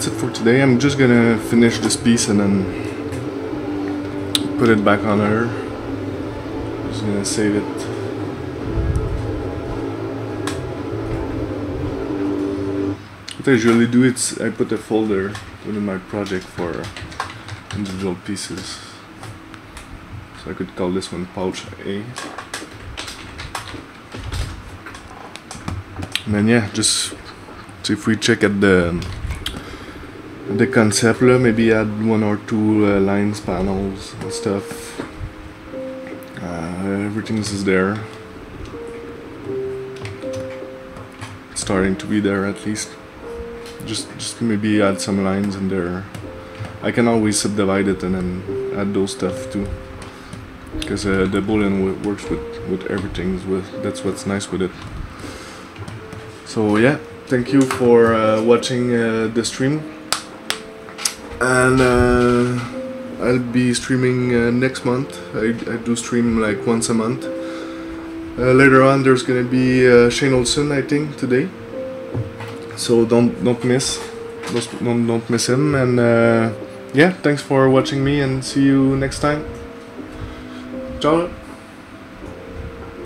it for today. I'm just gonna finish this piece and then put it back on her. Just gonna save it. What I usually do is I put a folder within my project for individual pieces. So I could call this one pouch A. And then yeah, just so if we check at the concept, maybe add one or two lines, panels and stuff. Everything is there. It's starting to be there at least. Just maybe add some lines in there. I can always subdivide it and then add those stuff too. Because the Boolean works with everything. That's what's nice with it. So yeah. Thank you for watching the stream, and I'll be streaming next month. I do stream like once a month. Later on there's gonna be Shane Olson, I think, today, so don't miss him. And yeah, thanks for watching me and see you next time. Ciao.